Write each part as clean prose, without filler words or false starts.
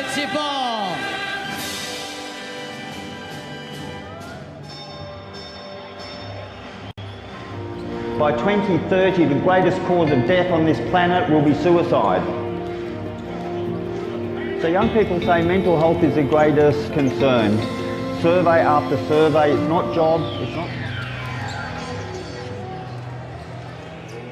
basketball. By 2030, the greatest cause of death on this planet will be suicide. So young people say mental health is the greatest concern. Survey after survey, it's not jobs, it's not...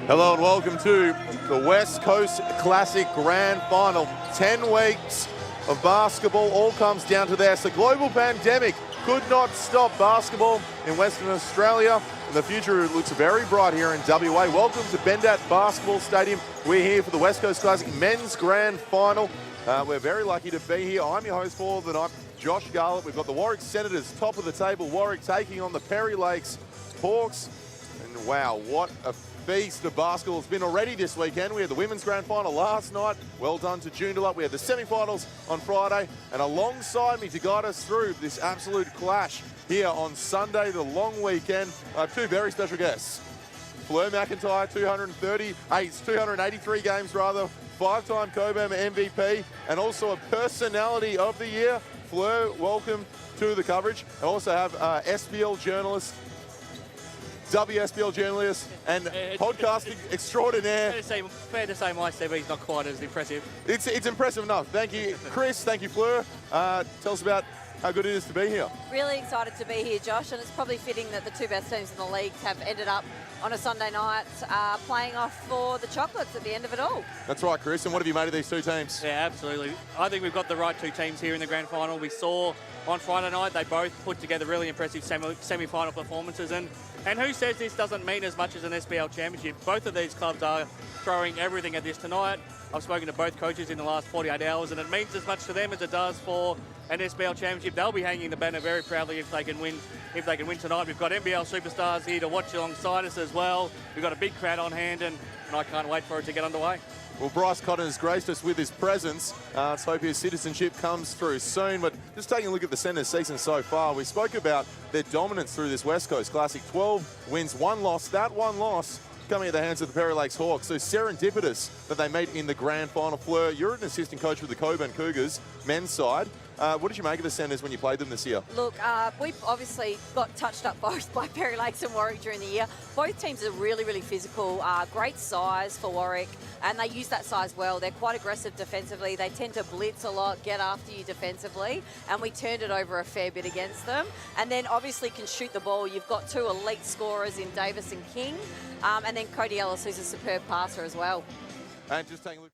Hello and welcome to the West Coast Classic Grand Final. 10 weeks of basketball, all comes down to this. The global pandemic could not stop basketball in Western Australia. And the future looks very bright here in WA. Welcome to Bendat Basketball Stadium. We're here for the West Coast Classic Men's Grand Final. We're very lucky to be here. I'm your host for the night, Josh Garlett. We've got the Warwick Senators top of the table. Warwick taking on the Perry Lakes Hawks. And wow, what a feast of basketball has been already this weekend. We had the Women's Grand Final last night. Well done to Joondalup. We had the semi-finals on Friday. And alongside me to guide us through this absolute clash here on Sunday, the long weekend, I have two very special guests. Fleur McIntyre, 283 games rather, five-time COBAM MVP, and also a Personality of the Year. Fleur, welcome to the coverage. I also have SBL journalist, WSBL journalist, and podcasting extraordinaire. Fair to say my CV's not quite as impressive. It's impressive enough. Thank you, Chris. Thank you, Fleur. Tell us about how good it is to be here. Really excited to be here, Josh, and it's probably fitting that the two best teams in the league have ended up on a Sunday night playing off for the chocolates at the end of it all. That's right, Chris. And what have you made of these two teams? Yeah, absolutely. I think we've got the right two teams here in the grand final. We saw on Friday night they both put together really impressive semi-final performances. And who says this doesn't mean as much as an SBL championship? Both of these clubs are throwing everything at this tonight. I've spoken to both coaches in the last 48 hours, and it means as much to them as it does for an SBL championship. They'll be hanging the banner very proudly if they can win. If they can win tonight, we've got NBL superstars here to watch alongside us as well. We've got a big crowd on hand, and I can't wait for it to get underway. Well, Bryce Cotton has graced us with his presence. Let's hope his citizenship comes through soon. But just taking a look at the Senators' season so far, we spoke about their dominance through this West Coast Classic. 12 wins, one loss. That one loss coming at the hands of the Perry Lakes Hawks. So serendipitous that they made in the grand final. Fleur, you're an assistant coach with the Coburn Cougars men's side. What did you make of the Senators when you played them this year? Look, we obviously got touched up both by Perry Lakes and Warwick during the year. Both teams are really, really physical, great size for Warwick, and they use that size well. They're quite aggressive defensively. They tend to blitz a lot, get after you defensively, and we turned it over a fair bit against them. And then obviously can shoot the ball. You've got two elite scorers in Davis and King, and then Cody Ellis, who's a superb passer as well. And just taking a look.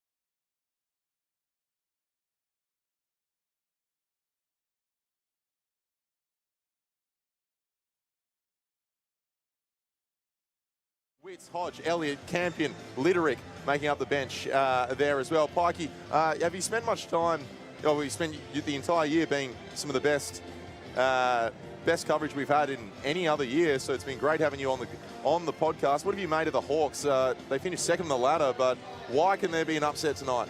Witts, Hodge, Elliott, Campion, Litterick making up the bench there as well. Pikey, have you spent much time, well, you spent the entire year being some of the best coverage we've had in any other year, so it's been great having you on the podcast. What have you made of the Hawks? They finished second on the ladder, but why can there be an upset tonight?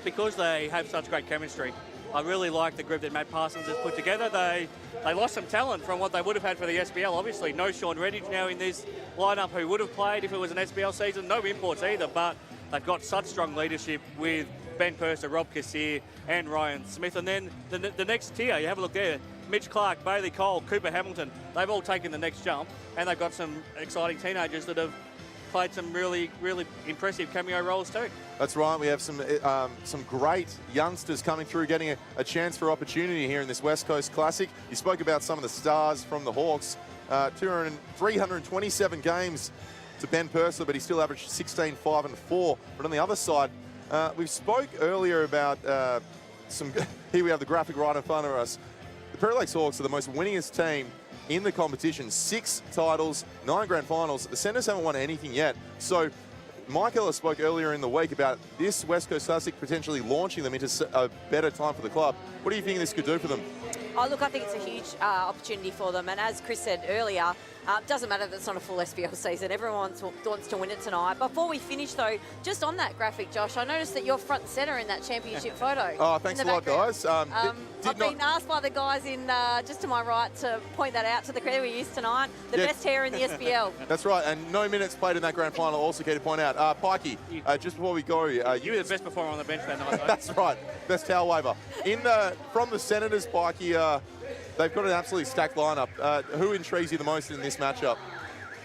Because they have such great chemistry. I really like the group that Matt Parsons has put together. They lost some talent from what they would have had for the SBL. Obviously, no Sean Redditch now in this lineup who would have played if it was an SBL season. No imports either, but they've got such strong leadership with Ben Purser, Rob Kassir and Ryan Smith. And then the next tier, you have a look there, Mitch Clark, Bailey Cole, Cooper Hamilton. They've all taken the next jump, and they've got some exciting teenagers that have played some really, really impressive cameo roles too. That's right. We have some great youngsters coming through, getting a chance for opportunity here in this West Coast Classic. You spoke about some of the stars from the Hawks. 327 games to Ben Purser, but he still averaged 16, 5 and 4. But on the other side, we spoke earlier about here we have the graphic right in front of us. The Perry Lakes Hawks are the most winningest team in the competition. 6 titles, 9 grand finals. The Senators haven't won anything yet. So Mike Ellis spoke earlier in the week about this West Coast Classic potentially launching them into a better time for the club. What do you think this could do for them? Oh, look, I think it's a huge opportunity for them. And as Chris said earlier, Doesn't matter that it's not a full SBL season. Everyone wants to win it tonight. Before we finish, though, just on that graphic, Josh, I noticed that you're front and centre in that championship photo. Oh, thanks a lot, guys. I've been asked by the guys in just to my right to point that out to the crew we used tonight. The best hair in the SBL. That's right, and no minutes played in that grand final. Also, key to point out, Pikey, just before we go, you were the best performer on the bench that night, though. That's right, best towel waver. From the Senators, Pikey, they've got an absolutely stacked lineup. Who intrigues you the most in this matchup?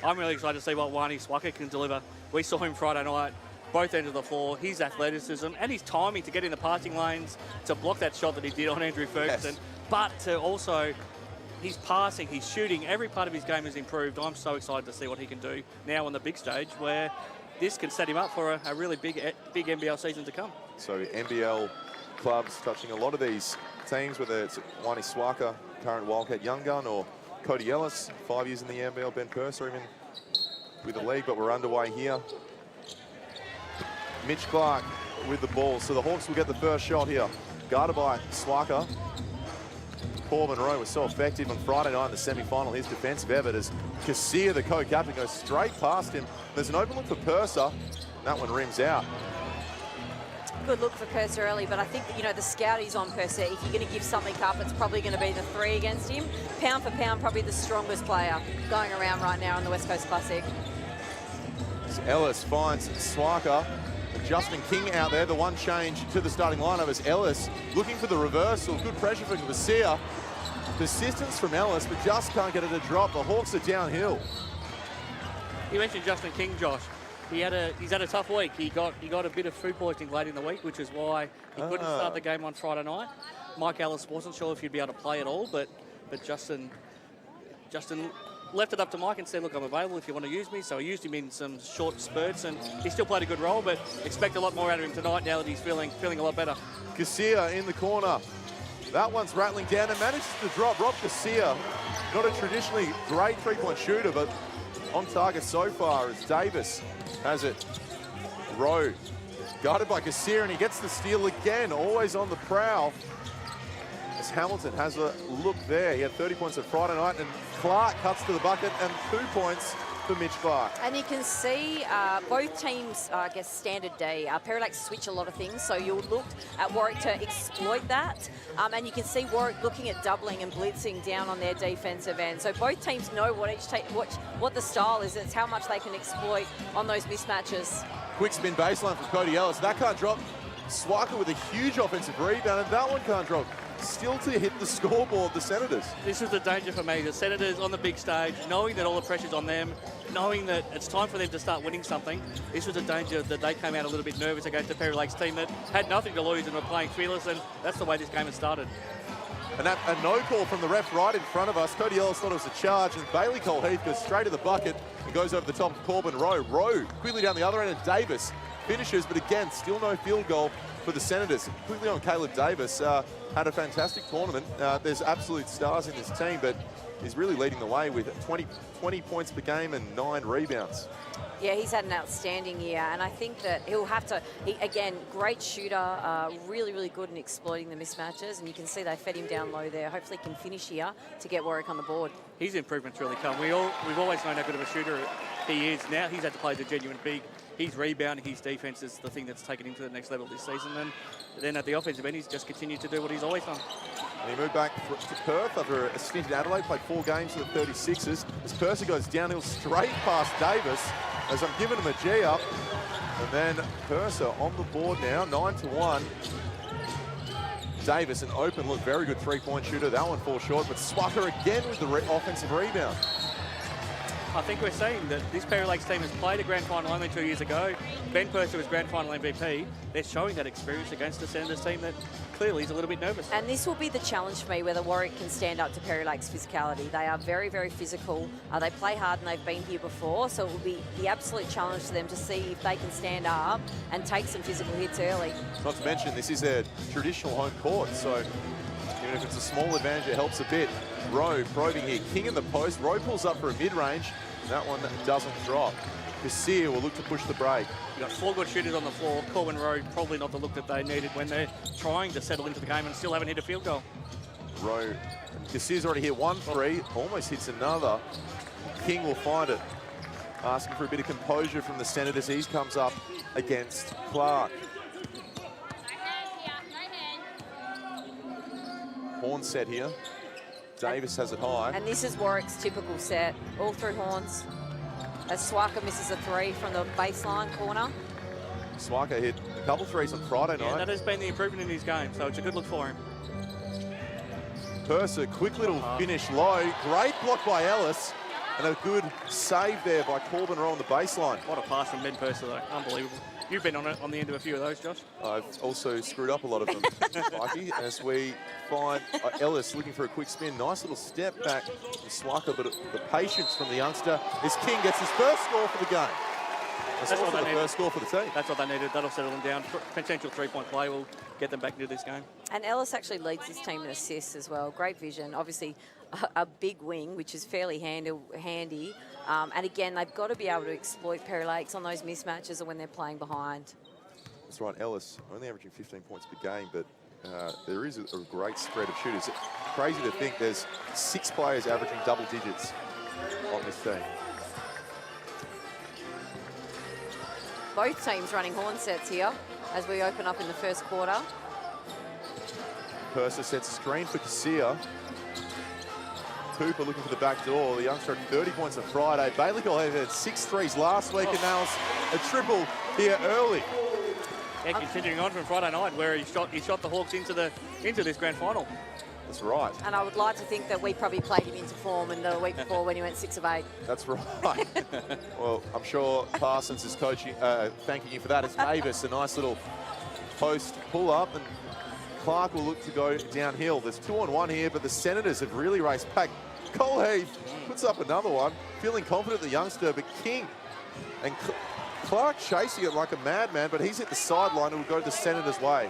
I'm really excited to see what Warwick can deliver. We saw him Friday night, both ends of the floor, his athleticism and his timing to get in the passing lanes, to block that shot that he did on Andrew Ferguson, but to also his passing, his shooting, every part of his game has improved. I'm so excited to see what he can do now on the big stage, where this can set him up for a really big NBL season to come. So NBL clubs touching a lot of these teams, whether it's Wani Swaka, current Wildcat young gun, or Cody Ellis, 5 years in the NBL, Ben Purser even with the league, but we're underway here. Mitch Clark with the ball, so the Hawks will get the first shot here. Guarded by Swaka. Paul Monroe was so effective on Friday night in the semi-final. His defensive effort as Kasia, the co-captain, goes straight past him. There's an open look for Purser. That one rims out. Good look for Purser early, but I think, you know, the scout is on Purser. If you're going to give something up, it's probably going to be the 3 against him. Pound for pound, probably the strongest player going around right now on the West Coast Classic. So Ellis finds Swaka. Justin King out there, the one change to the starting lineup is Ellis looking for the reversal. Good pressure from Kasia. Persistence from Ellis, but just can't get it to drop. The Hawks are downhill. You mentioned Justin King, Josh. He's had a tough week. He got a bit of food poisoning late in the week, which is why he couldn't start the game on Friday night. Mike Ellis wasn't sure if he'd be able to play at all, but Justin left it up to Mike and said, look, I'm available if you want to use me. So he used him in some short spurts, and he still played a good role, but expect a lot more out of him tonight now that he's feeling a lot better. Kasia in the corner. That one's rattling down and manages to drop. Rob Kasia, not a traditionally great three-point shooter, but on target so far as Davis has it. Rowe guarded by Kasia, and he gets the steal again, always on the prowl. As Hamilton has a look there. He had 30 points on Friday night, and Clark cuts to the bucket, and 2 points for Mitch Clark. And you can see both teams, I guess, standard day. Perry switch a lot of things, so you'll look at Warwick to exploit that. And you can see Warwick looking at doubling and blitzing down on their defensive end. So both teams know what the style is. It's how much they can exploit on those mismatches. Quick spin baseline from Cody Ellis. That can't drop. Swaka with a huge offensive rebound, and that one can't drop. Still to hit the scoreboard, the Senators. This is the danger for me. The Senators on the big stage, knowing that all the pressure's on them, knowing that it's time for them to start winning something. This was a danger that they came out a little bit nervous against the Perry Lakes team that had nothing to lose and were playing fearless, and that's the way this game has started. And that a no call from the ref right in front of us. Cody Ellis thought it was a charge, and Bailey Cole-Heath goes straight to the bucket and goes over the top of Corbin Rowe. Rowe quickly down the other end, and Davis finishes, but again, still no field goal for the Senators. Quickly on Caleb Davis. Had a fantastic tournament. There's absolute stars in this team, but he's really leading the way with 20 points per game and 9 rebounds. Yeah, he's had an outstanding year, and I think that he'll have to, again, great shooter, really, really good in exploiting the mismatches, and you can see they fed him down low there. Hopefully he can finish here to get Warwick on the board. His improvements really come. We've always known how good of a shooter he is. Now he's had to play the genuine big. His rebounding, his defense is the thing that's taken him to the next level this season, and then at the offensive end, he's just continued to do what he's always done. And he moved back to Perth after a stint in Adelaide, played 4 games for the 36ers. As Purser goes downhill straight past Davis, as I'm giving him a G up. And then Purser on the board now, 9-1. Davis, an open look, very good three-point shooter. That one falls short, but Swaka again with the offensive rebound. I think we're seeing that this Perry Lakes team has played a grand final only 2 years ago. Ben Purser was grand final MVP. They're showing that experience against the Senators team that clearly is a little bit nervous. And this will be the challenge for me, whether Warwick can stand up to Perry Lakes' physicality. They are very, very physical. They play hard and they've been here before, so it will be the absolute challenge to them to see if they can stand up and take some physical hits early. Not to mention, this is their traditional home court, so even if it's a small advantage, it helps a bit. Rowe probing here, King in the post. Rowe pulls up for a mid-range. That one doesn't drop. Kasia will look to push the break. You've got 4 good shooters on the floor. Corbin Rowe probably not the look that they needed when they're trying to settle into the game and still haven't hit a field goal. Rowe. Kasia's already hit 1 3, almost hits another. King will find it. Asking for a bit of composure from the Senators. He comes up against Clark. Horn set here. Davis has it high. And this is Warwick's typical set, all through horns. As Swaka misses a 3 from the baseline corner. Swaka hit a couple threes on Friday night. Yeah, that has been the improvement in his game, so it's a good look for him. Purser, quick little finish low. Great block by Ellis. And a good save there by Corbin on the baseline. What a pass from Ben Purser, though. Unbelievable. You've been on the end of a few of those, Josh. I've also screwed up a lot of them, Mikey, as we find Ellis looking for a quick spin. Nice little step back from Swaka, but the patience from the youngster as King gets his first score for the game. That's what the first score for the team. That's what they needed. That'll settle them down. Potential three-point play will get them back into this game. And Ellis actually leads his team in assists as well. Great vision. Obviously, a big wing, which is fairly handy. And again, they've got to be able to exploit Perry Lakes on those mismatches or when they're playing behind. That's right, Ellis only averaging 15 points per game, but there is a great spread of shooters. It's crazy to think there's 6 players averaging double digits on this team. Both teams running horn sets here as we open up in the first quarter. Purser sets a screen for Casilla. Cooper looking for the back door. The youngster had 30 points on Friday. Bailey had 6 threes last week and now a triple here early. Yeah, continuing on from Friday night where he shot the Hawks into this grand final. That's right. And I would like to think that we probably played him into form in the week before when he went 6 of 8. That's right. Well, I'm sure Parsons is coaching, thanking you for that. It's Davis, a nice little post pull up, and Clark will look to go downhill. There's 2-on-1 here, but the Senators have really raced back. Cole Heath puts up another one, feeling confident, the youngster, but King and Clark chasing it like a madman, but he's hit the sideline and will go the Senators' way.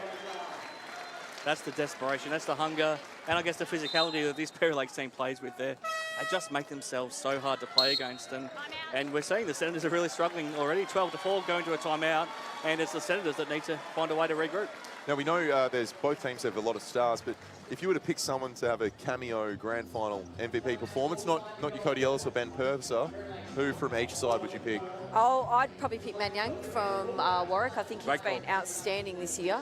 That's the desperation, that's the hunger, and I guess the physicality that this Perry Lakes team plays with there. They just make themselves so hard to play against, and we're seeing the Senators are really struggling already. 12-4 going to a timeout, and it's the Senators that need to find a way to regroup. Now, we know there's both teams have a lot of stars, but if you were to pick someone to have a cameo grand final MVP performance, not your Cody Ellis or Ben Purser, who from each side would you pick? Oh, I'd probably pick Man Young from Warwick. I think he's been outstanding this year,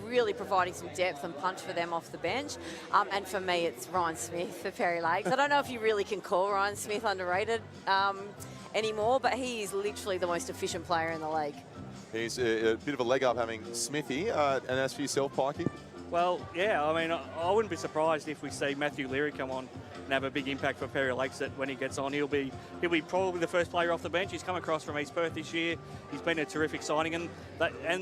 really providing some depth and punch for them off the bench. And for me, it's Ryan Smith for Perry Lakes. I don't know if you really can call Ryan Smith underrated anymore, but he is literally the most efficient player in the league. He's a bit of a leg up having Smithy. And as for yourself, Pikey? Well, yeah, I mean, I wouldn't be surprised if we see Matthew Leary come on and have a big impact for Perry Lakes. That when he gets on, he'll be probably the first player off the bench. He's come across from East Perth this year. He's been a terrific signing, and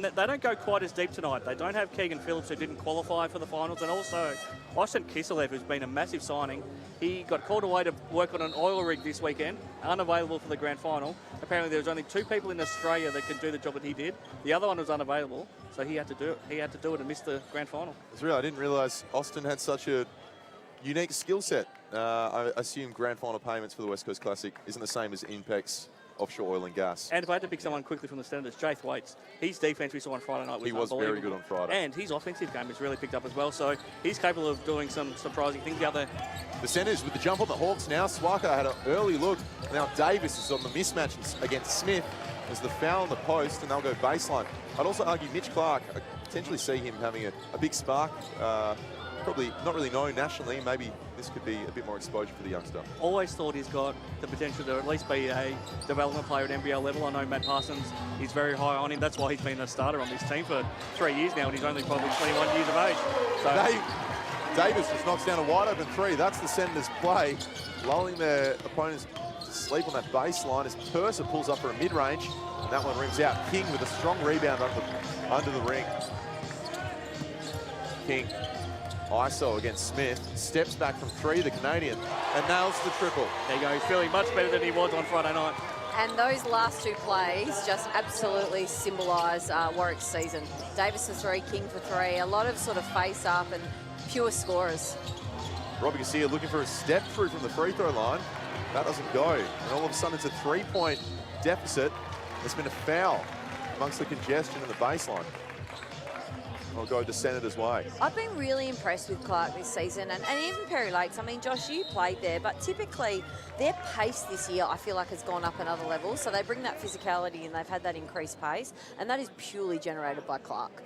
they don't go quite as deep tonight. They don't have Keegan Phillips, who didn't qualify for the finals, and also Austin Kiselev, who's been a massive signing. He got called away to work on an oil rig this weekend, unavailable for the grand final. Apparently there was only 2 people in Australia that could do the job that he did. The other one was unavailable, so he had to do it. He had to do it and miss the grand final. It's real. I didn't realise Austin had such a unique skill set. I assume grand final payments for the West Coast Classic isn't the same as Inpex offshore oil and gas. And if I had to pick someone quickly from the Senators, Jaith Waits. His defence we saw on Friday night was He was very good on Friday. And his offensive game has really picked up as well, so he's capable of doing some surprising things out there. The Senators with the jump on the Hawks now. Swaka had an early look. Now Davis is on the mismatch against Smith. There's the foul on the post, and they'll go baseline. I'd also argue Mitch Clark, I potentially see him having a big spark. Probably not really known nationally. Maybe this could be a bit more exposure for the youngster. Always thought he's got the potential to at least be a development player at NBL level. I know Matt Parsons is very high on him. That's why he's been a starter on this team for 3 years now, and he's only probably 21 years of age. So Davis just knocks down a wide open 3. That's the Senators' play, lulling their opponents to sleep on that baseline as Purser pulls up for a mid-range, and that one rims out. King with a strong rebound under the ring. King, ISO against Smith, steps back from 3, the Canadian, and nails the triple. There you go, he's feeling much better than he was on Friday night. And those last 2 plays just absolutely symbolise Warwick's season. Davis for 3, King for 3, a lot of sort of face-up and pure scorers. Robbie Garcia looking for a step through from the free throw line. That doesn't go. And all of a sudden it's a 3-point deficit. There's been a foul amongst the congestion in the baseline. or go the Senators' way? I've been really impressed with Clark this season, and even Perry Lakes. I mean, Josh, you played there, but typically their pace this year, I feel like, has gone up another level. So they bring that physicality and they've had that increased pace, and that is purely generated by Clark.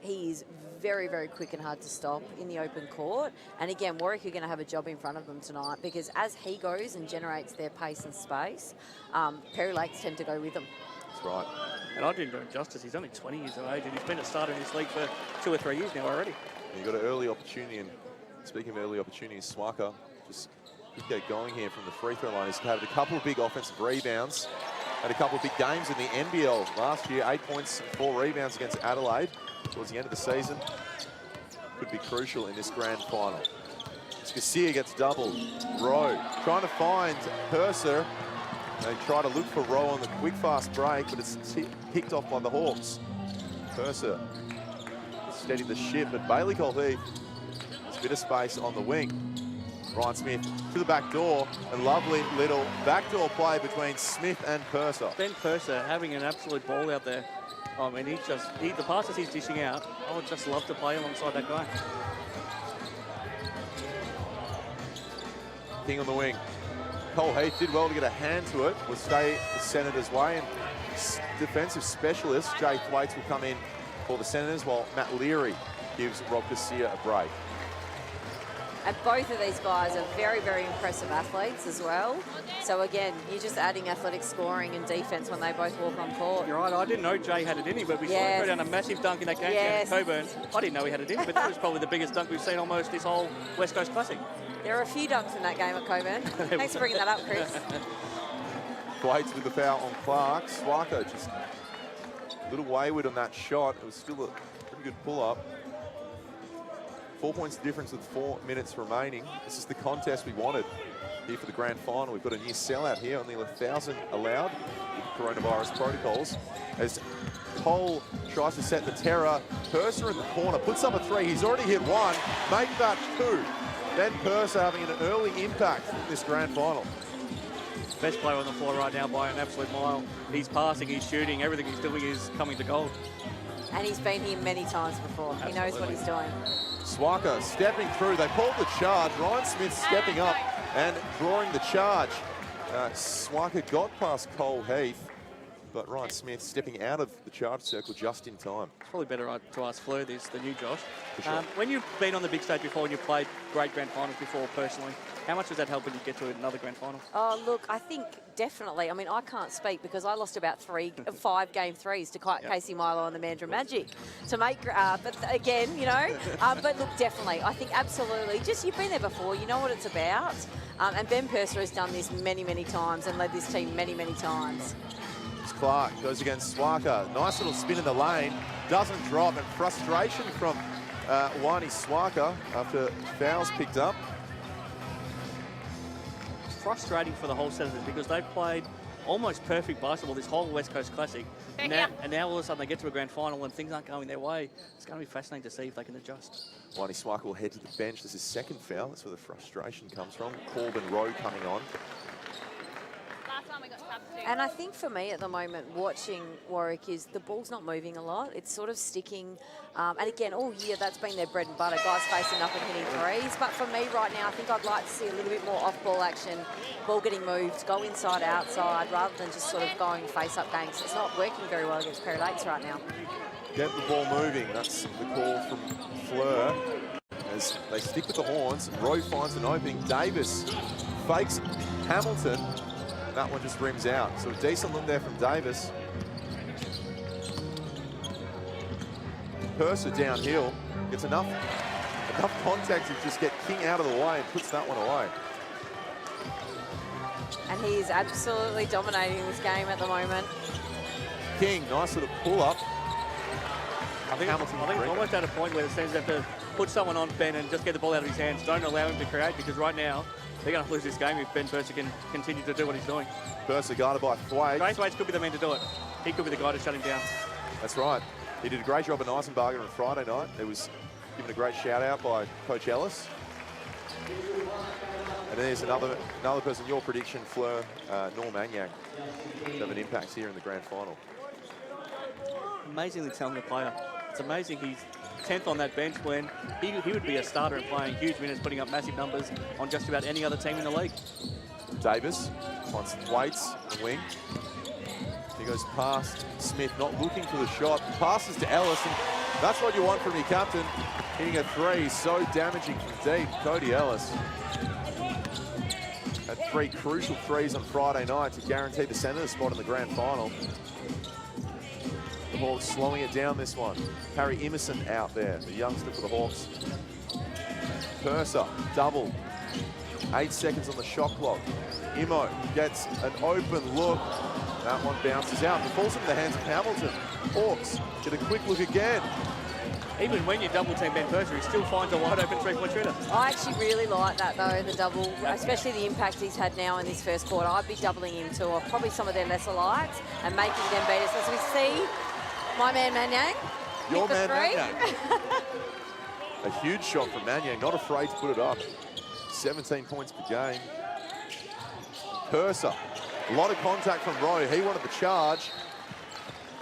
He is very, very quick and hard to stop in the open court. And again, Warwick are going to have a job in front of them tonight, because as he goes and generates their pace and space, Perry Lakes tend to go with them. That's right. And I didn't do him justice. He's only 20 years of age, and he's been a starter in this league for 2 or 3 years now already. You got an early opportunity, and speaking of early opportunities, Swaka just get going here from the free throw line. He's had a couple of big offensive rebounds, had a couple of big games in the NBL last year. 8 points, 4 rebounds against Adelaide towards the end of the season. Could be crucial in this grand final. Garcia gets doubled. Rowe trying to find Purser. They try to look for Rowe on the quick fast break, but it's picked off by the Hawks. Purser steadied the ship, but Bailey Colheath has a bit of space on the wing. Ryan Smith to the back door, a lovely little backdoor play between Smith and Purser. Ben Purser having an absolute ball out there. I mean, the passes he's dishing out, I would just love to play alongside that guy. King on the wing. Colheath did well to get a hand to it. Will stay the Senators' way, and defensive specialist Jay Thwaites will come in for the Senators, while Matt Leary gives Rob Garcia a break. And both of these guys are very, very impressive athletes as well. So again, you're just adding athletic scoring and defense when they both walk on court. You're right, I didn't know Jay had it in him, but we saw him go down a massive dunk in that game against Coburn. I didn't know he had it in him, but that was probably the biggest dunk we've seen almost this whole West Coast Classic. There are a few dunks in that game at Coburn. Thanks for bringing that up, Chris. Thwaites with the foul on Clark. Swaka just a little wayward on that shot. It was still a pretty good pull-up. 4 points difference with 4 minutes remaining. This is the contest we wanted here for the grand final. We've got a new sellout here, only 1,000 allowed with coronavirus protocols. As Cole tries to set the terror, Purser in the corner, puts up a 3. He's already hit 1, make that 2. Ben Purser having an early impact in this grand final. Best player on the floor right now by an absolute mile. He's passing, he's shooting, everything he's doing is coming to gold. And he's been here many times before. Absolutely. He knows what he's doing. Swaka stepping through. They pulled the charge. Ryan Smith stepping up and drawing the charge. Swaka got past Colheath, but Ryan Smith stepping out of the charge circle just in time. It's probably better to ask Fleur this than you, Josh. For sure. When you've been on the big stage before and you've played great grand finals before personally, how much does that help when you get to another grand final? Oh, look, I think definitely. I mean, I can't speak because I lost about 5 game threes to Casey Milo and the Mandurah Magic to make, but again, you know, but look, definitely. I think absolutely. Just, you've been there before, you know what it's about. And Ben Purser has done this many, many times and led this team many, many times. Clark goes against Swaka. Nice little spin in the lane. Doesn't drop, and frustration from Wani Swaka after fouls picked up. It's frustrating for the whole Senators because they've played almost perfect basketball this whole West Coast Classic. And now all of a sudden they get to a grand final and things aren't going their way. It's going to be fascinating to see if they can adjust. Wani Swaka will head to the bench. This is his second foul. That's where the frustration comes from. Corbin Rowe coming on. And I think for me at the moment, watching Warwick, is the ball's not moving a lot. It's sort of sticking. And again, all year, that's been their bread and butter, guys facing up and hitting threes. But for me right now, I think I'd like to see a little bit more off-ball action, ball getting moved, go inside, outside, rather than just sort of going face-up games. It's not working very well against Perry Lakes right now. Get the ball moving. That's the call from Fleur. As they stick with the horns, Rowe finds an opening. Davis fakes Hamilton. That one just rims out. So a decent look there from Davis. Purser downhill gets enough contact to just get King out of the way and puts that one away. And he is absolutely dominating this game at the moment. King, nice little pull-up. I think it's almost at a point where the Senators have to put someone on Ben and just get the ball out of his hands. Don't allow him to create, because right now they're going to lose this game if Ben Purser can continue to do what he's doing. Purser guarded by Thwaites. Thwaites could be the man to do it. He could be the guy to shut him down. That's right. He did a great job at Eisenbarger on Friday night. It was given a great shout out by Coach Ellis. And there's another person, your prediction, Fleur, Norm Agnac, have an impact here in the grand final. Amazingly talented player. It's amazing he's 10th on that bench when he would be a starter and playing huge minutes, putting up massive numbers on just about any other team in the league. Davis finds Thwaites on the wing. He goes past Smith, not looking for the shot. Passes to Ellis, and that's what you want from your captain. Hitting a three, so damaging from deep. Cody Ellis had 3 crucial threes on Friday night to guarantee the Senators spot in the grand final. The Hawks slowing it down this one. Harry Emerson out there, the youngster for the Hawks. Purser, double. 8 seconds on the shot clock. Imo gets an open look. That one bounces out. It falls into the hands of Hamilton. Hawks get a quick look again. Even when you double team Ben Purser, he still finds a wide open three-point shooter. I actually really like that though, the double, especially the impact he's had now in this first quarter. I'd be doubling him to probably some of their lesser lights and making them beat us. As we see, my man Manyang. Your man Manyang. A huge shot from Manyang, not afraid to put it up. 17 points per game. Purser, a lot of contact from Rowe. He wanted the charge.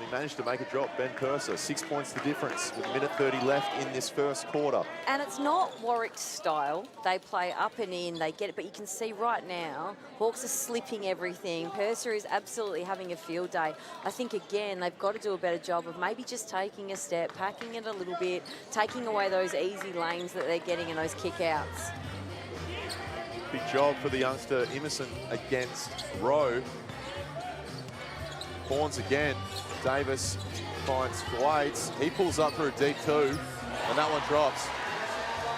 He managed to make a drop. Ben Purser, 6 points the difference with 1:30 left in this first quarter. And it's not Warwick's style. They play up and in, they get it, but you can see right now, Hawks are slipping everything. Purser is absolutely having a field day. I think, again, they've got to do a better job of maybe just taking a step, packing it a little bit, taking away those easy lanes that they're getting in those kick-outs. Big job for the youngster Emerson against Rowe. Horns again. Davis finds Thwaites. He pulls up for a deep 2, and that one drops.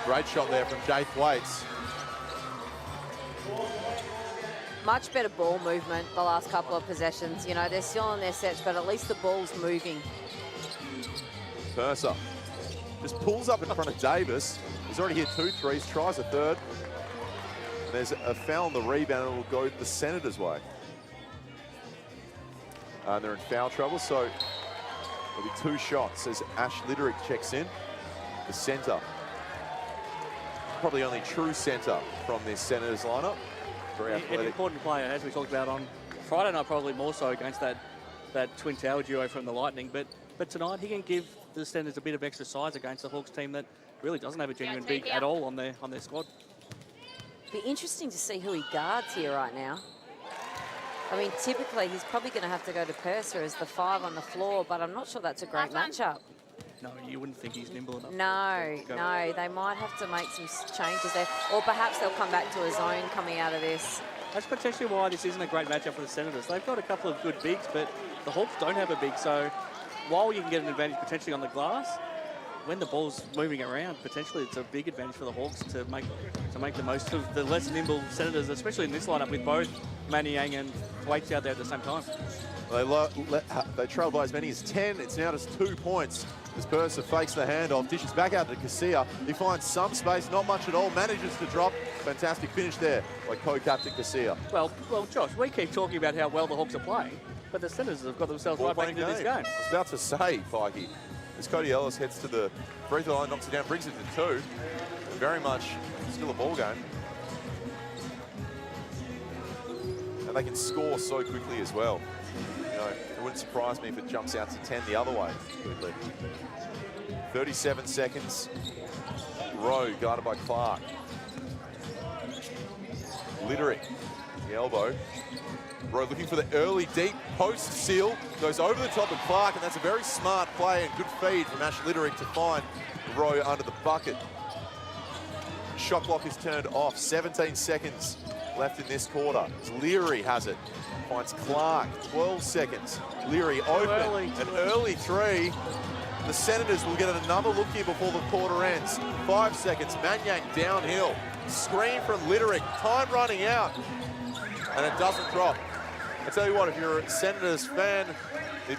Great shot there from Jay Thwaites. Much better ball movement the last couple of possessions. You know, they're still on their sets, but at least the ball's moving. Purser just pulls up in front of Davis. He's already hit 2 threes, tries a third. And there's a foul on the rebound, and it will go the Senators' way. They're in foul trouble, so there'll be 2 shots as Ash Litterick checks in. The centre. Probably only true centre from this Senators lineup. Very athletic. An important player, as we talked about on Friday night, probably more so against that twin tower duo from the Lightning. But tonight he can give the Senators a bit of extra size against the Hawks team that really doesn't have a genuine big at all on their squad. Be interesting to see who he guards here right now. I mean, typically he's probably going to have to go to Purser as the 5 on the floor, but I'm not sure that's a great matchup. No, you wouldn't think he's nimble enough. No, they might have to make some changes there. Or perhaps they'll come back to a zone coming out of this. That's potentially why this isn't a great matchup for the Senators. They've got a couple of good bigs, but the Hawks don't have a big, so while you can get an advantage potentially on the glass, when the ball's moving around, potentially it's a big advantage for the Hawks to make the most of the less nimble Senators, especially in this lineup with both Manyang and Thwaites out there at the same time. They trail by as many as 10. It's now just 2 points as Purser fakes the handoff, dishes back out to Casilla. He finds some space, not much at all, manages to drop. Fantastic finish there by co-captain Casilla. Well, Josh, we keep talking about how well the Hawks are playing, but the Senators have got themselves right back into this game. I was about to say, Pikey, as Cody Ellis heads to the free throw line, knocks it down, brings it to 2. Very much still a ball game. And they can score so quickly as well. You know, it wouldn't surprise me if it jumps out to 10 the other way quickly. 37 seconds. Rowe guarded by Clark. Litterick, the elbow. Rowe looking for the early deep post seal. Goes over the top of Clark, and that's a very smart play and good feed from Ash Litterick to find Rowe under the bucket. Shot clock is turned off. 17 seconds left in this quarter. As Leary has it. Finds Clark. 12 seconds. Leary open. An early 3. The Senators will get another look here before the quarter ends. 5 seconds. Manyang downhill. Screen from Litterick. Time running out. And it doesn't drop. I tell you what, if you're a Senators fan,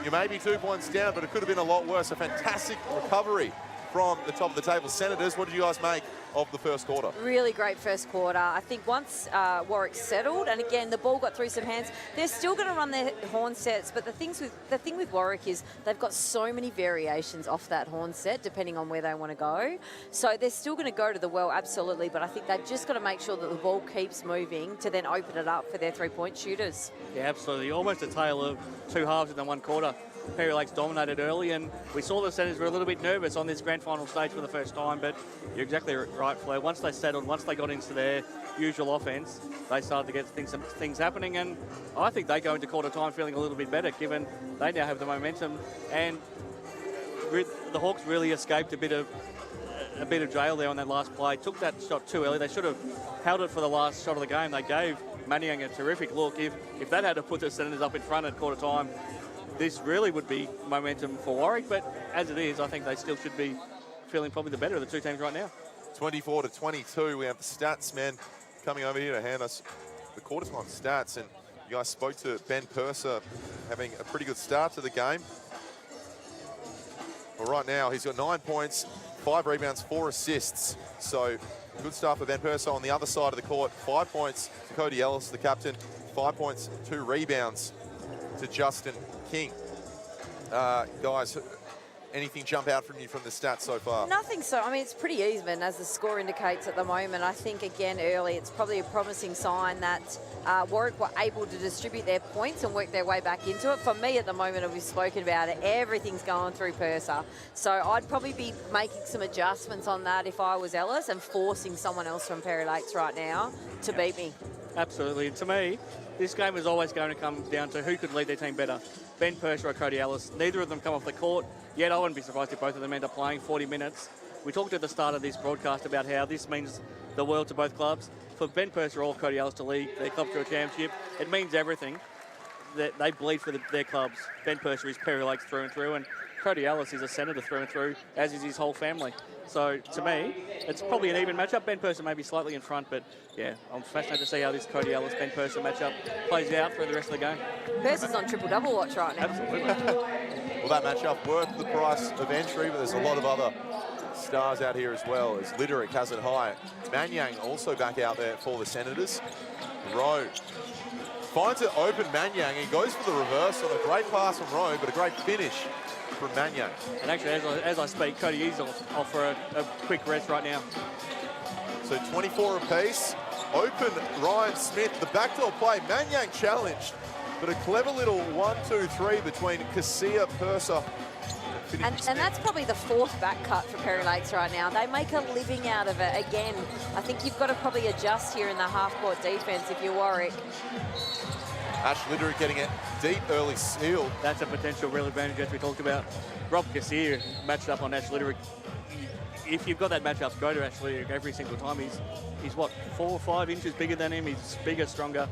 you may be 2 points down, but it could have been a lot worse. A fantastic recovery from the top of the table. Senators, what did you guys make of the first quarter? Really great first quarter. I think once Warwick settled, and again, the ball got through some hands, they're still going to run their horn sets, but the thing with Warwick is they've got so many variations off that horn set, depending on where they want to go. So they're still going to go to the well, absolutely, but I think they've just got to make sure that the ball keeps moving to then open it up for their 3-point shooters. Yeah, absolutely. Almost a tale of 2 halves in the 1 quarter. Perry Lakes dominated early, and we saw the Senators were a little bit nervous on this grand final stage for the first time, but you're exactly right, Flair. Once they settled, once they got into their usual offence, they started to get things happening, and I think they go into quarter time feeling a little bit better, given they now have the momentum, and the Hawks really escaped a bit of jail there on that last play. Took that shot too early. They should have held it for the last shot of the game. They gave Maniang a terrific look. If that had to put the Senators up in front at quarter time, this really would be momentum for Warwick. But as it is, I think they still should be feeling probably the better of the two teams right now. 24-22. We have the stats men coming over here to hand us the quarter time stats. And you guys spoke to Ben Purser having a pretty good start to the game. Well, right now, he's got 9 points, 5 rebounds, 4 assists. So good start for Ben Purser. On the other side of the court, 5 points to Cody Ellis, the captain, 5 points, 2 rebounds to Justin King. Guys, anything jump out from you from the stats so far? Nothing so. I mean, it's pretty even, as the score indicates at the moment. I think, again, early, it's probably a promising sign that Warwick were able to distribute their points and work their way back into it. For me, at the moment, and we've spoken about it, everything's going through Purser. So I'd probably be making some adjustments on that if I was Ellis and forcing someone else from Perry Lakes right now to beat me. Absolutely. And to me, this game is always going to come down to who could lead their team better, Ben Purser or Cody Ellis. Neither of them come off the court, yet I wouldn't be surprised if both of them end up playing 40 minutes. We talked at the start of this broadcast about how this means the world to both clubs. For Ben Purser or Cody Ellis to lead their clubs to a championship, it means everything. That they bleed for their clubs. Ben Purser is Perry Lakes through and through, and Cody Ellis is a Senator through and through, as is his whole family. So, to me, it's probably an even matchup. Ben Purser may be slightly in front, but, yeah, I'm fascinated to see how this Cody Ellis-Ben Purser matchup plays out for the rest of the game. Purser's on triple-double watch right now. Absolutely. Well, that matchup worth the price of entry, but there's a lot of other stars out here as well, as Literick has it high. Maniang also back out there for the Senators. Rowe finds it open, Maniang. He goes for the reverse on a great pass from Rowe, but a great finish from Maniang. And actually, as I speak, Cody is off for a quick rest right now. So 24 apiece. Open Ryan Smith, the backdoor play. Maniang challenged, but a clever little 1-2-3 between Cassia, Purser, and that's probably the fourth back cut for Perry Lakes right now. They make a living out of it. Again, I think you've got to probably adjust here in the half-court defence if you're Warwick. Ash Literick getting it deep early steal. That's a potential real advantage, as we talked about. Rob Kassir matched up on Ash Literick. If you've got that matchup, go to Ash Literick every single time. He's what, 4 or 5 inches bigger than him. He's bigger, stronger.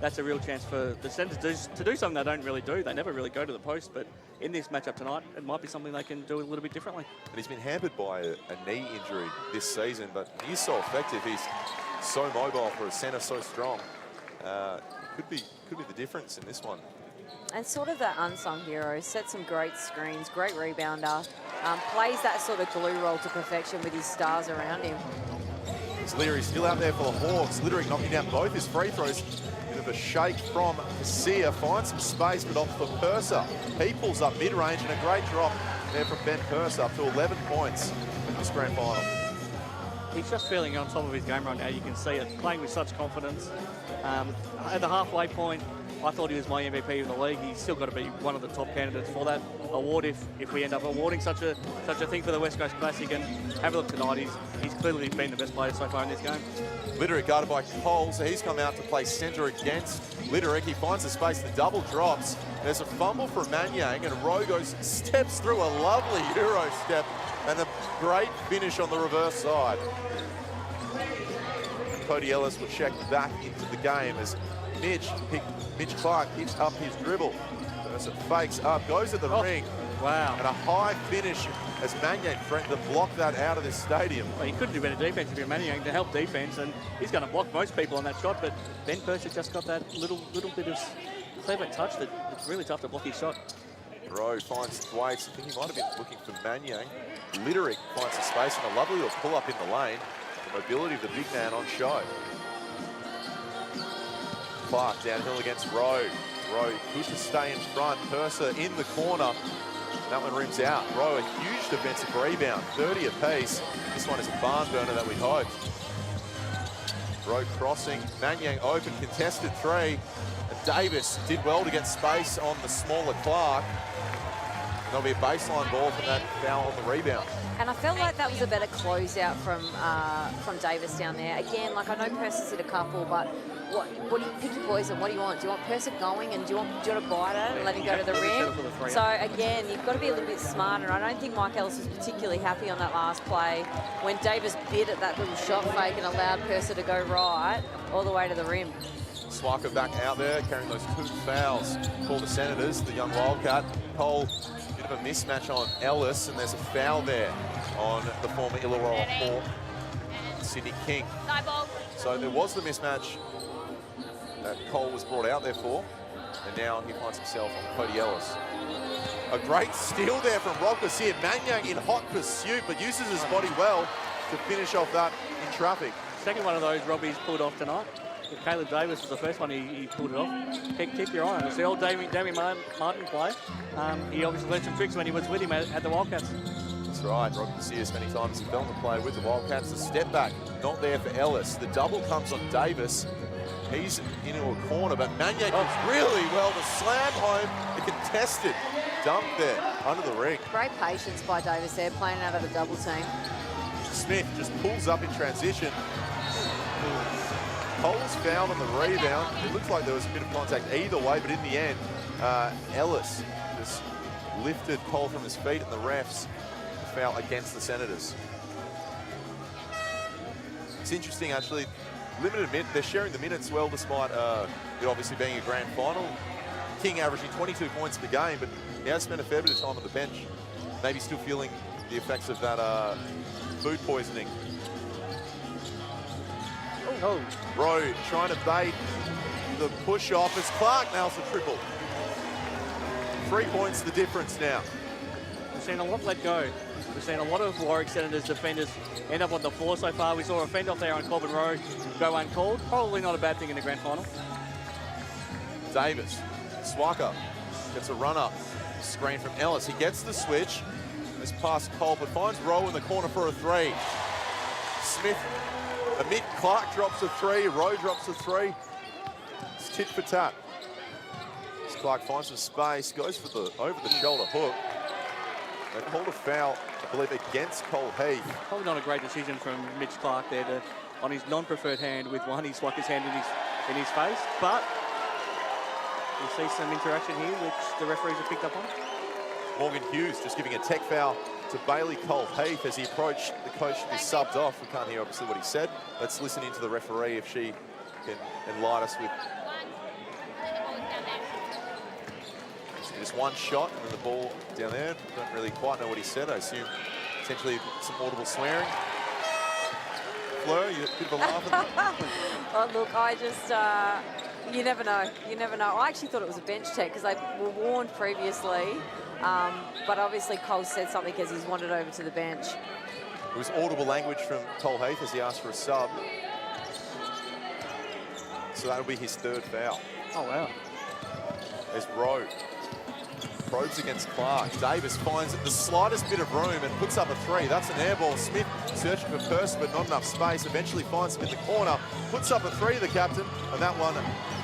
That's a real chance for the Senators to do something they don't really do. They never really go to the post, but in this matchup tonight, it might be something they can do a little bit differently. And he's been hampered by a knee injury this season, but he's so effective. He's so mobile for a centre, so strong. Could be the difference in this one. And sort of that unsung hero, sets some great screens, great rebounder, plays that sort of glue role to perfection with his stars around him. Leary still out there for the Hawks. Literick knocking down both his free throws. Bit of a shake from Cassia, finds some space, but off for Purser. He pulls up mid-range, and a great drop there from Ben Purser, up to 11 points in this grand final. He's just feeling on top of his game right now. You can see it, playing with such confidence. At the halfway point, I thought he was my MVP of the league. He's still got to be one of the top candidates for that award if we end up awarding such a thing for the West Coast Classic. And have a look tonight. He's clearly been the best player so far in this game. Literick guarded by Cole, so he's come out to play centre against Literick. He finds the space, the double drops. There's a fumble for Maniang, and Rowe steps through a lovely Euro step, and a great finish on the reverse side. Cody Ellis will check back into the game as Mitch Clark picks up his dribble. As it fakes up, goes at the ring. Wow. And a high finish as Maniang threatened to block that out of this stadium. Well, he couldn't do better defense if you're Maniang to help defense, and he's going to block most people on that shot, but Ben Purser just got that little bit of clever touch that it's really tough to block his shot. Rowe finds Thwaites. I think he might have been looking for Maniang. Literick finds the space and a lovely little pull up in the lane. The mobility of the big man on show. Clark downhill against Rowe. Rowe good to stay in front. Purser in the corner. That one rims out. Rowe, a huge defensive rebound. 30 apiece. This one is a barn burner that we hoped. Rowe crossing. Maniang open, contested three. And Davis did well to get space on the smaller Clark. There'll be a baseline ball from that foul on the rebound. And I felt like that was a better closeout from Davis down there. Again, like I know Purser's hit a couple, but what do you pick your poison? What do you want? Do you want Purser going, and do you want to bite it and let him go to the rim? So again, you've got to be a little bit smarter. I don't think Mike Ellis was particularly happy on that last play when Davis bit at that little shot fake and allowed Purser to go right all the way to the rim. Swiker back out there, carrying those 2 fouls for the Senators, the young Wildcat. Cole, bit of a mismatch on Ellis, and there's a foul there on the former Illawarra Hawk, Sydney King. So there was the mismatch that Cole was brought out there for, and now he finds himself on Cody Ellis. A great steal there from Rockers here. Manyang in hot pursuit, but uses his body well to finish off that in traffic. Second one of those Robbie's pulled off tonight. Caleb Davis was the first one he pulled it off. Keep your eye on it. It's the old Damien Martin play. He obviously learned some tricks when he was with him at the Wildcats. That's right. Robbie Sears many times he fell in the play with the Wildcats. The step back, not there for Ellis. The double comes on Davis. He's into a corner, but Manyang does really well to slam home the contested dunk there under the ring. Great patience by Davis there, playing out of the double team. Smith just pulls up in transition. Cole's fouled on the rebound. It looks like there was a bit of contact either way, but in the end, Ellis just lifted Cole from his feet, and the refs foul against the Senators. It's interesting, actually. Limited minute, they're sharing the minutes well, despite it obviously being a grand final. King averaging 22 points per game, but he has spent a fair bit of time on the bench. Maybe still feeling the effects of that food poisoning. Oh. Rowe trying to bait the push off as Clark nails the triple. 3 points the difference now. We've seen a lot let go. We've seen a lot of Warwick Senators defenders end up on the floor so far. We saw a fend off there on Corbin Rowe go uncalled. Probably not a bad thing in the grand final. Davis, Swiker gets a run up. Screen from Ellis. He gets the switch. This past Cole, but finds Rowe in the corner for a 3. Smith, amid Clark drops a 3. Rowe drops a 3. It's tit for tat. As Clark finds some space, goes for the over-the-shoulder hook. They called a foul, I believe, against Cole Heath. Probably not a great decision from Mitch Clark there to, on his non-preferred hand with one, he swung his hand in his face, but we see some interaction here which the referees have picked up on. Morgan Hughes just giving a tech foul to Bailey Cole Heath as he approached the coach to be subbed off. We can't hear obviously what he said. Let's listen into the referee if she can enlighten us with just one shot and then the ball down there. Don't really quite know what he said. I assume potentially some audible swearing. Fleur, you bit of a laugh at that? Oh, look, I just, you never know. You never know. I actually thought it was a bench tech because they were warned previously. But obviously Cole said something because he's wandered over to the bench. It was audible language from Cole Heath as he asked for a sub. So that'll be his 3rd foul. Oh, wow. There's Rowe. Probes against Clark. Davis finds the slightest bit of room and puts up a 3. That's an air ball. Smith searching for Perth, but not enough space. Eventually finds him in the corner. Puts up a 3, the captain, and that one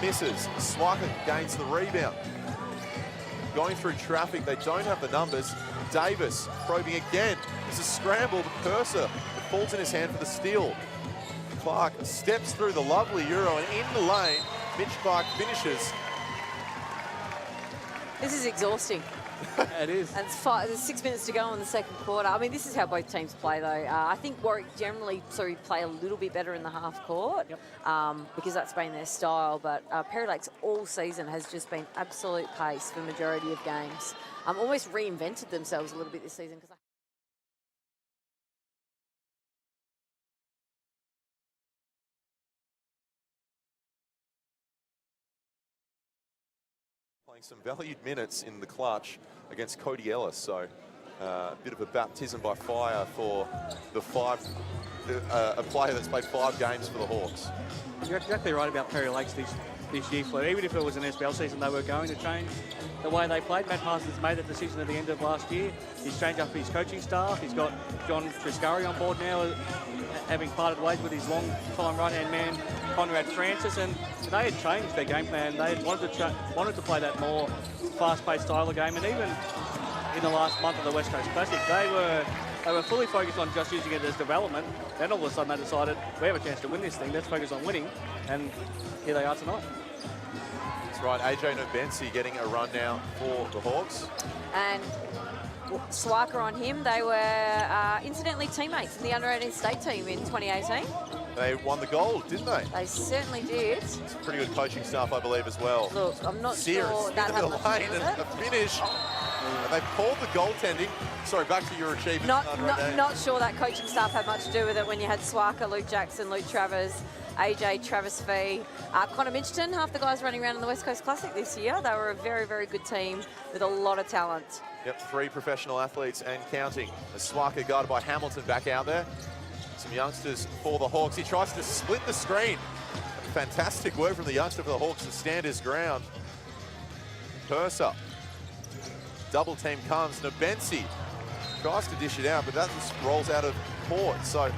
misses. Swiker gains the rebound. Going through traffic, they don't have the numbers. Davis probing again. There's a scramble, but Purser, it falls in his hand for the steal. Clark steps through the lovely Euro and in the lane, Mitch Clark finishes. This is exhausting. It is. And there's 6 minutes to go in the second quarter. I mean, this is how both teams play, though. I think Warwick generally play a little bit better in the half court because that's been their style. But Perry Lakes all season has just been absolute pace for the majority of games. Almost reinvented themselves a little bit this season. Playing some valued minutes in the clutch against Cody Ellis, so a bit of a baptism by fire for a player that's played 5 games for the Hawks. You're exactly right about Perry Lakes this year, Fleur. Even if it was an SBL season, they were going to change the way they played. Matt Parsons made that decision at the end of last year. He's changed up his coaching staff. He's got John Triscari on board now, having parted ways with his long-time right-hand man, Conrad Francis, and they had changed their game plan. They had wanted to play that more fast-paced style of game, and even in the last month of the West Coast Classic. They were fully focused on just using it as development. Then all of a sudden they decided, we have a chance to win this thing, let's focus on winning. And here they are tonight. That's right, AJ Nobensi getting a run now for the Hawks. And Swarker on him. They were incidentally teammates in the under-18 state team in 2018. They won the gold, didn't they? They certainly did. It's pretty good coaching staff, I believe, as well. Look, I'm not Sears sure that into the happened. lane and a finish. And they pulled the goaltending. Sorry, back to your achievement. Not sure that coaching staff had much to do with it when you had Swarker, Luke Jackson, Luke Travers, AJ, Travis Fee, Connor Mitchton, half the guys running around in the West Coast Classic this year. They were a very, very good team with a lot of talent. Yep, 3 professional athletes and counting. As Swarker guarded by Hamilton back out there. Some youngsters for the Hawks. He tries to split the screen. Fantastic work from the youngster for the Hawks to stand his ground. Purser. Double team comes. Nobensi tries to dish it out, but that just rolls out of court. So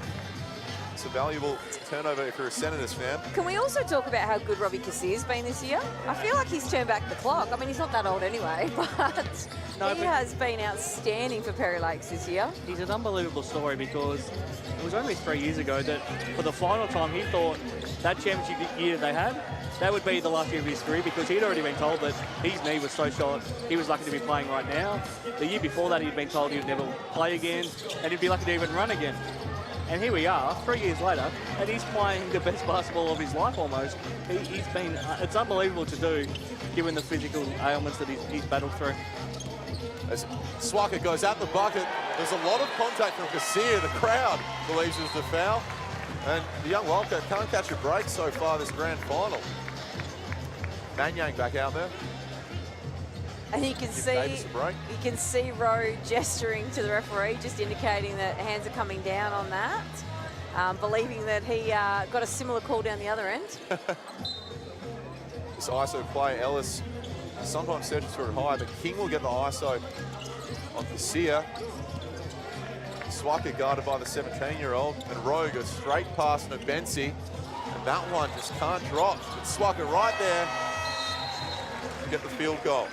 it's a valuable turnover if you're a Senators fan. Can we also talk about how good Robbie Kassir's been this year? I feel like he's turned back the clock. I mean, he's not that old anyway, but he has been outstanding for Perry Lakes this year. He's an unbelievable story because it was only 3 years ago that for the final time he thought that championship year they had, that would be the last year of his career because he'd already been told that his knee was so short, he was lucky to be playing right now. The year before that he'd been told he'd never play again and he'd be lucky to even run again. And here we are, 3 years later, and he's playing the best basketball of his life almost. He's been, it's unbelievable to do given the physical ailments that he's battled through. As Swarker goes at the bucket, there's a lot of contact from Kassir. The crowd believes it was the foul. And the young Wildcat can't catch a break so far this grand final. Manyang back out there. And you can see Rowe gesturing to the referee, just indicating that hands are coming down on that, believing that he got a similar call down the other end. This ISO play, Ellis sometimes searches for it high, but King will get the ISO on Kassir. Swarker guarded by the 17-year-old, and Rowe goes straight past Nobensi, and that one just can't drop. It's Swarker right there to get the field goal.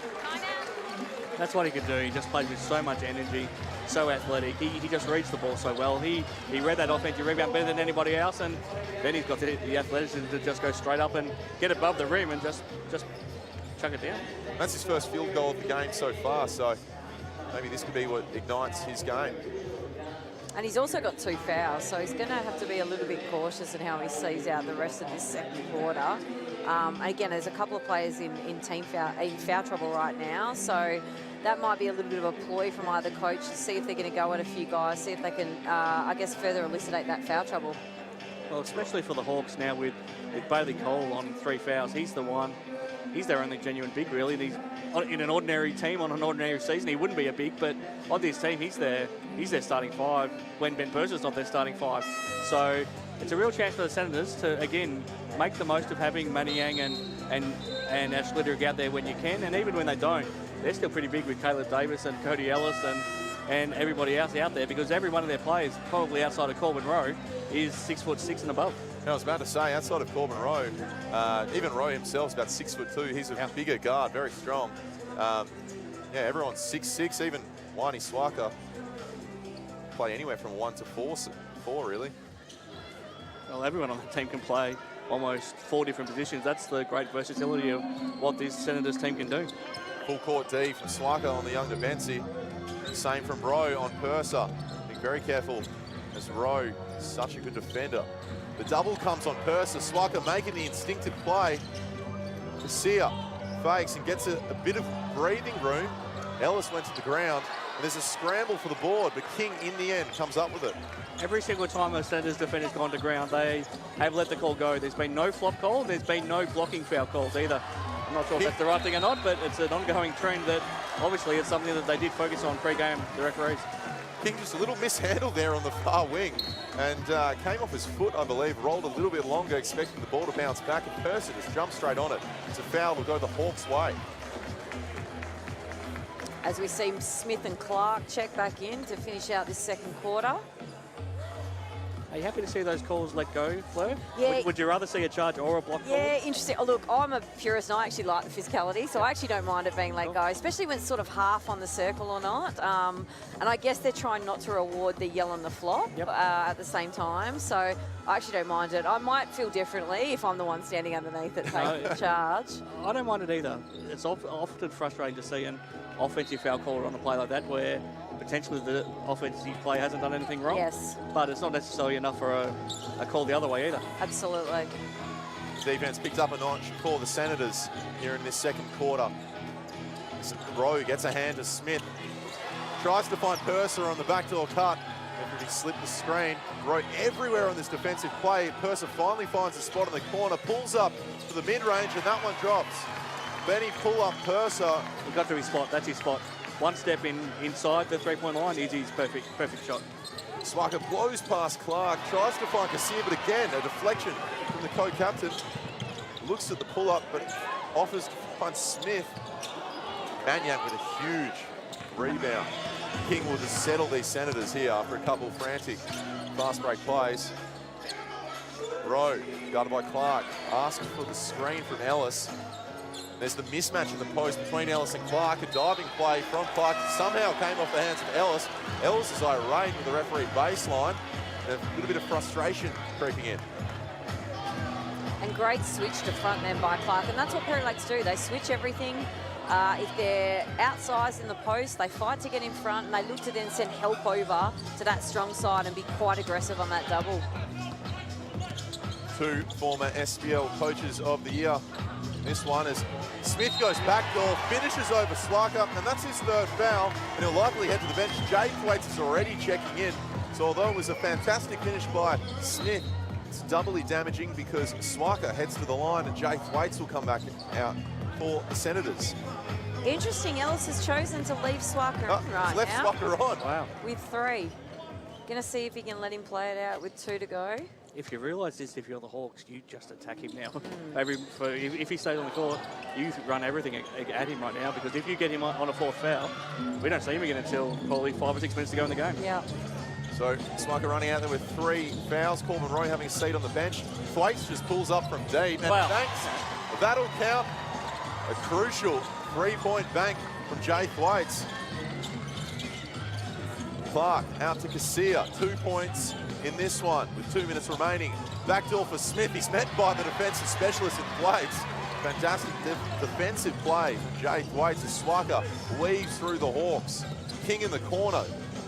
That's what he could do. He just plays with so much energy, so athletic. He just reads the ball so well. He read that offensive rebound better than anybody else, and then he's got the athleticism to just go straight up and get above the rim and just chuck it down. That's his first field goal of the game so far, so maybe this could be what ignites his game. And he's also got 2 fouls, so he's going to have to be a little bit cautious in how he sees out the rest of this second quarter. Again, there's a couple of players in foul trouble right now, so that might be a little bit of a ploy from either coach to see if they're going to go at a few guys, see if they can, I guess, further elucidate that foul trouble. Well, especially for the Hawks now with Bailey Cole on 3 fouls. He's the one. He's their only genuine big, really. He's in an ordinary team on an ordinary season. He wouldn't be a big, but on this team, he's their starting 5 when Ben Purser's not their starting 5. So it's a real chance for the Senators to, again, make the most of having Manyang and Ash Liderick out there when you can. And even when they don't, they're still pretty big with Caleb Davis and Cody Ellis and everybody else out there because every one of their players, probably outside of Corbin Rowe, is 6'6" and above. I was about to say, outside of Corbin Rowe, even Rowe himself is about 6'2". He's a bigger guard, very strong. Yeah, everyone's 6'6", even Wani Swarker. Play anywhere from 1 to 4 really. Well, everyone on the team can play almost 4 different positions. That's the great versatility of what this Senators team can do. Full court D from Swarker on the young Nobensi. Same from Rowe on Purser. Being very careful as Rowe is such a good defender. The double comes on Purser. Swarker making the instinctive play. Kassir fakes and gets a bit of breathing room. Ellis went to the ground. And there's a scramble for the board, but King in the end comes up with it. Every single time a Senators defender's gone to ground, they have let the call go. There's been no flop call. There's been no blocking foul calls either. I'm not sure if that's the right thing or not, but it's an ongoing trend that obviously it's something that they did focus on pre-game, the referees. King just a little mishandled there on the far wing and came off his foot, I believe, rolled a little bit longer, expecting the ball to bounce back, and Purser just jumped straight on it. It's a foul, will go the Hawks' way. As we see Smith and Clark check back in to finish out this second quarter. Are you happy to see those calls let go, Fleur? Yeah. Would you rather see a charge or a block call? Yeah, interesting. Oh, look, I'm a purist and I actually like the physicality, so I actually don't mind it being let go, especially when it's sort of half on the circle or not. And I guess they're trying not to reward the yell and the flop at the same time, so I actually don't mind it. I might feel differently if I'm the one standing underneath it taking the charge. I don't mind it either. It's often frustrating to see an offensive foul call on a play like that where potentially the offensive play hasn't done anything wrong. Yes. But it's not necessarily enough for a call the other way either. Absolutely. Defense picked up a notch for the Senators here in this second quarter. Rowe gets a hand to Smith. Tries to find Purser on the backdoor cut. He slipped the screen. Rowe everywhere on this defensive play. Purser finally finds a spot in the corner, pulls up to the mid-range, and that one drops. Benny pull up Purser. He got to his spot. That's his spot. One step inside the three-point line is his perfect shot. Swaka blows past Clark, tries to find Kassir, but again, a deflection from the co-captain. Looks at the pull-up, but offers to find Smith. Manyak with a huge rebound. King will just settle these Senators here after a couple of frantic fast break plays. Rowe, guarded by Clark, asks for the screen from Ellis. There's the mismatch in the post between Ellis and Clark. A diving play from Clark somehow came off the hands of Ellis. Ellis is irate with the referee baseline. A little bit of frustration creeping in. And great switch to front then by Clark. And that's what Perry Lakes do. They switch everything. If they're outsized in the post, they fight to get in front and they look to then send help over to that strong side and be quite aggressive on that double. Two former SBL coaches of the year. This one is Smith goes backdoor, finishes over Swaka, and that's his third foul, and he'll likely head to the bench. Jay Thwaites is already checking in, so although it was a fantastic finish by Smith, it's doubly damaging because Swaka heads to the line and Jay Thwaites will come back out for the Senators. Interesting, Ellis has chosen to leave Swaka on right left now. Swaka on. Wow. With 3. Gonna see if he can let him play it out with 2 to go. If you realise this, if you're the Hawks, you just attack him now. Maybe if he stays on the court, you run everything at him right now, because if you get him on a fourth foul, we don't see him again until probably 5 or 6 minutes to go in the game. Yeah. So Swaka running out there with 3 fouls. Corbin Roy having a seat on the bench. Thwaites just pulls up from deep. And thanks, that'll count. A crucial 3-point bank from Jay Thwaites. Clark out to Kassir, 2 points in this one with 2 minutes remaining. Backdoor for Smith. He's met by the defensive specialist in Thwaites. Fantastic defensive play from Jay Thwaites as Swaka weaves through the Hawks. King in the corner,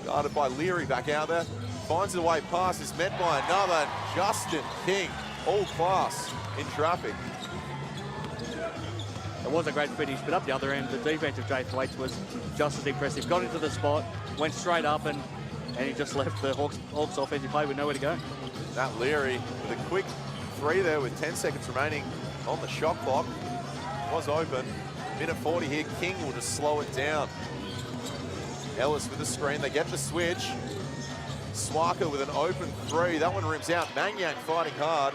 guarded by Leary back out there. Finds a way past, is met by another. Justin King, all class in traffic. It was a great finish, but up the other end, the defense of Jay Thwaites was just as impressive. Got into the spot, went straight up, and he just left the Hawks offensive play with nowhere to go. That Leary with a quick 3 there with 10 seconds remaining on the shot clock. Was open. Minute 40 here. King will just slow it down. Ellis with the screen. They get the switch. Swaka with an open 3. That one rims out. Mangyang fighting hard.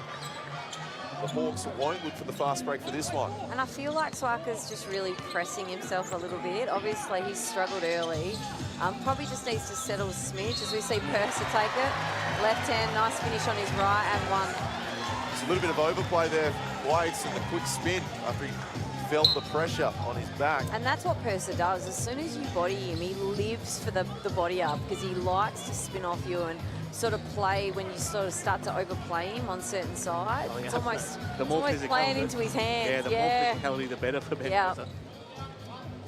The Hawks won't look for the fast break for this one. And I feel like Swaka's just really pressing himself a little bit. Obviously, he's struggled early. Probably just needs to settle a smidge as we see Purser take it. Left hand, nice finish on his right and 1. It's a little bit of overplay there. Waits in the quick spin after he felt the pressure on his back. And that's what Purser does. As soon as you body him, he lives for the body up because he likes to spin off you and sort of play when you sort of start to overplay him on certain sides. Oh, yeah. It's almost physicality, playing into his hands. The more physicality, the better for Ben. Yeah.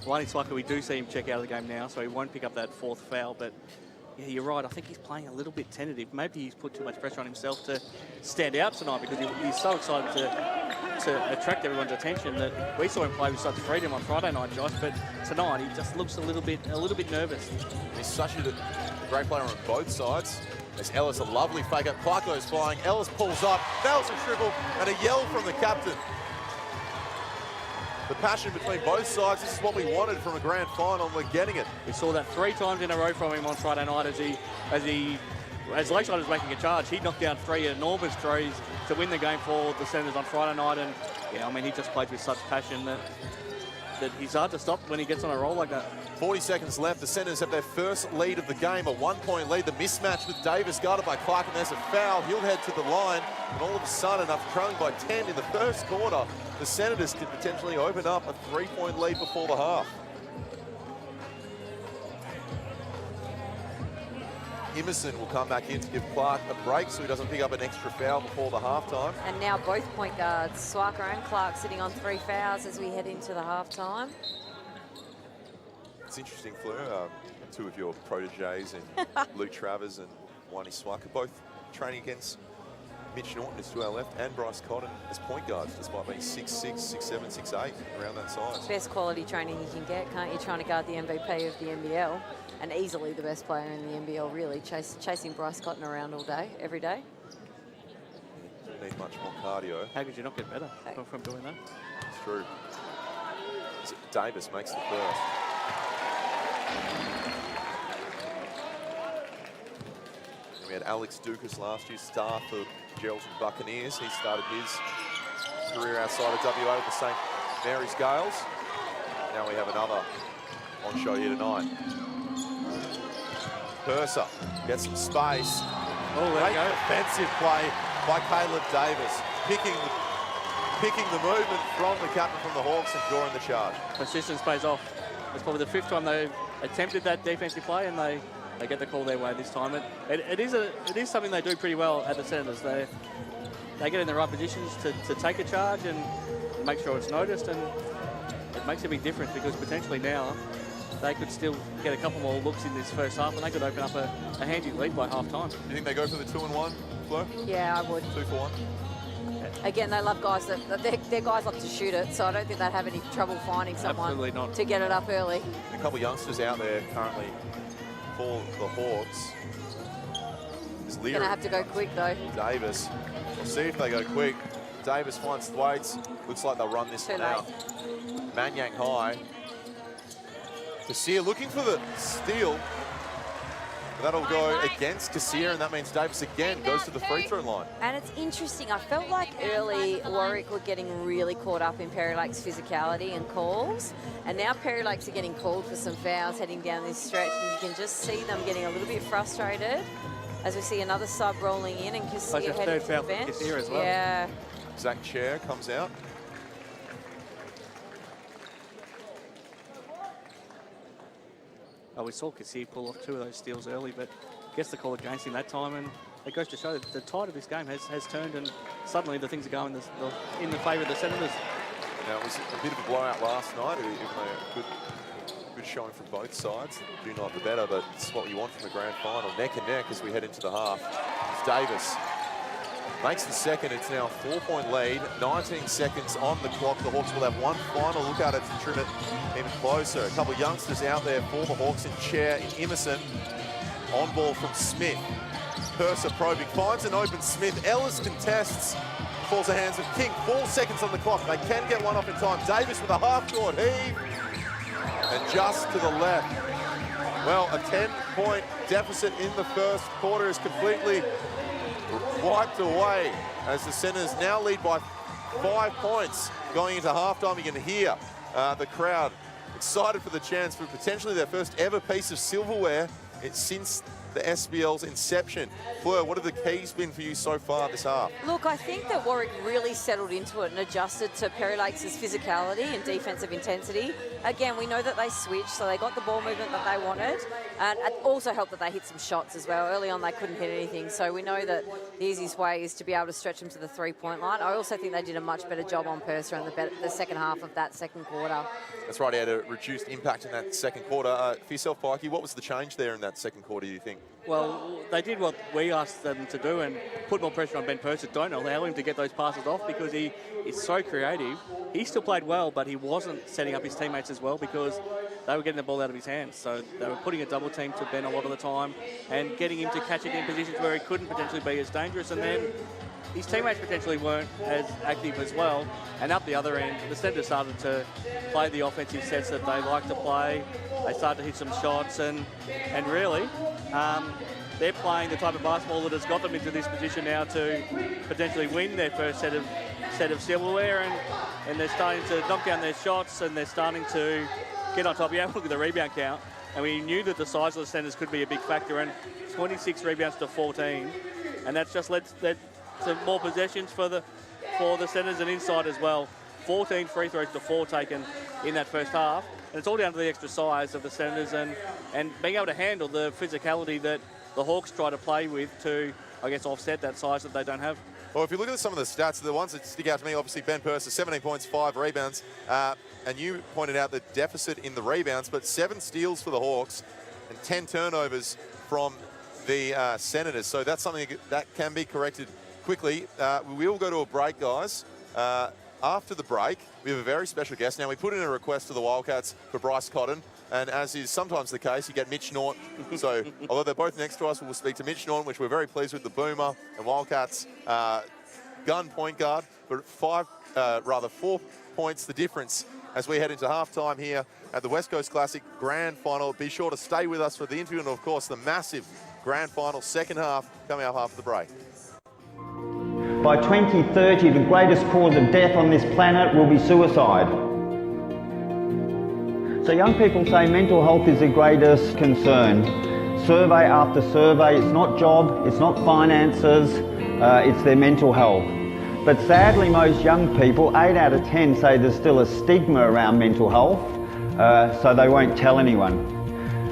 Lonnie Swaka, we do see him check out of the game now, so he won't pick up that 4th foul, but yeah, you're right. I think he's playing a little bit tentative. Maybe he's put too much pressure on himself to stand out tonight because he's so excited to attract everyone's attention that we saw him play with such freedom on Friday night, Josh, but tonight he just looks a little bit nervous. He's such a great player on both sides. There's Ellis, a lovely fake up. Clark goes flying. Ellis pulls up, nails a triple, and a yell from the captain. The passion between both sides. This is what we wanted from a grand final, and we're getting it. We saw that 3 times in a row from him on Friday night as Lakeside was making a charge. He knocked down 3 enormous threes to win the game for the Senators on Friday night, and yeah, I mean, he just played with such passion that that he's hard to stop when he gets on a roll like that. 40 seconds left. The Senators have their first lead of the game, a 1-point lead. The mismatch with Davis guarded by Clark, and there's a foul. He'll head to the line, and all of a sudden, after trailing by 10 in the first quarter, the Senators could potentially open up a 3-point lead before the half. Emerson will come back in to give Clark a break so he doesn't pick up an extra foul before the halftime. And now both point guards, Swarker and Clark, sitting on 3 fouls as we head into the halftime. It's interesting, Fleur, 2 of your proteges and Luke Travers and Wani Swarker both training against Mitch Norton, who's to our left, and Bryce Cotton as point guards, despite being 6'6", 6'7", 6'8", around that size. Best quality training you can get, can't you? Trying to guard the MVP of the NBL, and easily the best player in the NBL, really, chasing Bryce Cotton around all day, every day. Don't need much more cardio. How could you not get better from doing that? It's true. Davis makes the first. We had Alex Dukas last year, star for Geraldton Buccaneers. He started his career outside of WA with the St. Mary's Gales. Now we have another on show here tonight. Purser gets some space. Oh, there you go. Defensive play by Caleb Davis, picking the movement from the captain from the Hawks and drawing the charge. Persistence pays off. It's probably the 5th time they've attempted that defensive play, and they get the call their way this time. It is something they do pretty well at the Senators. They get in the right positions to take a charge and make sure it's noticed, and it makes a big difference because potentially now they could still get a couple more looks in this first half, and they could open up a handy lead by half-time. Do you think they go for the 2-and-1, Flo? Yeah, I would. 2 for 1? Again, they love guys their guys love to shoot it, so I don't think they'd have any trouble finding someone to get it up early. A couple of youngsters out there currently for the Hawks. Going to have to go quick, though. Davis. We'll see if they go quick. Davis finds Thwaites. Looks like they'll run this one out. Manyang high. Kassir looking for the steal. That'll go against Kassir, and that means Davis again goes to the free throw line. And it's interesting. I felt like early Warwick were getting really caught up in Perry Lake's physicality and calls. And now Perry Lakes are getting called for some fouls heading down this stretch. And you can just see them getting a little bit frustrated as we see another sub rolling in and Kassir heading to the bench. Kassir as well. Yeah. Zach Chair comes out. Oh, we saw Kassir pull off 2 of those steals early, but gets the call against him that time, and it goes to show that the tide of this game has turned, and suddenly the things are going in the favour of the Senators. Now, it was a bit of a blowout last night, even though good showing from both sides. Do not the better, but it's what you want from the grand final. Neck and neck as we head into the half. It's Davis. Makes the second. It's now a 4-point lead. 19 seconds on the clock. The Hawks will have one final look at it to trim it even closer. A couple of youngsters out there for the Hawks in Chair, in Emerson. On ball from Smith. Purser probing. Finds an open Smith. Ellis contests. Falls the hands of King. 4 seconds on the clock. They can get one off in time. Davis with a half-court heave. And just to the left. Well, a 10-point deficit in the first quarter is completely wiped away as the Senators now lead by 5 points going into halftime. You can hear the crowd excited for the chance for potentially their first ever piece of silverware since the SBL's inception. Fleur, what have the keys been for you so far this half? Look, I think that Warwick really settled into it and adjusted to Perry Lakes' physicality and defensive intensity. Again, we know that they switched, so they got the ball movement that they wanted. And it also helped that they hit some shots as well. Early on, they couldn't hit anything. So we know that the easiest way is to be able to stretch them to the 3-point line. I also think they did a much better job on Purser in the second half of that second quarter. That's right, he had a reduced impact in that second quarter. For yourself, Pikey, what was the change there in that second quarter, do you think? Well, they did what we asked them to do and put more pressure on Ben Purser. Don't allow him to get those passes off because he is so creative. He still played well, but he wasn't setting up his teammates as well because they were getting the ball out of his hands. So they were putting a double team to Ben a lot of the time and getting him to catch it in positions where he couldn't potentially be as dangerous. And then his teammates potentially weren't as active as well. And up the other end, the Senators started to play the offensive sets that they like to play. They started to hit some shots and really, they're playing the type of basketball that has got them into this position now to potentially win their first set of set of silverware, and they're starting to knock down their shots, and they're starting to get on top. You have a look at the rebound count, and we knew that the size of the centres could be a big factor, and 26 rebounds to 14, and that's just led to more possessions for the centres and inside as well. 14 free throws to 4 taken in that first half, and it's all down to the extra size of the centres and being able to handle the physicality that the Hawks try to play with to, I guess, offset that size that they don't have. Well, if you look at some of the stats, the ones that stick out to me, obviously Ben Purser, 17 points, 5 rebounds, and you pointed out the deficit in the rebounds, but 7 steals for the Hawks and 10 turnovers from the Senators. So that's something that can be corrected quickly. We will go to a break, guys. After the break, we have a very special guest. Now, we put in a request to the Wildcats for Bryce Cotton, and as is sometimes the case, you get Mitch Norton. So, although they're both next to us, we'll speak to Mitch Norton, which we're very pleased with, the Boomer and Wildcats gun point guard, but 4 points the difference as we head into halftime here at the West Coast Classic Grand Final. Be sure to stay with us for the interview and, of course, the massive Grand Final second half coming up after the break. By 2030, the greatest cause of death on this planet will be suicide. So young people say mental health is the greatest concern. Survey after survey, it's not job, it's not finances, it's their mental health. But sadly, most young people, 8 out of 10, say there's still a stigma around mental health, so they won't tell anyone.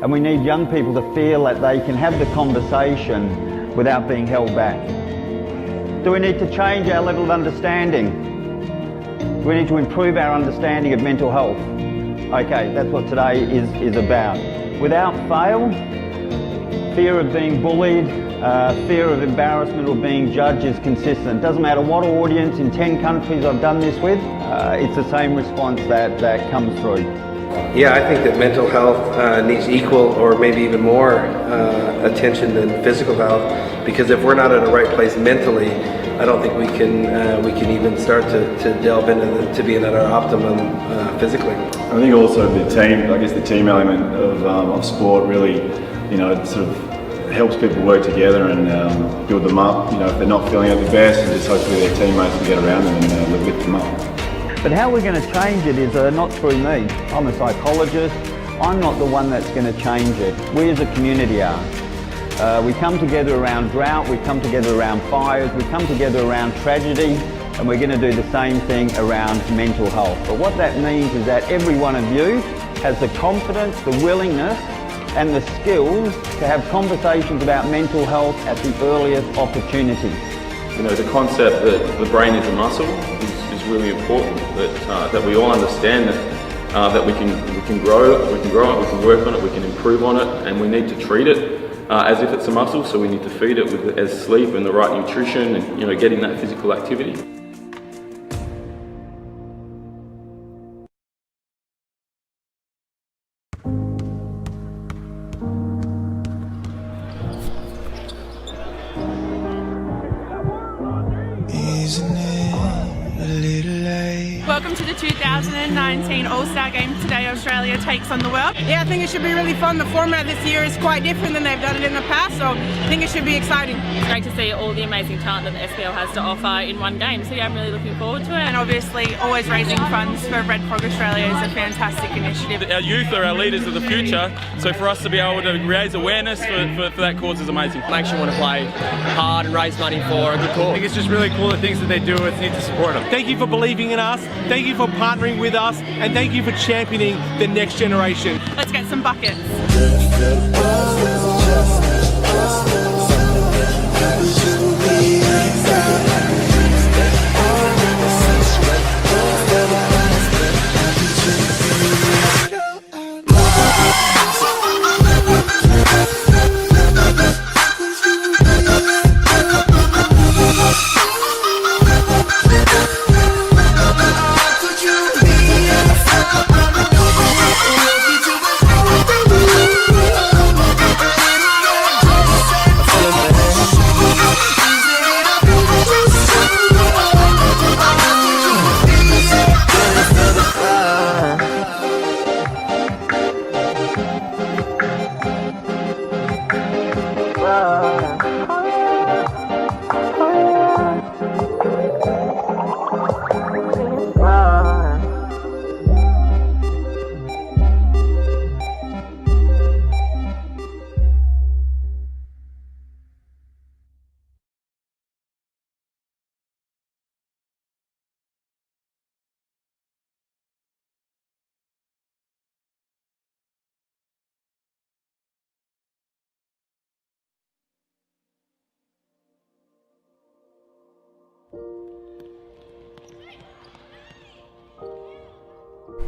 And we need young people to feel that they can have the conversation without being held back. Do we need to change our level of understanding? Do we need to improve our understanding of mental health? Okay, that's what today is about. Without fail, fear of being bullied, fear of embarrassment or being judged is consistent. Doesn't matter what audience in 10 countries I've done this with, it's the same response that comes through. Yeah, I think that mental health needs equal or maybe even more attention than physical health, because if we're not in the right place mentally, I don't think we can even start to delve into being at our optimum physically. I think also the team element of sport really, sort of helps people work together and build them up. If they're not feeling at the best, and just hopefully their teammates will get around them and lift them up. But how we're going to change it is not through me. I'm a psychologist. I'm not the one that's going to change it. We as a community are. We come together around drought, we come together around fires, we come together around tragedy, and we're going to do the same thing around mental health. But what that means is that every one of you has the confidence, the willingness, and the skills to have conversations about mental health at the earliest opportunity. The concept that the brain is a muscle is really important. That we all understand that we can grow it, we can work on it, we can improve on it, and we need to treat it as if it's a muscle. So we need to feed it with sleep and the right nutrition, and getting that physical activity. Welcome to the 2019 All-Star Games today. Australia takes on the world. Yeah, I think it should be really fun. The format this year is quite different than they've done it in the past, so I think it should be exciting. It's great to see all the amazing talent that the SBL has to offer in one game, so yeah, I'm really looking forward to it. And obviously, always raising funds for Red Frog Australia is a fantastic initiative. Our youth are our leaders of the future, so for us to be able to raise awareness for that cause is amazing. Makes you want to play hard and raise money for a good cause. I think it's just really cool, the things that they do, and need to support them. Thank you for believing in us, thank you for partnering with us, and thank you for championing the next generation. Let's get some buckets.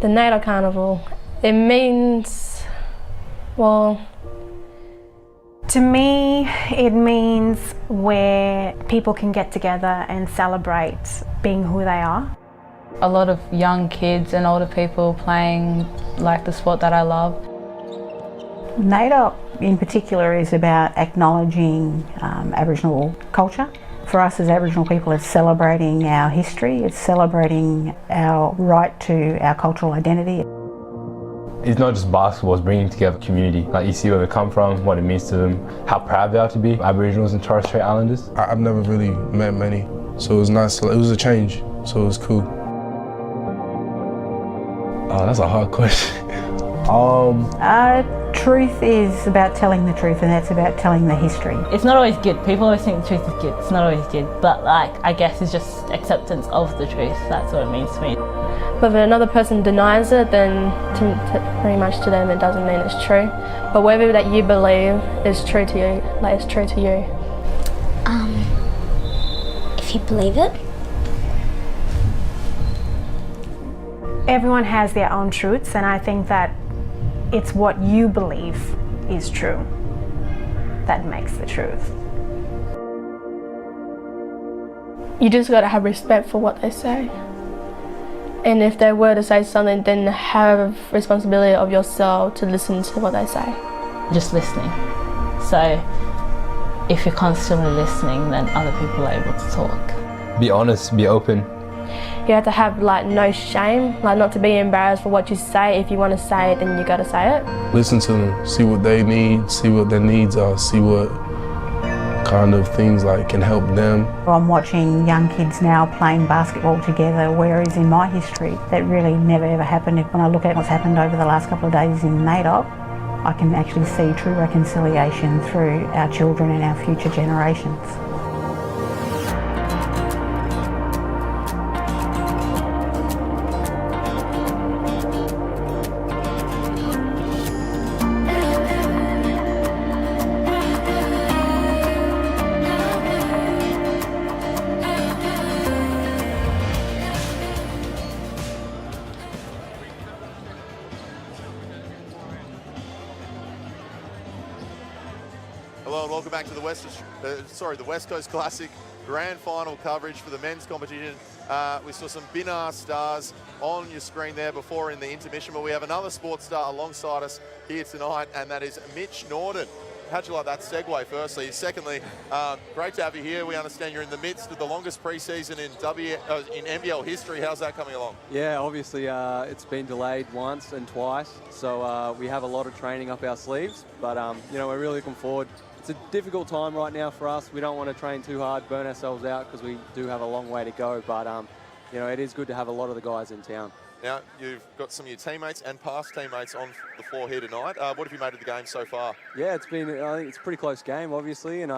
The Nato Carnival, it means, well... To me, it means where people can get together and celebrate being who they are. A lot of young kids and older people playing like the sport that I love. NAIDOC in particular is about acknowledging Aboriginal culture. For us as Aboriginal people, it's celebrating our history, it's celebrating our right to our cultural identity. It's not just basketball, it's bringing together community. Like you see where they come from, what it means to them, how proud they are to be Aboriginals and Torres Strait Islanders. I've never really met many, so it was nice. It was a change, so it was cool. Oh, that's a hard question. Truth is about telling the truth, and that's about telling the history. It's not always good. People always think the truth is good. It's not always good, but like I guess it's just acceptance of the truth. That's what it means to me. But if another person denies it, then pretty much to them it doesn't mean it's true. But whatever that you believe is true to you, like it's true to you. If you believe it. Everyone has their own truths, and I think that it's what you believe is true that makes the truth. You just got to have respect for what they say. And if they were to say something, then have responsibility of yourself to listen to what they say. Just listening. So if you're constantly listening, then other people are able to talk. Be honest, be open. You have to have like no shame, like not to be embarrassed for what you say. If you want to say it, then you got to say it. Listen to them, see what they need, see what their needs are, see what kind of things like can help them. I'm watching young kids now playing basketball together, whereas in my history that really never ever happened. When I look at what's happened over the last couple of days in NAIDOC, I can actually see true reconciliation through our children and our future generations. Hello and welcome back to the West Coast Classic Grand Final coverage for the men's competition. We saw some Bendat stars on your screen there before in the intermission, but we have another sports star alongside us here tonight, and that is Mitch Norden. How'd you like that segue, firstly? Secondly, great to have you here. We understand you're in the midst of the longest preseason in NBL history. How's that coming along? Yeah, obviously it's been delayed once and twice, so we have a lot of training up our sleeves, but you know, we're really looking forward. It's a difficult time right now for us. We don't want to train too hard, burn ourselves out, because we do have a long way to go, but you know, it is good to have a lot of the guys in town. Now, you've got some of your teammates and past teammates on the floor here tonight. What have you made of the game so far? Yeah, I think it's a pretty close game, obviously, and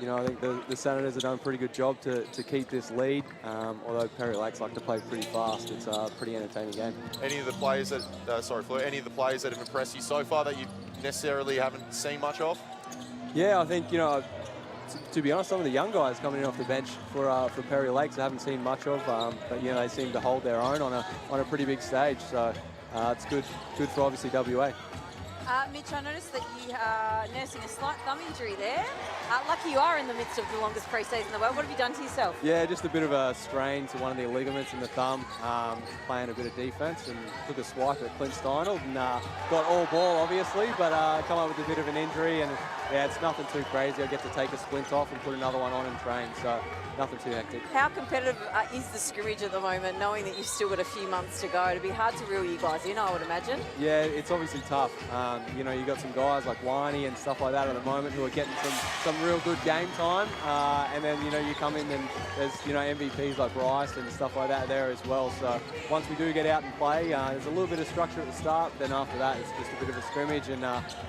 you know, I think the Senators have done a pretty good job to keep this lead. Although Perry Lakes like to play pretty fast, it's a pretty entertaining game. Any of the players that, any of the players that have impressed you so far that you necessarily haven't seen much of? Yeah, I think, you know, to be honest, some of the young guys coming in off the bench for Perry Lakes I haven't seen much of, but you know, they seem to hold their own on a pretty big stage, so it's good for obviously WA. Mitch, I noticed that you are nursing a slight thumb injury there. Lucky you are in the midst of the longest pre-season in the world. What have you done to yourself? Yeah, just a bit of a strain to one of the ligaments in the thumb, playing a bit of defence, and took a swipe at Clint Steinald and got all ball, obviously, but come up with a bit of an injury, and yeah, it's nothing too crazy. I get to take a splint off and put another one on and train, so nothing too hectic. How competitive is the scrimmage at the moment, knowing that you've still got a few months to go? It'd be hard to reel you guys in, I would imagine. Yeah, it's obviously tough. You know, you've got some guys like Winey and stuff like that at the moment who are getting some real good game time, and then, you know, you come in and there's, you know, MVPs like Bryce and stuff like that there as well. So once we do get out and play, there's a little bit of structure at the start, then after that it's just a bit of a scrimmage and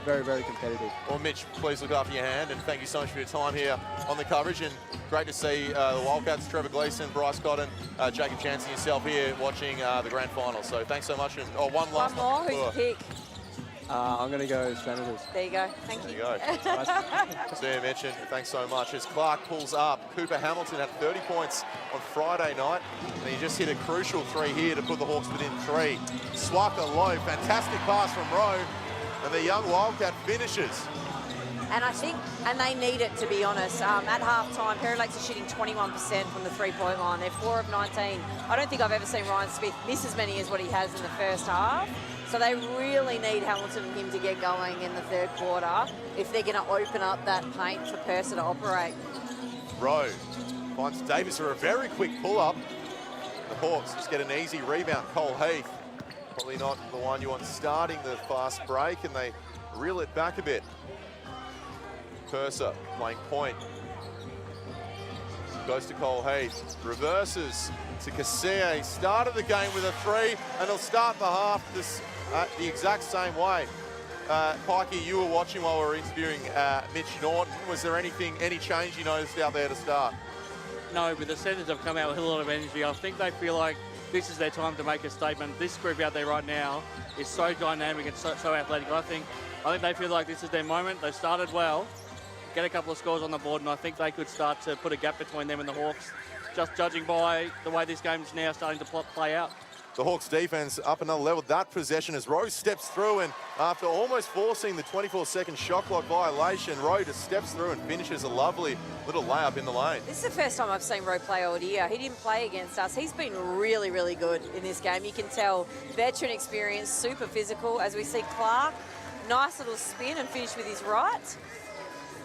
very, very competitive. Well, Mitch, please look after your hand, and thank you so much for your time here on the coverage, and great to see the Wildcats, Trevor Gleeson, Bryce Cotton, Jacob Chance and yourself here watching the grand final. So thanks so much, and one last one more, who's your pick? I'm going to go Senators. There you go. Thank you. There you go. Sam mentioned, thanks so much. As Clark pulls up, Cooper Hamilton had 30 points on Friday night, and he just hit a crucial 3 here to put the Hawks within 3. Swaka low, fantastic pass from Rowe, and the young Wildcat finishes. And I think, and they need it, to be honest. At half-time, Perry Lakes are shooting 21% from the three-point line. They're 4 of 19. I don't think I've ever seen Ryan Smith miss as many as what he has in the first half. So they really need Hamilton and him to get going in the third quarter if they're going to open up that paint for Perth to operate. Rowe finds Davis for a very quick pull-up. The Hawks just get an easy rebound. Cole Heath, probably not the one you want starting the fast break, and they reel it back a bit. Purser playing point. Goes to Cole Heath. Reverses to Cassia. Started the game with a 3, and he'll start the half the exact same way. Pikey, you were watching while we were interviewing Mitch Norton. Was there any change you noticed out there to start? No, but the Senators have come out with a lot of energy. I think they feel like this is their time to make a statement. This group out there right now is so dynamic and so athletic. I think they feel like this is their moment. They've started well, get a couple of scores on the board, and I think they could start to put a gap between them and the Hawks, just judging by the way this game's now starting to play out. The Hawks defense up another level. That possession as Rowe steps through, and after almost forcing the 24-second shot clock violation, Rowe just steps through and finishes a lovely little layup in the lane. This is the first time I've seen Rowe play all year. He didn't play against us. He's been really, really good in this game. You can tell veteran experience, super physical. As we see Clark, nice little spin and finish with his right.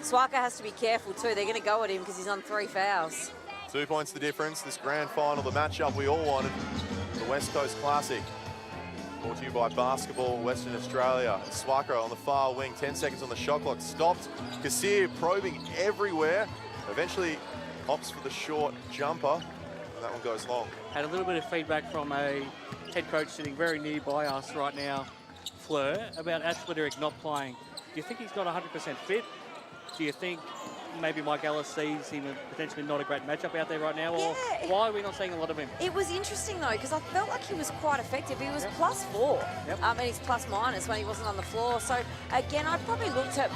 Swaka has to be careful too. They're going to go at him because he's on 3 fouls. 2 points the difference. This grand final, the matchup we all wanted. The West Coast Classic, brought to you by Basketball Western Australia. Swaka on the far wing, 10 seconds on the shot clock, stopped. Kassir probing everywhere, eventually opts for the short jumper, and that one goes long. Had a little bit of feedback from a head coach sitting very nearby us right now, Fleur, about Ash Flitterick not playing. Do you think he's not 100% fit? Do you think maybe Mike Ellis sees him as potentially not a great matchup out there right now? Or why are we not seeing a lot of him? It was interesting though, because I felt like he was quite effective. He was +4, and he's +- when he wasn't on the floor. So again, I'd probably look to,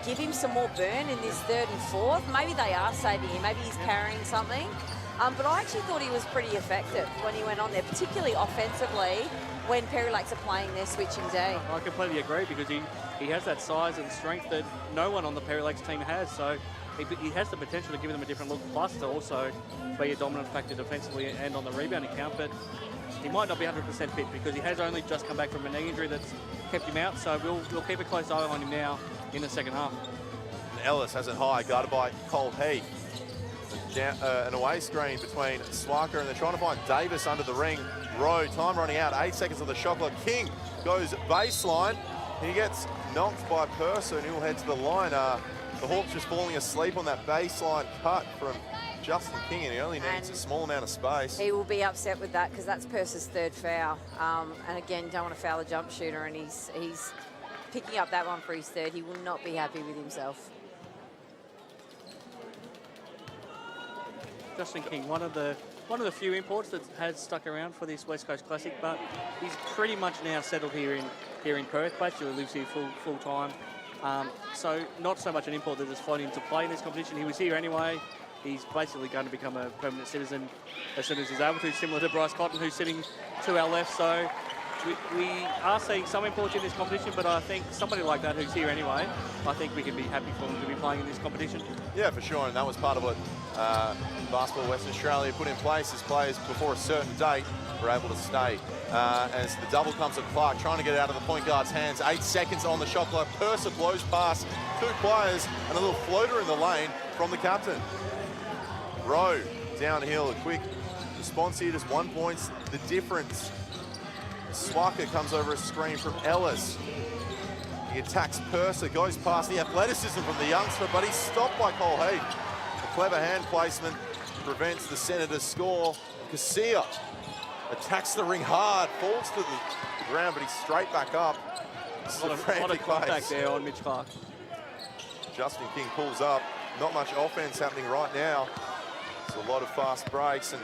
give him some more burn in this 3rd and 4th. Maybe they are saving him. Maybe he's carrying something. But I actually thought he was pretty effective when he went on there, particularly offensively when Perry Lakes are playing their switching day. I completely agree, because he has that size and strength that no one on the Perry Lakes team has. So he has the potential to give them a different look, plus to also be a dominant factor defensively and on the rebounding count. But he might not be 100% fit because he has only just come back from a knee injury that's kept him out. So we'll keep a close eye on him now in the second half. And Ellis has it high, guarded by Cole Heath. An away screen between Swaka, and they're trying to find Davis under the ring. Rowe, time running out, 8 seconds on the shot clock. King goes baseline. He gets knocked by Purser, and he'll head to the line. The Hawks just falling asleep on that baseline cut from Justin King, and he only needs a small amount of space. He will be upset with that because that's Purser's 3rd foul. And again, don't want to foul a jump shooter, and he's picking up that one for his 3rd. He will not be happy with himself. Justin King, one of the few imports that has stuck around for this West Coast Classic, but he's pretty much now settled here in Perth. Basically lives here full time. So not so much an import that is floating to play in this competition. He was here anyway. He's basically going to become a permanent citizen as soon as he's able to, similar to Bryce Cotton, who's sitting to our left. So we are seeing some imports in this competition, but I think somebody like that who's here anyway, I think we can be happy for him to be playing in this competition. Yeah, for sure, and that was part of what Basketball Western Australia put in place as players before a certain date were able to stay. As the double comes at Clark, trying to get it out of the point guard's hands. 8 seconds on the shot clock. Purser blows past 2 players, and a little floater in the lane from the captain. Rowe downhill, a quick response here, just 1 point, the difference. Swaka comes over a screen from Ellis. He attacks Purser, goes past the athleticism from the youngster, but he's stopped by Cole Heath. A clever hand placement prevents the Senators' score. Cassia attacks the ring hard, falls to the ground, but he's straight back up. A lot of contact there on Mitch Clark. Justin King pulls up. Not much offense happening right now. It's a lot of fast breaks, and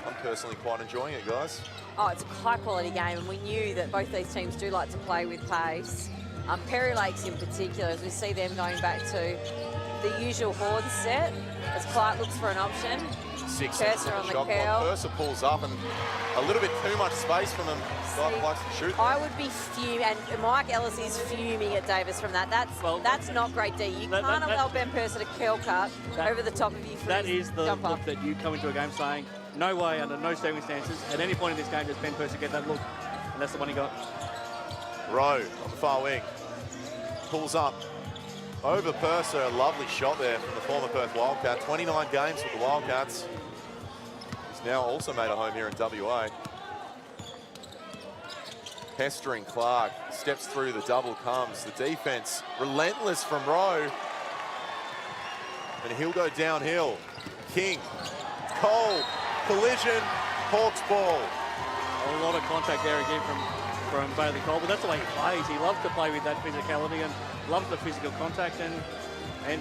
I'm personally quite enjoying it, guys. Oh, it's a high-quality game, and we knew that both these teams do like to play with pace. Perry Lakes in particular, as we see them going back to the usual Horde set, as Clark looks for an option. 6 Purser on the shot curl. clock. Purser pulls up and a little bit too much space from him. Guy likes to shoot. I would be fuming, and Mike Ellis is fuming at Davis from that. That's not great D. You can't allow Ben Purser to curl cut over the top of you for That his is the jumper. look that you come into a game saying, no way, under no circumstances, at any point in this game does Ben Purser get that look. And that's the one he got. Rowe on the far wing. Pulls up over Purser. A lovely shot there from the former Perth Wildcat. 29 games with the Wildcats. He's now also made a home here in WA. Pestering Clark. Steps through, the double comes. The defense relentless from Rowe. And he'll go downhill. King. Cole. Collision. Hawks ball. A lot of contact there again from Bailey Cole, but that's the way he plays. He loves to play with that physicality and loves the physical contact, and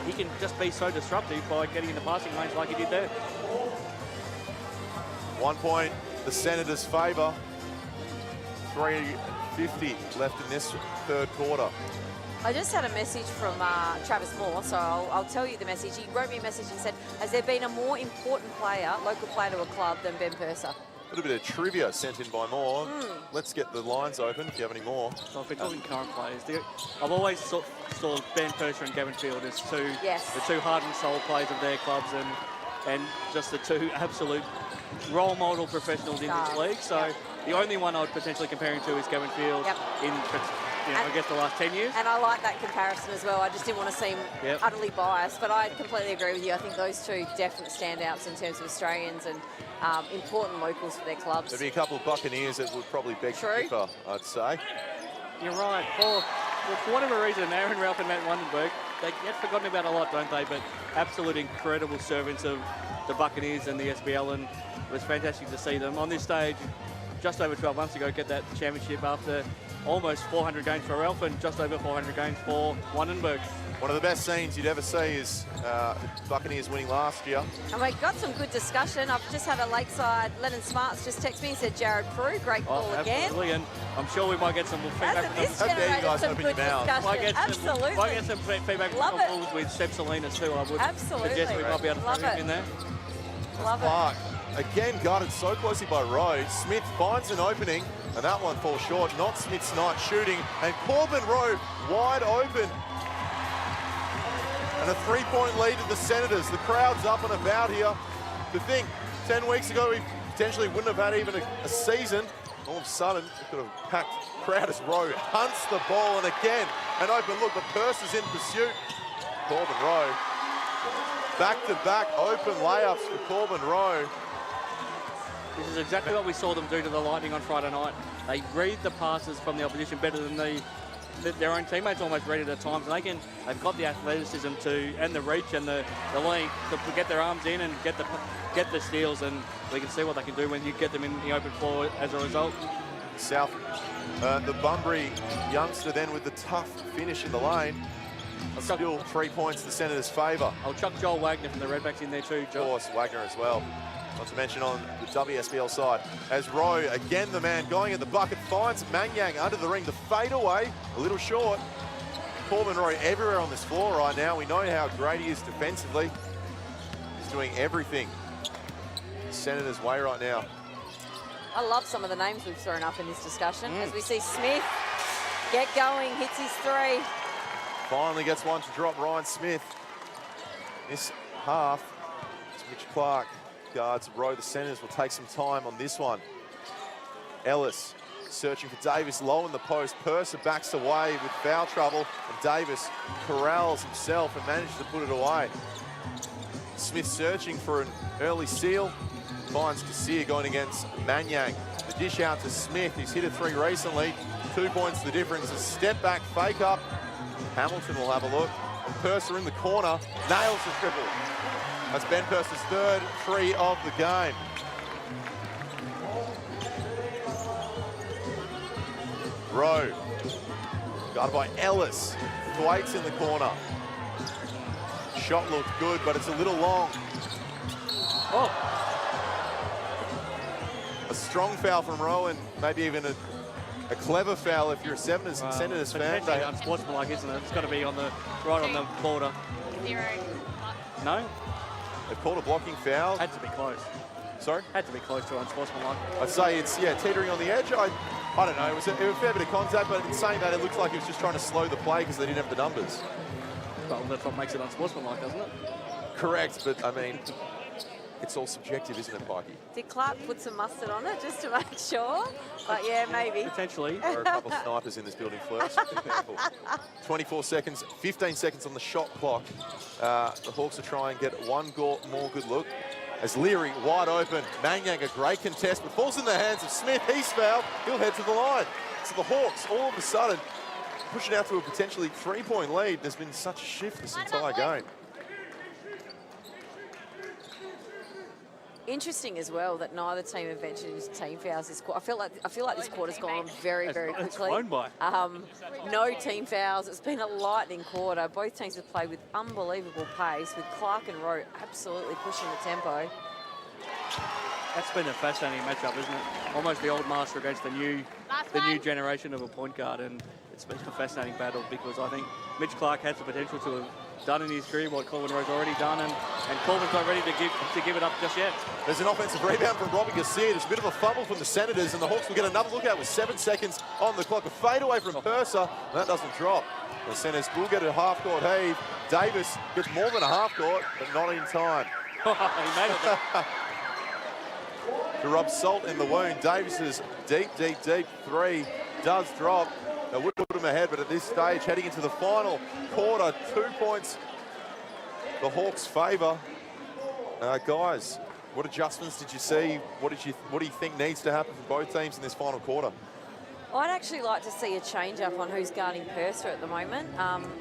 he can just be so disruptive by getting into passing lanes like he did there. 1 point, the Senators' favour. 3:50 left in this third quarter. I just had a message from Travis Moore, so I'll tell you the message. He wrote me a message and said, has there been a more important player, local player to a club, than Ben Purser? A little bit of trivia sent in by Moore. Let's get the lines open if you have any more. So if we're talking current players, I've always saw Ben Purser and Gavin Field as the two heart and soul players of their clubs, and just the two absolute role model professionals in this league. So the only one I would potentially compare him to is Gavin Field in, I guess, the last 10 years. And I like that comparison as well. I just didn't want to seem utterly biased, but I completely agree with you. I think those two definite standouts in terms of Australians and important locals for their clubs. There'd be a couple of Buccaneers that would probably beg to differ, I'd say. You're right. For whatever reason, Aaron Ralph and Matt Wandenberg, they get forgotten about a lot, don't they? But absolute incredible servants of the Buccaneers and the SBL, and it was fantastic to see them on this stage just over 12 months ago get that championship after almost 400 games for Ralph and just over 400 games for Wandenberg. One of the best scenes you'd ever see is Buccaneers winning last year. And we got some good discussion. I've just had a Lakeside, Lennon Smarts just text me and said Jared Prue, great call again. Absolutely, and I'm sure we might get some feedback from this generated some good discussion. Absolutely. Might get some feedback from Bulls with Seb Salinas too. I would suggest we might be able to throw him in there. Love Clark, again guarded so closely by Rowe. Smith finds an opening, and that one falls short. Not Smith's night shooting, and Corbin Rowe wide open. And a 3-point lead to the Senators. The crowd's up and about here. To think, 10 weeks ago, we potentially wouldn't have had even a season. All of a sudden, we could have packed crowd as Rowe hunts the ball, and again, an open look, but Purser's in pursuit. Corbin Rowe. Back-to-back open layups for Corbin Rowe. This is exactly what we saw them do to the Lightning on Friday night. They read the passes from the opposition better than their own teammates almost read it at times. And they've got the athleticism and the reach and the length to get their arms in and get the steals, and we can see what they can do when you get them in the open floor as a result. The Bunbury youngster then with the tough finish in the lane. Still 3 points to the Senators' favour. I'll chuck Joel Wagner from the Redbacks in there too, Joel. Of course, Wagner as well. Not to mention on the WSBL side, as Rowe, again the man going at the bucket, finds Manyang under the ring. The fadeaway, a little short. Corbin Rowe everywhere on this floor right now. We know how great he is defensively. He's doing everything Senators' way right now. I love some of the names we've thrown up in this discussion. As we see Smith get going, hits his three. Finally gets one to drop, Ryan Smith. This half, Mitch Clark guards Rowe. The Senators will take some time on this one. Ellis searching for Davis low in the post. Purser backs away with foul trouble, and Davis corrals himself and manages to put it away. Smith searching for an early seal. Finds Kassir going against Manyang. The dish out to Smith. He's hit a three recently. 2 points the difference. A step back, fake up. Hamilton will have a look. And Purser in the corner, nails the triple. That's Ben Purser's third three of the game. Rowe, guarded by Ellis. Thwaites in the corner. Shot looked good, but it's a little long. strong foul from Rowan, maybe even a clever foul if you're a Senators fan. Potentially unsportsmanlike, isn't it? It's got to be right on the border. 0. No? They've called a blocking foul. Had to be close. Sorry? Had to be close to unsportsmanlike. I'd say it's, teetering on the edge. I don't know. It was a fair bit of contact, but in saying that, it looks like he was just trying to slow the play because they didn't have the numbers. Well, that's what makes it unsportsmanlike, doesn't it? Correct, but I mean, it's all subjective, isn't it, Pikey? Did Clark put some mustard on it just to make sure? But yeah, maybe. Potentially. There are a couple of snipers in this building, Fleur, so be careful. 24 seconds, 15 seconds on the shot clock. The Hawks will try and get one more good look. As Leary wide open, Mangyang a great contest, but falls in the hands of Smith. He's fouled. He'll head to the line. So the Hawks, all of a sudden, pushing out to a potentially 3-point lead. There's been such a shift this entire game. Interesting as well that neither team have ventured into team fouls this quarter. I feel like this quarter's gone on very, very quickly. It's flown by. No team fouls. It's been a lightning quarter. Both teams have played with unbelievable pace, with Clark and Rowe absolutely pushing the tempo. That's been a fascinating matchup, isn't it? Almost the old master against the new generation of a point guard, and it's been a fascinating battle because I think Mitch Clark has the potential to have done in his career what Corbin Rowe's already done, and Corbin's not ready to give it up just yet. There's an offensive rebound from Robbie Garcia. There's a bit of a fumble from the Senators, and the Hawks will get another look out with 7 seconds on the clock. A fade away from Purser, and that doesn't drop. The Senators will get a half-court heave. Davis gets more than a half-court, but not in time. He made it. To rub salt in the wound, Davis's deep three does drop. They would put him ahead, but at this stage, heading into the final quarter, 2 points the Hawks' favour. Guys, what adjustments did you see? What do you think needs to happen for both teams in this final quarter? I'd actually like to see a change-up on who's guarding Purser at the moment.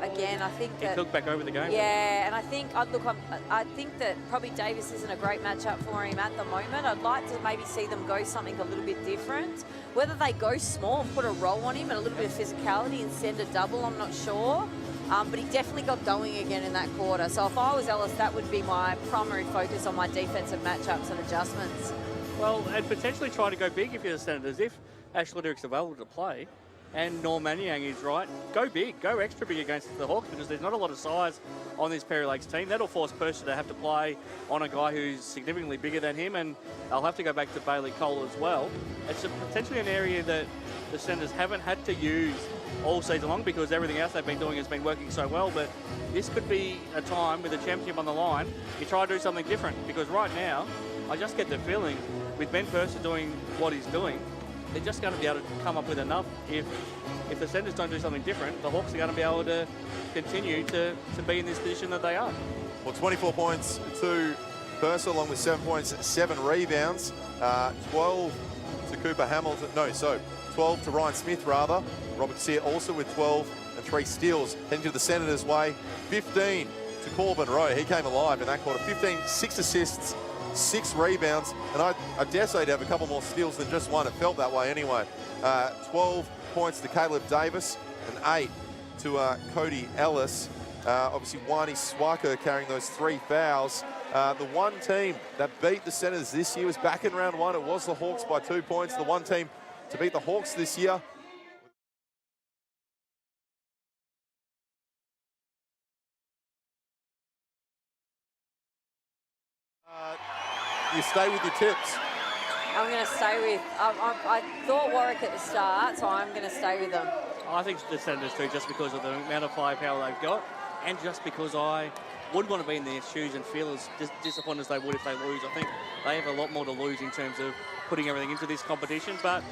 Again, I think that... He took back over the game. Yeah, and I think, I think that probably Davis isn't a great matchup for him at the moment. I'd like to maybe see them go something a little bit different. Whether they go small and put a roll on him and a little bit of physicality and send a double, I'm not sure. But he definitely got going again in that quarter. So if I was Ellis, that would be my primary focus on my defensive matchups and adjustments. Well, and potentially try to go big if you're the Senators. If Ash Litterick's available to play and Norm Manniang is right, go big, go extra big against the Hawks because there's not a lot of size on this Perry Lakes team. That'll force Purser to have to play on a guy who's significantly bigger than him, and I'll have to go back to Bailey Cole as well. It's potentially an area that the Senators haven't had to use all season long because everything else they've been doing has been working so well, but this could be a time with the championship on the line, you try to do something different because right now, I just get the feeling with Ben Purser doing what he's doing, they're just going to be able to come up with enough. If the Senators don't do something different, the Hawks are going to be able to continue to be in this position that they are. Well, 24 points to Purser along with 7 points, 7 rebounds, 12 to Cooper Hamilton. No, so 12 to Ryan Smith rather. Robert Garcia also with 12 and 3 steals. Heading to the Senators' way, 15 to Corbin Rowe. He came alive in that quarter. 15, 6 assists, 6 rebounds, and I dare say to have a couple more steals than just one. It felt that way anyway. 12 points to Caleb Davis and 8 to Cody Ellis. Obviously, Wani Swaka carrying those 3 fouls. The one team that beat the Senators this year was back in round 1. It was the Hawks by 2 points. The one team to beat the Hawks this year. You stay with your tips. I'm going to stay with... I thought Warwick at the start, so I'm going to stay with them. I think the Senators do just because of the amount of firepower they've got and just because I wouldn't want to be in their shoes and feel as disappointed as they would if they lose. I think they have a lot more to lose in terms of putting everything into this competition. But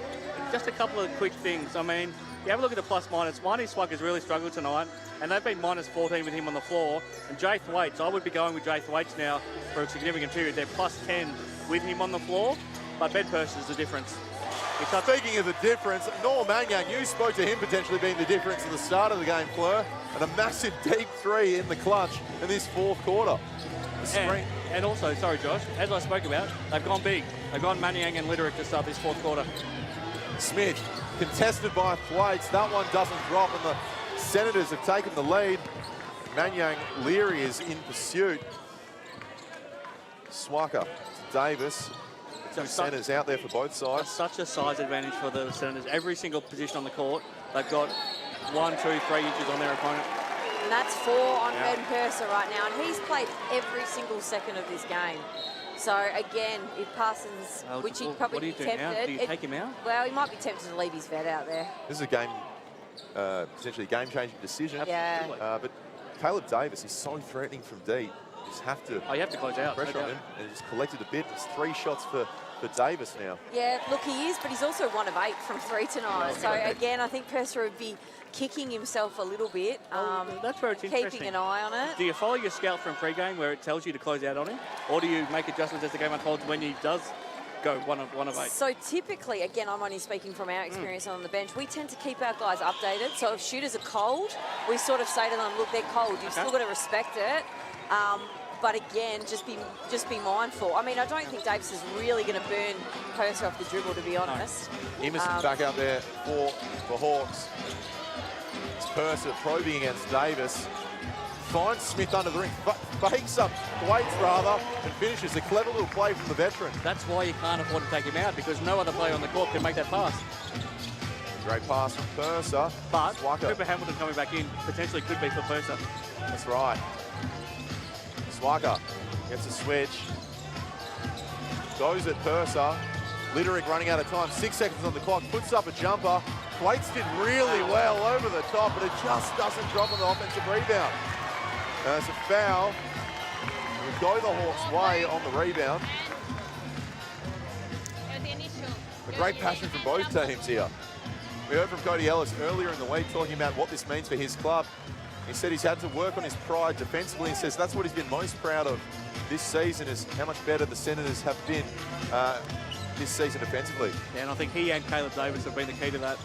just a couple of quick things. I mean, you have a look at the plus-minus. Wani Swaka has really struggled tonight, and they've been minus 14 with him on the floor. And Jay Thwaites, I would be going with Jay Thwaites now for a significant period. They're plus 10 with him on the floor, but Ben Purser is the difference. Speaking of the difference, Norm Mangang, you spoke to him potentially being the difference at the start of the game, Fleur, and a massive deep 3 in the clutch in this 4th quarter. And also, sorry Josh, as I spoke about, they've gone big. They've gone Manniang and Litterick to start this 4th quarter. Smith, contested by Thwaites. That one doesn't drop, and the Senators have taken the lead. Manniang Leary is in pursuit. Swaka to Davis. Two centres out there for both sides. Such a size advantage for the Senators. Every single position on the court, they've got 1, 2, 3 inches on their opponent. And that's 4 on Ben Purser right now, and he's played every single second of this game. So again, if Parsons, which he'd probably be tempted. Now? Do you take him out? Well, he might be tempted to leave his vet out there. This is a game, potentially a game-changing decision. Yeah. But Caleb Davis is so threatening from deep. You just have to. Oh, you have to close out. Pressure on him, and he's collected a bit. It's 3 shots for Davis now. Yeah, look, he is, but he's also 1 of 8 from 3 tonight. So again, I think Purser would be kicking himself a little bit. That's where it's interesting. Keeping an eye on it. Do you follow your scout from pre-game where it tells you to close out on him? Or do you make adjustments as the game unfolds when he does go one of 8? So typically, again, I'm only speaking from our experience on the bench, we tend to keep our guys updated. So if shooters are cold, we sort of say to them, look, they're cold. You've still got to respect it. But again, just be mindful. I mean, I don't think Davis is really going to burn Purser off the dribble, to be honest. Emerson back out there for Hawks. It's Purser probing against Davis. Finds Smith under the ring, fakes up, waits rather, and finishes. A clever little play from the veteran. That's why you can't afford to take him out, because no other player on the court can make that pass. Great pass from Purser. But Cooper Hamilton coming back in potentially could be for Purser. That's right. Swaka gets a switch. Goes at Purser. Littering running out of time. 6 seconds on the clock. Puts up a jumper. Waits did really well over the top, but it just doesn't drop on the offensive rebound. It's a foul. We'll go the Hawks' way on the rebound. A great passion from both teams here. We heard from Cody Ellis earlier in the week talking about what this means for his club. He said he's had to work on his pride defensively. He says that's what he's been most proud of this season, is how much better the Senators have been this season defensively. Yeah, and I think he and Caleb Davis have been the key to that.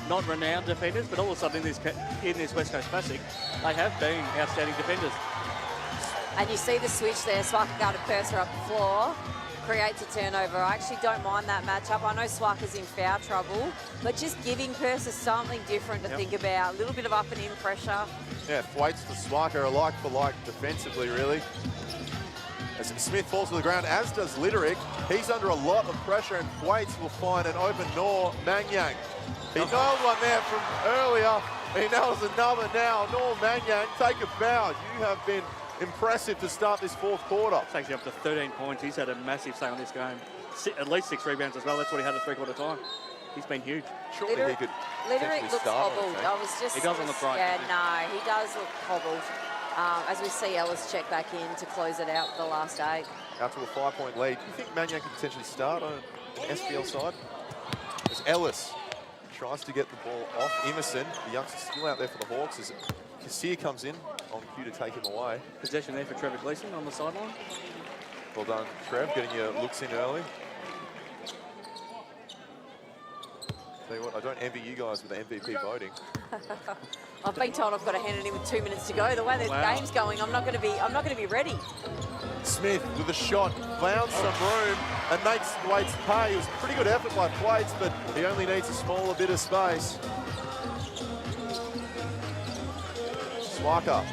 Not renowned defenders, but all of a sudden in this West Coast Classic, they have been outstanding defenders. And you see the switch there. Swaka guarded Purser up the floor. Creates a turnover. I actually don't mind that matchup. I know Swaka's in foul trouble, but just giving Purser something different to think about. A little bit of up and in pressure. Yeah, Thwaites for Swaka are like for like defensively, really. As Smith falls to the ground, as does Littering. He's under a lot of pressure, and Thwaites will find an open Noor Manyang. He nailed one there from earlier. He nails another now. Noor Manyang, take a bow. You have been impressive to start this fourth quarter. Takes you up to 13 points. He's had a massive say on this game. At least 6 rebounds as well. That's what he had at three-quarter time. He's been huge. Surely he could Littering looks hobbled. I was just... He doesn't look right. Yeah, no, he does look hobbled. As we see Ellis check back in to close it out for the last 8. Out to a 5-point lead. Do you think Manyang could potentially start on an SBL side? As Ellis tries to get the ball off Emerson, the youngster still out there for the Hawks, as Kassir comes in on cue to take him away. Possession there for Trevor Gleeson on the sideline. Well done, Trev, getting your looks in early. Tell you what, I don't envy you guys with the MVP voting. I've been told I've got to hand it in with 2 minutes to go. The way the game's going, I'm not going to be ready. Smith with a shot, found some room and makes Thwaites pay. It was a pretty good effort by Thwaites, but he only needs a smaller bit of space. Swaka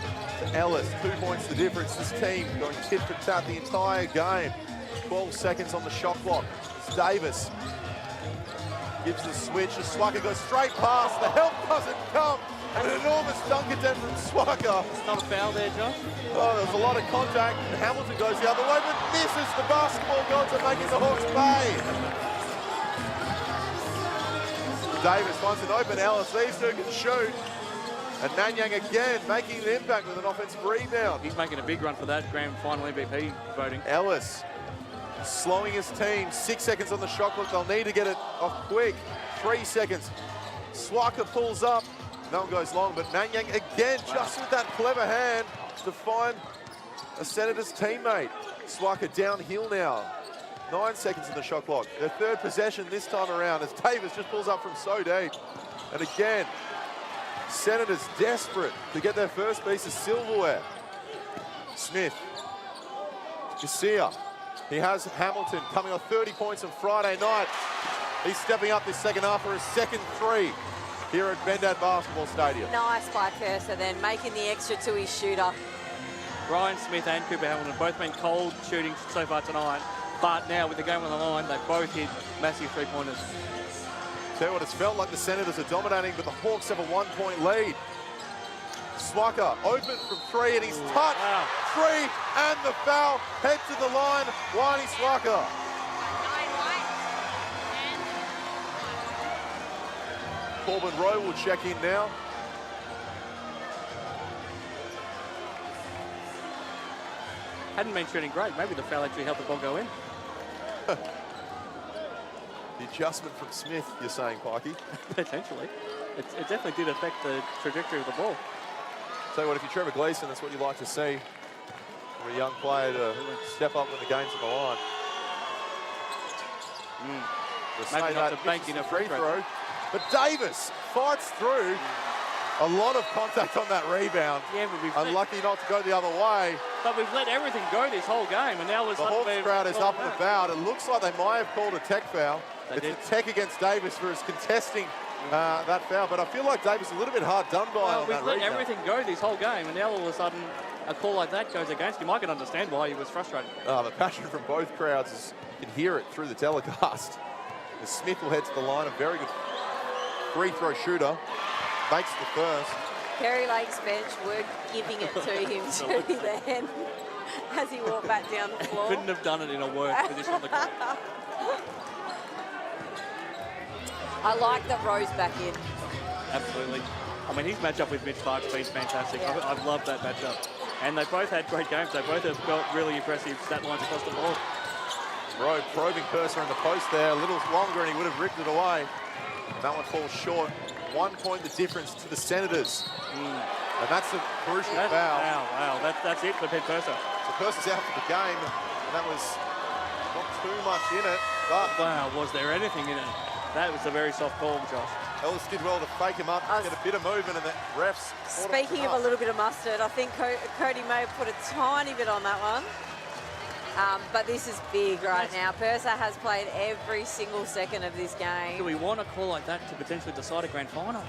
to Ellis, 2 points the difference. This team going tit for tat the entire game. 12 seconds on the shot clock. It's Davis. Gives the switch, as Swaka goes straight past, the help doesn't come, and an enormous dunk attempt from Swaka. It's not a foul there, Josh. Oh, there's a lot of contact, and Hamilton goes the other way, but misses the basketball gods are making the Hawks pay. Davis finds an open Ellis, these two can shoot, and Manyang again making an impact with an offensive rebound. He's making a big run for that grand final MVP voting. Ellis slowing his team. 6 seconds on the shot clock. They'll need to get it off quick. 3 seconds. Swaka pulls up. No one goes long, but Manyang again, just with that clever hand to find a Senators teammate. Swaka downhill now. 9 seconds on the shot clock. Their third possession this time around as Davis just pulls up from so deep. And again, Senators desperate to get their first piece of silverware. Smith. Kassir. He has Hamilton coming off 30 points on Friday night. He's stepping up this second half for his second 3 here at Bendat Basketball Stadium. Nice by Purser then, making the extra to his shooter. Ryan Smith and Cooper Hamilton have both been cold shooting so far tonight. But now with the game on the line, they both hit massive three-pointers. Tell you what, it's felt like the Senators are dominating, but the Hawks have a 1-point lead. Swaka open from three, and he's touched. Wow. Three, and the foul. Head to the line, Wani Swaka. Corbin Rowe will check in now. Hadn't been shooting great. Maybe the foul actually helped the ball go in. The adjustment from Smith, you're saying, Pikey? Potentially. It definitely did affect the trajectory of the ball. Tell you what, if you're Trevor Gleeson, that's what you like to see for a young player to step up when the game's on the line. Maybe not to bank in a free throw. But Davis fights through. A lot of contact on that rebound. Yeah, but we've unlucky not to go the other way. But we've let everything go this whole game, and now the Hawks crowd is up and about. It looks like they might have called a tech foul. It's a tech against Davis for his contesting that foul, but I feel like Davis is a little bit hard done by on that we've let rebound. everything go this whole game, and now all of a sudden a call like that goes against him. I can understand why he was frustrated. The passion from both crowds, you can hear it through the telecast. As Smith will head to the line, a very good free throw shooter, makes the first. Perry Lake's bench were giving it to him to then as he walked back down the floor. Couldn't have done it in a worse position on the court. I like that Rose back in. Absolutely. I mean, his matchup with Mitch Clark's been fantastic. Yeah. I've loved that matchup. And they both had great games. They both have got really impressive stat lines across the board. Rowe probing Purser in the post there, a little longer and he would have ripped it away. That one falls short. 1 point the difference to the Senators. And that's a crucial foul. Wow, that's it for Ted Purser. So Purser's out for the game. And that was not too much in it, but... Wow, was there anything in it? That was a very soft call, Josh. Ellis did well to fake him up, get a bit of movement, and the refs... Speaking of a little bit of mustard, I think Cody may have put a tiny bit on that one. But this is big right now. Purser has played every single second of this game. Do we want a call like that to potentially decide a grand final?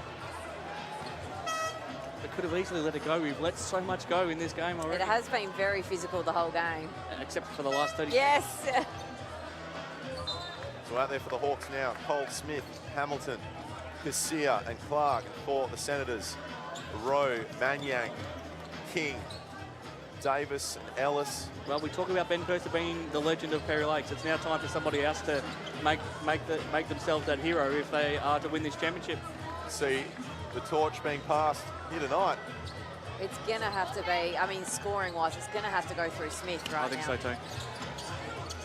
They could have easily let it go. We've let so much go in this game already. It has been very physical the whole game. Except for the last 30 Yes. So out there for the Hawks now, Cole Smith, Hamilton, Casilla and Clark. For the Senators, Rowe, Manyang, King, Davis and Ellis. Well, we talk about Ben Purser being the legend of Perry Lakes. It's now time for somebody else to make themselves that hero if they are to win this championship. See the torch being passed here tonight. It's going to have to be, I mean, scoring-wise, it's going to have to go through Smith right now. I think so too.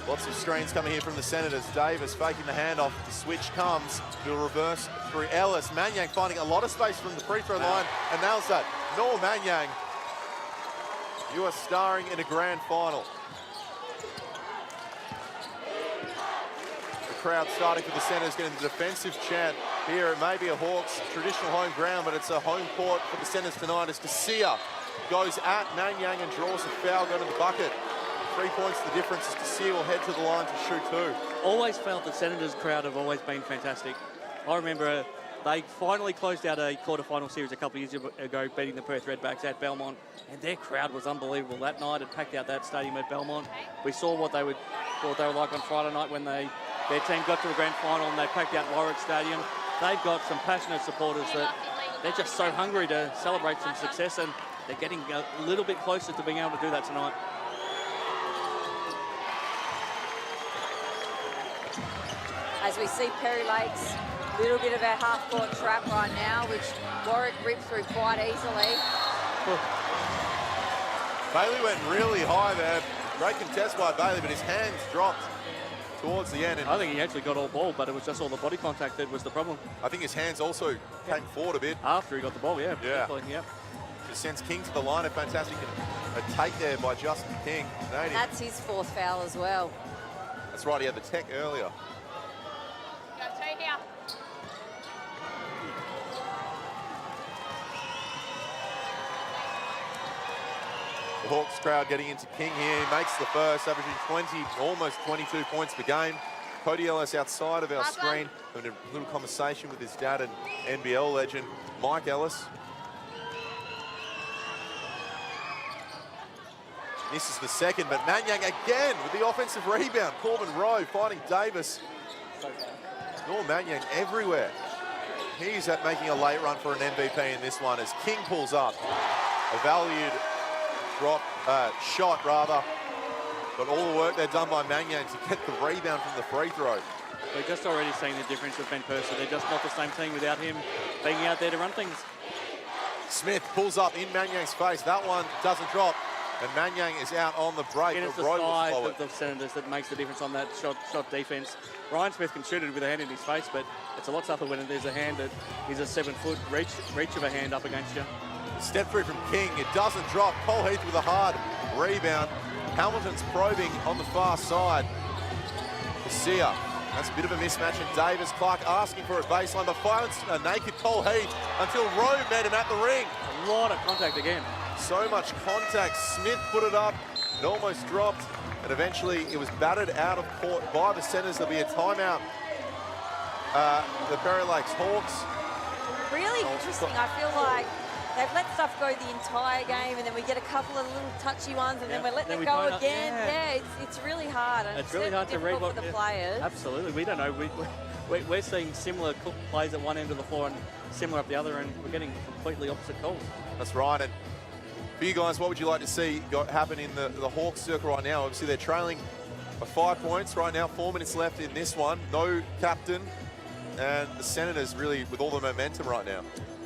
Lots of screens coming here from the Senators. Davis faking the handoff. The switch comes. He'll reverse through Ellis. Manyang finding a lot of space from the free throw line and nails that. Noah Manyang, you are starring in a grand final. The crowd starting for the Senators, getting the defensive chant here. It may be a Hawks traditional home ground, but it's a home court for the Senators tonight as Casilla goes at Manyang and draws a foul, going to the bucket. 3 points the difference as Casilla will head to the line to shoot two. Always felt the Senators crowd have always been fantastic. I remember they finally closed out a quarterfinal series a couple of years ago, beating the Perth Redbacks at Belmont, and their crowd was unbelievable that night. It packed out that stadium at Belmont. We saw what they were like on Friday night when their team got to the grand final and they packed out Warwick Stadium. They've got some passionate supporters that they're just so hungry to celebrate some success, and they're getting a little bit closer to being able to do that tonight. As we see Perry Lakes, a little bit of a half-court trap right now, which Warwick ripped through quite easily. Bailey went really high there. Great contest by Bailey, but his hands dropped towards the end. I think he actually got all ball, but it was just all the body contact that was the problem. I think his hands also came forward a bit. After he got the ball, yeah. Just sends King to the line. A fantastic take there by Justin King. And that's his fourth foul as well. That's right, he had the tech earlier. The Hawks crowd getting into King here. He makes the first, averaging 20, almost 22 points per game. Cody Ellis outside of our screen, having a little conversation with his dad and NBL legend, Mike Ellis. Misses the second, but Manyang again with the offensive rebound. Corbin Rowe finding Davis. Norm Manyang everywhere. He's at making a late run for an MVP in this one as King pulls up. A valued shot rather. But all the work they've done by Manyang to get the rebound from the free throw. We're just already seeing the difference with Ben Purser. They're just not the same team without him being out there to run things. Smith pulls up in Manyang's face. That one doesn't drop. And Manyang is out on the break. And it's the size of the Senators that makes the difference on that shot defense. Ryan Smith can shoot it with a hand in his face, but it's a lot tougher when there's a hand that is a 7-foot reach of a hand up against you. Step through from King. It doesn't drop. Cole Heath with a hard rebound. Hamilton's probing on the far side. Garcia. That's a bit of a mismatch. And Davis, Clark asking for a baseline, but finds a naked Cole Heath until Rowe met him at the ring. A lot of contact again. So much contact. Smith put it up. It almost dropped. And eventually it was batted out of court by the Senators. There'll be a timeout. The Perry Lakes Hawks. Really interesting. I feel like they've let stuff go the entire game, and then we get a couple of little touchy ones, and then we're letting it go again. Yeah, it's really hard. And it's really hard to read what the players. Absolutely, we don't know. We're seeing similar plays at one end of the floor and similar up the other, and we're getting completely opposite calls. That's right. And for you guys, what would you like to see happen in the Hawks circle right now? Obviously, they're trailing by 5 points right now. 4 minutes left in this one. No captain, and the Senators really with all the momentum right now.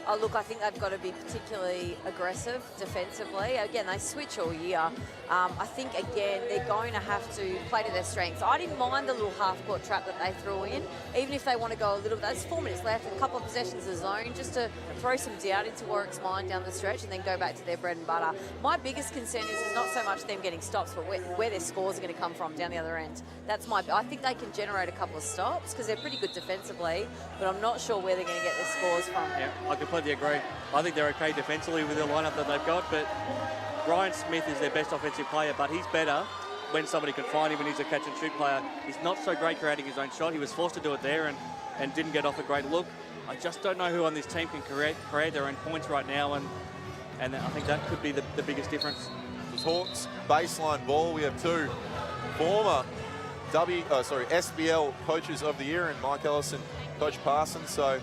Oh, look, I think they've got to be particularly aggressive defensively. Again, they switch all year. I think, again, they're going to have to play to their strengths. I didn't mind the little half-court trap that they threw in, even if they want to go a little bit. There's 4 minutes left, a couple of possessions of zone, just to throw some doubt into Warwick's mind down the stretch and then go back to their bread and butter. My biggest concern is not so much them getting stops, but where their scores are going to come from down the other end. I think they can generate a couple of stops because they're pretty good defensively, but I'm not sure where they're going to get their scores from. Yeah, I completely agree. I think they're okay defensively with the lineup that they've got, but Ryan Smith is their best offensive player, but he's better when somebody can find him, and he's a catch-and-shoot player. He's not so great creating his own shot. He was forced to do it there and didn't get off a great look. I just don't know who on this team can create their own points right now, and I think that could be the biggest difference. The Hawks baseline ball. We have two former SBL coaches of the year, and Mike Ellis and Coach Parsons. So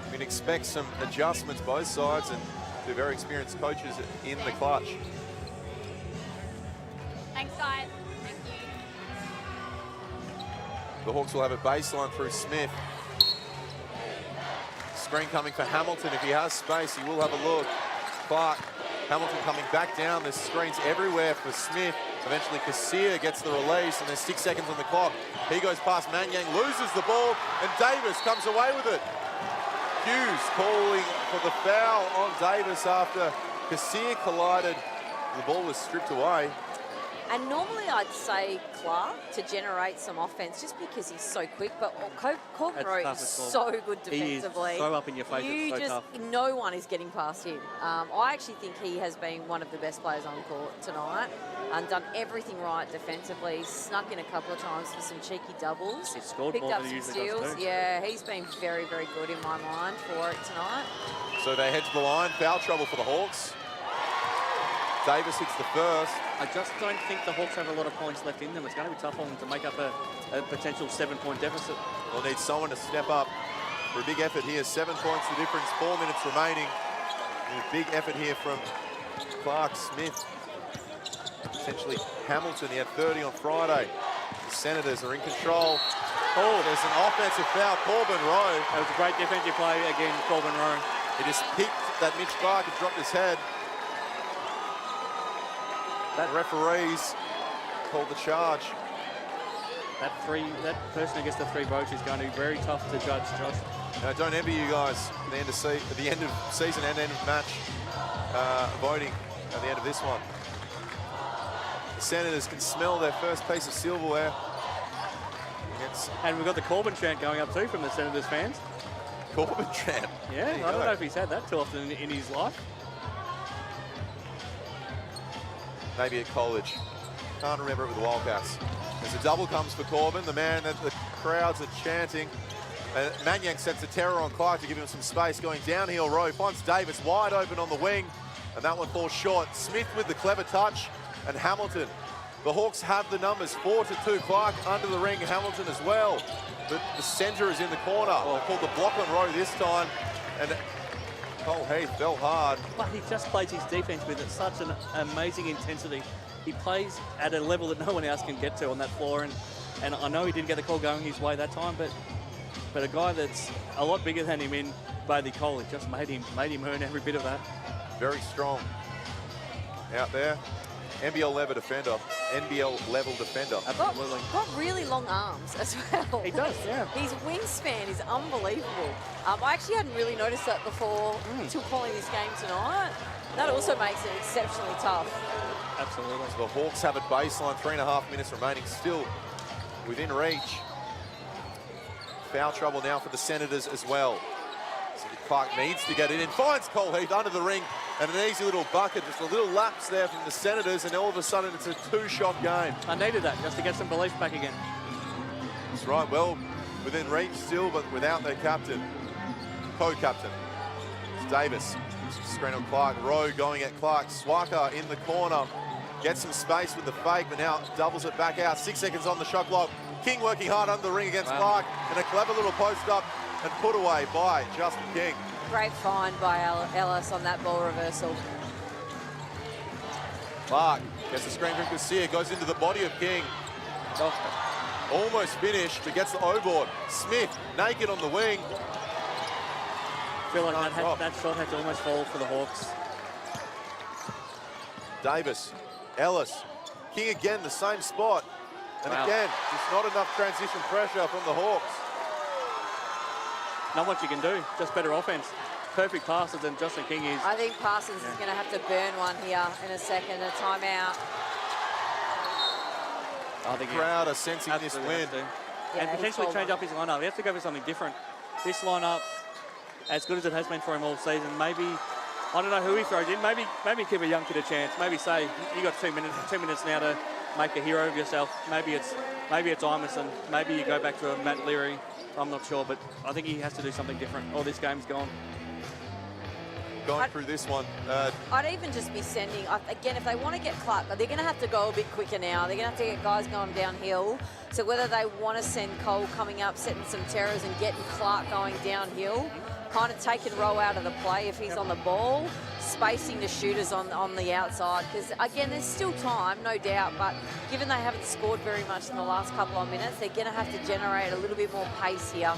we can expect some adjustments both sides, and two very experienced coaches in the clutch. Thanks, guys. Thank you. The Hawks will have a baseline through Smith. Screen coming for Hamilton. If he has space, he will have a look. Clark, Hamilton coming back down. There's screens everywhere for Smith. Eventually, Kasia gets the release, and there's 6 seconds on the clock. He goes past Manyang, loses the ball, and Davis comes away with it. Hughes calling for the foul on Davis after Kasia collided. The ball was stripped away. And normally I'd say Clark to generate some offense just because he's so quick, but Corbin Rowe is so good defensively. He is so up in your face, it's so tough. No one is getting past him. I actually think he has been one of the best players on court tonight and done everything right defensively. He's snuck in a couple of times for some cheeky doubles. He's scored picked more up than he some usually steals. does too. Yeah, he's been very, very good in my mind for it tonight. So they head to the line. Foul trouble for the Hawks. Davis hits the first. I just don't think the Hawks have a lot of points left in them. It's going to be tough on them to make up a potential 7-point deficit. We'll need someone to step up for a big effort here. 7 points the difference, 4 minutes remaining. And a big effort here from Clark, Smith, potentially Hamilton. He had 30 on Friday. The Senators are in control. Oh, there's an offensive foul. Corbin Rowe. That was a great defensive play again, Corbin Rowe. He just picked that Mitch Clark and dropped his head. That referees called the charge. That person who gets the 3 votes is going to be very tough to judge, Josh. I don't envy you guys at the end of season and end of match voting at the end of this one. The Senators can smell their first piece of silverware. And we've got the Corbin chant going up too from the Senators fans. Corbin chant? Yeah, I don't know if he's had that too often in his life. Maybe at college. Can't remember it with the Wildcats. As a double comes for Corbin, the man that the crowds are chanting. Manyang sets a terror on Clark to give him some space. Going downhill row, finds Davis wide open on the wing, and that one falls short. Smith with the clever touch, and Hamilton. The Hawks have the numbers, 4-2. Clark under the ring, Hamilton as well. But the centre is in the corner. Well, called the block on row this time. And Cole Heath fell hard. But he just plays his defence with such an amazing intensity. He plays at a level that no one else can get to on that floor. And I know he didn't get the call going his way that time, but a guy that's a lot bigger than him in Bailey Cole, it just made him earn every bit of that. Very strong out there. NBL level defender. Absolutely. Got really long arms as well. He does, yeah. His wingspan is unbelievable. I actually hadn't really noticed that before until calling this game tonight. That also makes it exceptionally tough. Absolutely. So the Hawks have it baseline, 3.5 minutes remaining, still within reach. Foul trouble now for the Senators as well. So Clark needs to get it in, finds Cole Heath under the ring, and an easy little bucket, just a little lapse there from the Senators, and all of a sudden it's a 2-shot game. I needed that just to get some belief back again. That's right, well within reach still, but without their captain, co-captain. It's Davis, screen on Clark, Rowe going at Clark, Swaka in the corner, gets some space with the fake, but now doubles it back out, 6 seconds on the shot clock. King working hard under the ring against Clark, and a clever little post up and put away by Justin King. Great find by Ellis on that ball reversal. Clark gets the screen from Kasia, goes into the body of King. Almost finished, but gets the O-board. Smith, naked on the wing. I feel like that shot had to almost fall for the Hawks. Davis, Ellis, King again, the same spot. And again, just not enough transition pressure from the Hawks. Not much you can do, just better offense. Perfect passes than Justin King is. I think Parsons is going to have to burn one here in a second, a timeout. I think the crowd are sensing this win. And potentially change up his lineup. He has to go for something different. This lineup, as good as it has been for him all season, maybe, I don't know who he throws in, maybe give a young kid a chance. Maybe say, you got 2 minutes now to make a hero of yourself. Maybe it's Imerson. Maybe you go back to a Matt Leary. I'm not sure, but I think he has to do something different, or this game's gone. Going through this one. I'd even just be sending, again, if they want to get Clark, they're going to have to go a bit quicker now. They're going to have to get guys going downhill. So whether they want to send Cole coming up, setting some terrors and getting Clark going downhill, kind of taking Rowe out of the play if he's on the ball, spacing the shooters on the outside. Because, again, there's still time, no doubt, but given they haven't scored very much in the last couple of minutes, they're going to have to generate a little bit more pace here.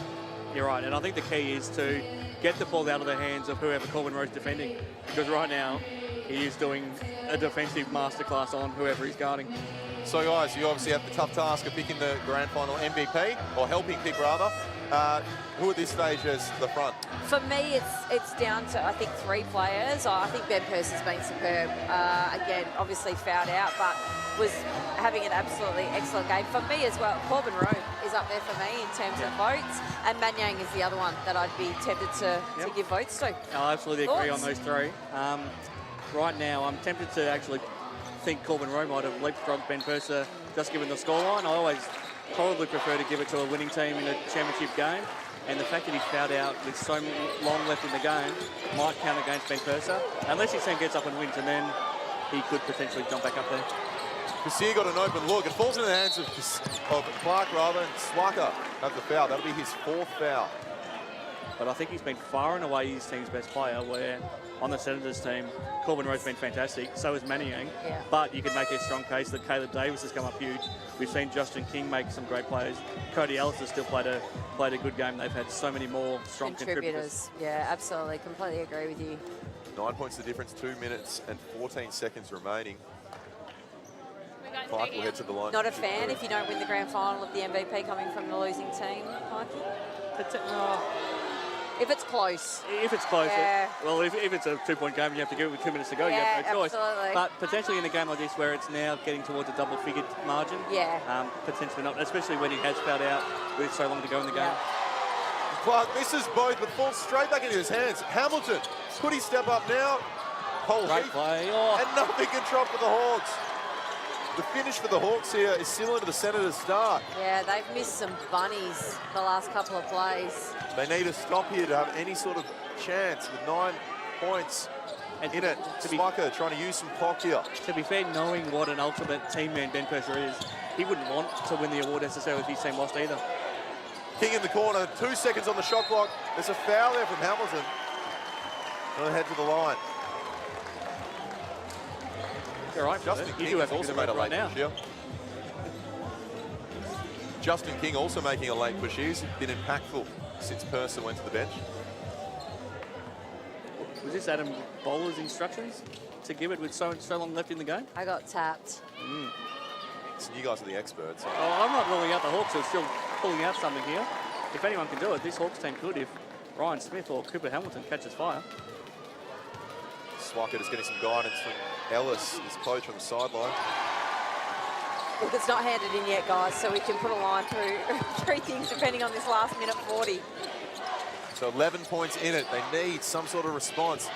You're right, and I think the key is to get the ball out of the hands of whoever Corbin Rowe's defending, because right now he is doing a defensive masterclass on whoever he's guarding. So guys, you obviously have the tough task of picking the grand final MVP, or helping pick rather. Who at this stage is the front? For me, it's down to, I think, 3 players. I think Ben Perth has been superb. Again, obviously fouled out, but was having an absolutely excellent game. For me as well, Corbin Rowe is up there for me in terms of votes, and Manyang is the other one that I'd be tempted to give votes to. I absolutely agree on those 3. Right now, I'm tempted to actually think Corbin Rowe might have leapfrogged Ben Perth just given the scoreline. I always probably prefer to give it to a winning team in a championship game, and the fact that he fouled out with so long left in the game might count against Ben Perth, unless his team gets up and wins, and then he could potentially jump back up there. Kasia got an open look. It falls in the hands of Clark rather, and Swaka have the foul. That'll be his 4th foul. But I think he's been far and away his team's best player, where on the Senators team, Corbin Rowe's been fantastic, so is Manyang. Yeah. But you can make a strong case that Caleb Davis has come up huge. We've seen Justin King make some great plays. Cody Ellis has still played a good game. They've had so many more strong contributors. Yeah, absolutely. Completely agree with you. 9 points the difference, 2 minutes and 14 seconds remaining. Clark will head to the line. Not a fan if you don't win the grand final of the MVP coming from the losing team, Mikey? If it's close. If it's close. Yeah. Well, if it's a 2-point game and you have to give it with 2 minutes to go, you have no choice. Absolutely. But potentially in a game like this where it's now getting towards a double-figured margin, potentially not, especially when he has fouled out with so long to go in the game. Clark misses both, but falls straight back into his hands. Hamilton, could he step up now? Great play. And nothing can trump for the Hawks. The finish for the Hawks here is similar to the Senators' start. Yeah, they've missed some bunnies the last couple of plays. They need a stop here to have any sort of chance with 9 points And in it, Smucker trying to use some clock here. To be fair, knowing what an ultimate team man Ben Purser is, he wouldn't want to win the award necessarily if his team lost either. King in the corner, 2 seconds on the shot clock. There's a foul there from Hamilton. Gonna head to the line. You're right, Justin King has also made a late push here. Justin King also making a late push. He's been impactful since Purser went to the bench. Was this Adam Bowler's instructions to give it with so long left in the game? I got tapped. So you guys are the experts. Oh, I'm not ruling out the Hawks are still pulling out something here. If anyone can do it, this Hawks team could if Ryan Smith or Cooper Hamilton catches fire. Swacker just getting some guidance from Ellis, his coach on the sideline. Look, it's not handed in yet, guys, so we can put a line through 3 things depending on this last minute 40. So 11 points in it. They need some sort of response.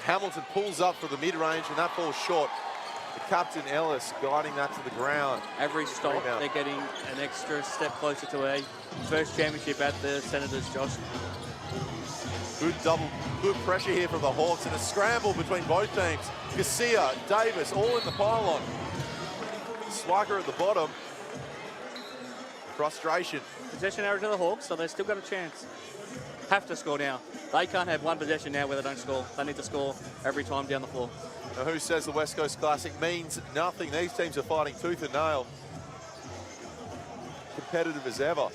Hamilton pulls up for the mid-range and that falls short. The captain Ellis guiding that to the ground. Every stop, they're getting an extra step closer to a first championship at the Senators, Josh. Good pressure here from the Hawks and a scramble between both teams. Garcia, Davis, all in the pylon. Swiker at the bottom. Frustration. Possession error to the Hawks, so they've still got a chance. Have to score now. They can't have one possession now where they don't score. They need to score every time down the floor. Now, who says the West Coast Classic means nothing? These teams are fighting tooth and nail. Competitive as ever.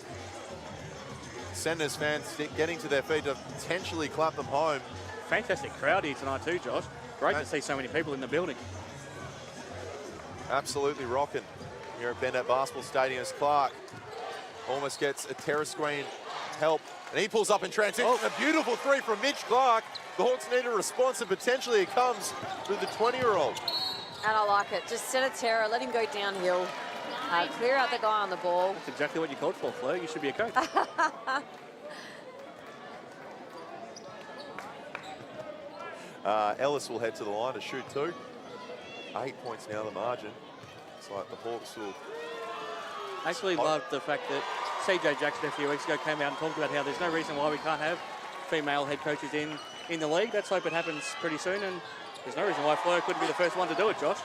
Senators fans getting to their feet to potentially clap them home. Fantastic crowd here tonight too, Josh. Great to see so many people in the building. Absolutely rocking here at Bendat Basketball Stadium as Clark almost gets a terrace screen help. And he pulls up in transition. A beautiful 3 from Mitch Clark. The Hawks need a response, and potentially it comes through the 20-year-old. And I like it. Just set a terror, let him go downhill, clear out the guy on the ball. That's exactly what you called for, Fleur. You should be a coach. Ellis will head to the line to shoot 2. 8 points now the margin. It's like the Hawks will... I actually love the fact that CJ Jackson a few weeks ago came out and talked about how there's no reason why we can't have female head coaches in the league. Let's hope it happens pretty soon, and there's no reason why Fleur couldn't be the first one to do it, Josh.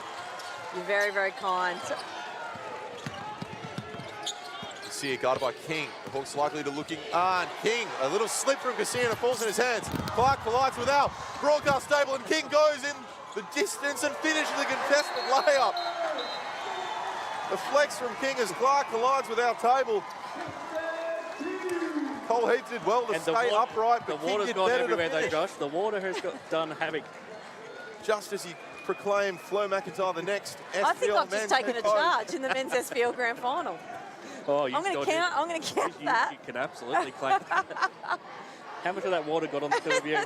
You're very, very kind. Garcia guarded by King. The Hawks likely to looking on. King, a little slip from Garcia and it falls in his hands. Clark collides with Al. Broadcast table and King goes in the distance and finishes the contested layup. The flex from King as Clark collides with our table. Cole Heath did well to stay upright, but the King water's did gone better everywhere to though, finish. Josh. The water has done havoc. Just as he proclaimed Flo McIntyre the next SBL I think I've men's just taken head a coach. charge in the men's SBL Grand Final. Oh, I'm going to count. I'm going to count that. You can absolutely claim that. How much of that water got on the two of you?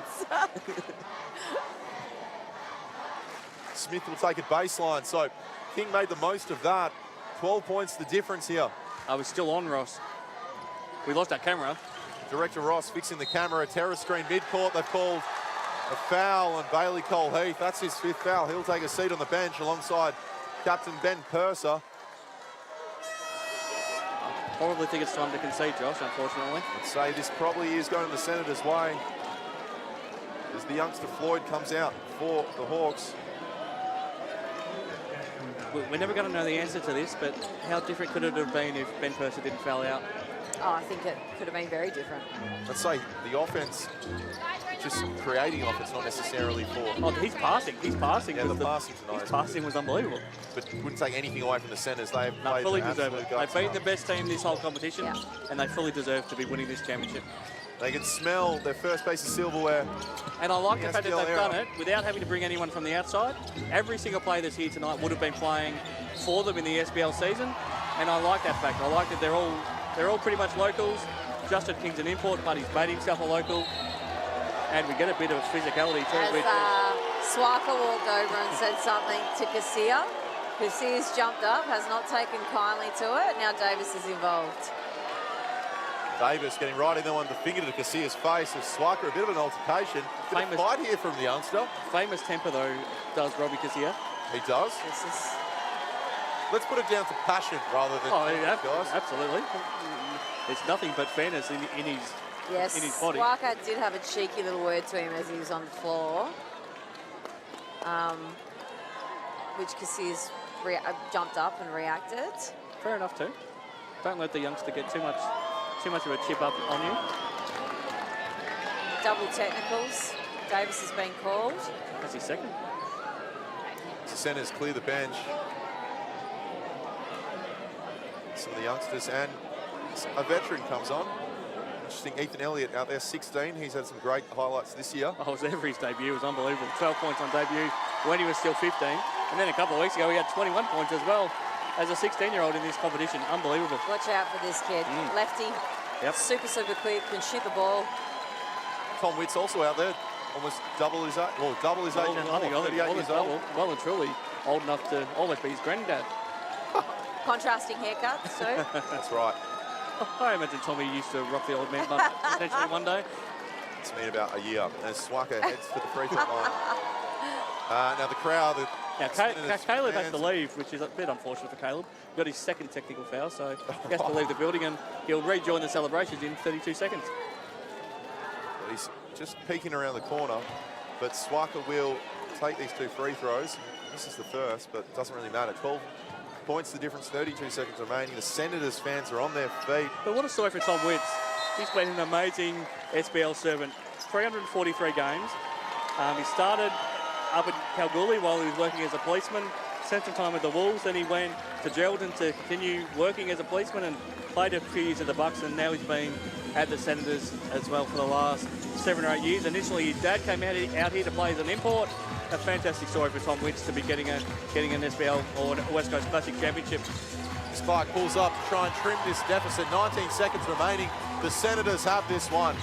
Smith will take it baseline, so King made the most of that. 12 points the difference here. I was still on, Ross. We lost our camera. Director Ross fixing the camera. Terror screen midcourt. They've called a foul on Bailey Cole Heath. That's his 5th foul. He'll take a seat on the bench alongside Captain Ben Purser. Probably think it's time to concede, Josh, unfortunately. I'd say this probably is going the Senators' way as the youngster Floyd comes out for the Hawks. We're never going to know the answer to this, but how different could it have been if Ben Purser didn't foul out? Oh, I think it could have been very different. I'd say the offense, just creating offense, not necessarily for... Oh, he's passing. He's passing. Yeah, the passing tonight. His passing was unbelievable. But wouldn't take anything away from the Senators. They've played fully an deserve absolute it. guts They've been the tonight. best team this whole competition, and they fully deserve to be winning this championship. They can smell their first piece of silverware. And I like the fact that SBL they've done it without having to bring anyone from the outside. Every single player that's here tonight would have been playing for them in the SBL season, and I like that fact. I like that they're all pretty much locals. Justin King's an import, but he's made himself a local, and we get a bit of physicality too. As Swiker walked over and said something to Garcia. Garcia's jumped up, has not taken kindly to it. Now Davis is involved. Davis getting right in there on the finger to Garcia's face. As Swiker, a bit of an altercation. Bit of fight here from the youngster. Famous temper though, does Robbie Garcia. He does. Let's put it down to passion rather than guys. Absolutely. There's nothing but fairness in his Yes, in his body. Swiker did have a cheeky little word to him as he was on the floor. which Cassier's jumped up and reacted. Fair enough too. Don't let the youngster get too much of a chip up on you. Double technicals. Davis has been called. That's his second. The centres clear the bench. Some of the youngsters and a veteran comes on. Interesting, Ethan Elliott out there, 16. He's had some great highlights this year. I was there for his debut. It was unbelievable. 12 points on debut when he was still 15. And then a couple of weeks ago, he had 21 points as well as a 16-year-old in this competition. Unbelievable. Watch out for this kid. Lefty. Yep. Super quick, can shoot the ball. Tom Witt's also out there, almost double his age. Well, double his age and I think 38 years old. Well and truly old enough to almost be his granddad. Contrasting haircuts too. That's right. I imagine Tommy used to rock the old man bun potentially one day. It's been about a year. And Swaka heads to the free throw line. Now the crowd. Caleb has to leave, which is a bit unfortunate for Caleb. Got his second technical foul, so he has to leave the building, and he'll rejoin the celebrations in 32 seconds. Well, he's just peeking around the corner, but Swaka will take these 2 free throws. This is the first, but it doesn't really matter. 12 points the difference, 32 seconds remaining. The Senators fans are on their feet. But what a story for Tom Witts. He's been an amazing SBL servant. 343 games. He started up at Kalgoorlie while he was working as a policeman, spent some time with the Wolves, then he went to Geraldton to continue working as a policeman and played a few years at the Bucks, and now he's been at the Senators as well for the last 7 or 8 years. Initially his dad came out here to play as an import. A fantastic story for Tom Witts to be getting an SBL or a West Coast Classic Championship. Spike pulls up to try and trim this deficit. 19 seconds remaining. The Senators have this one.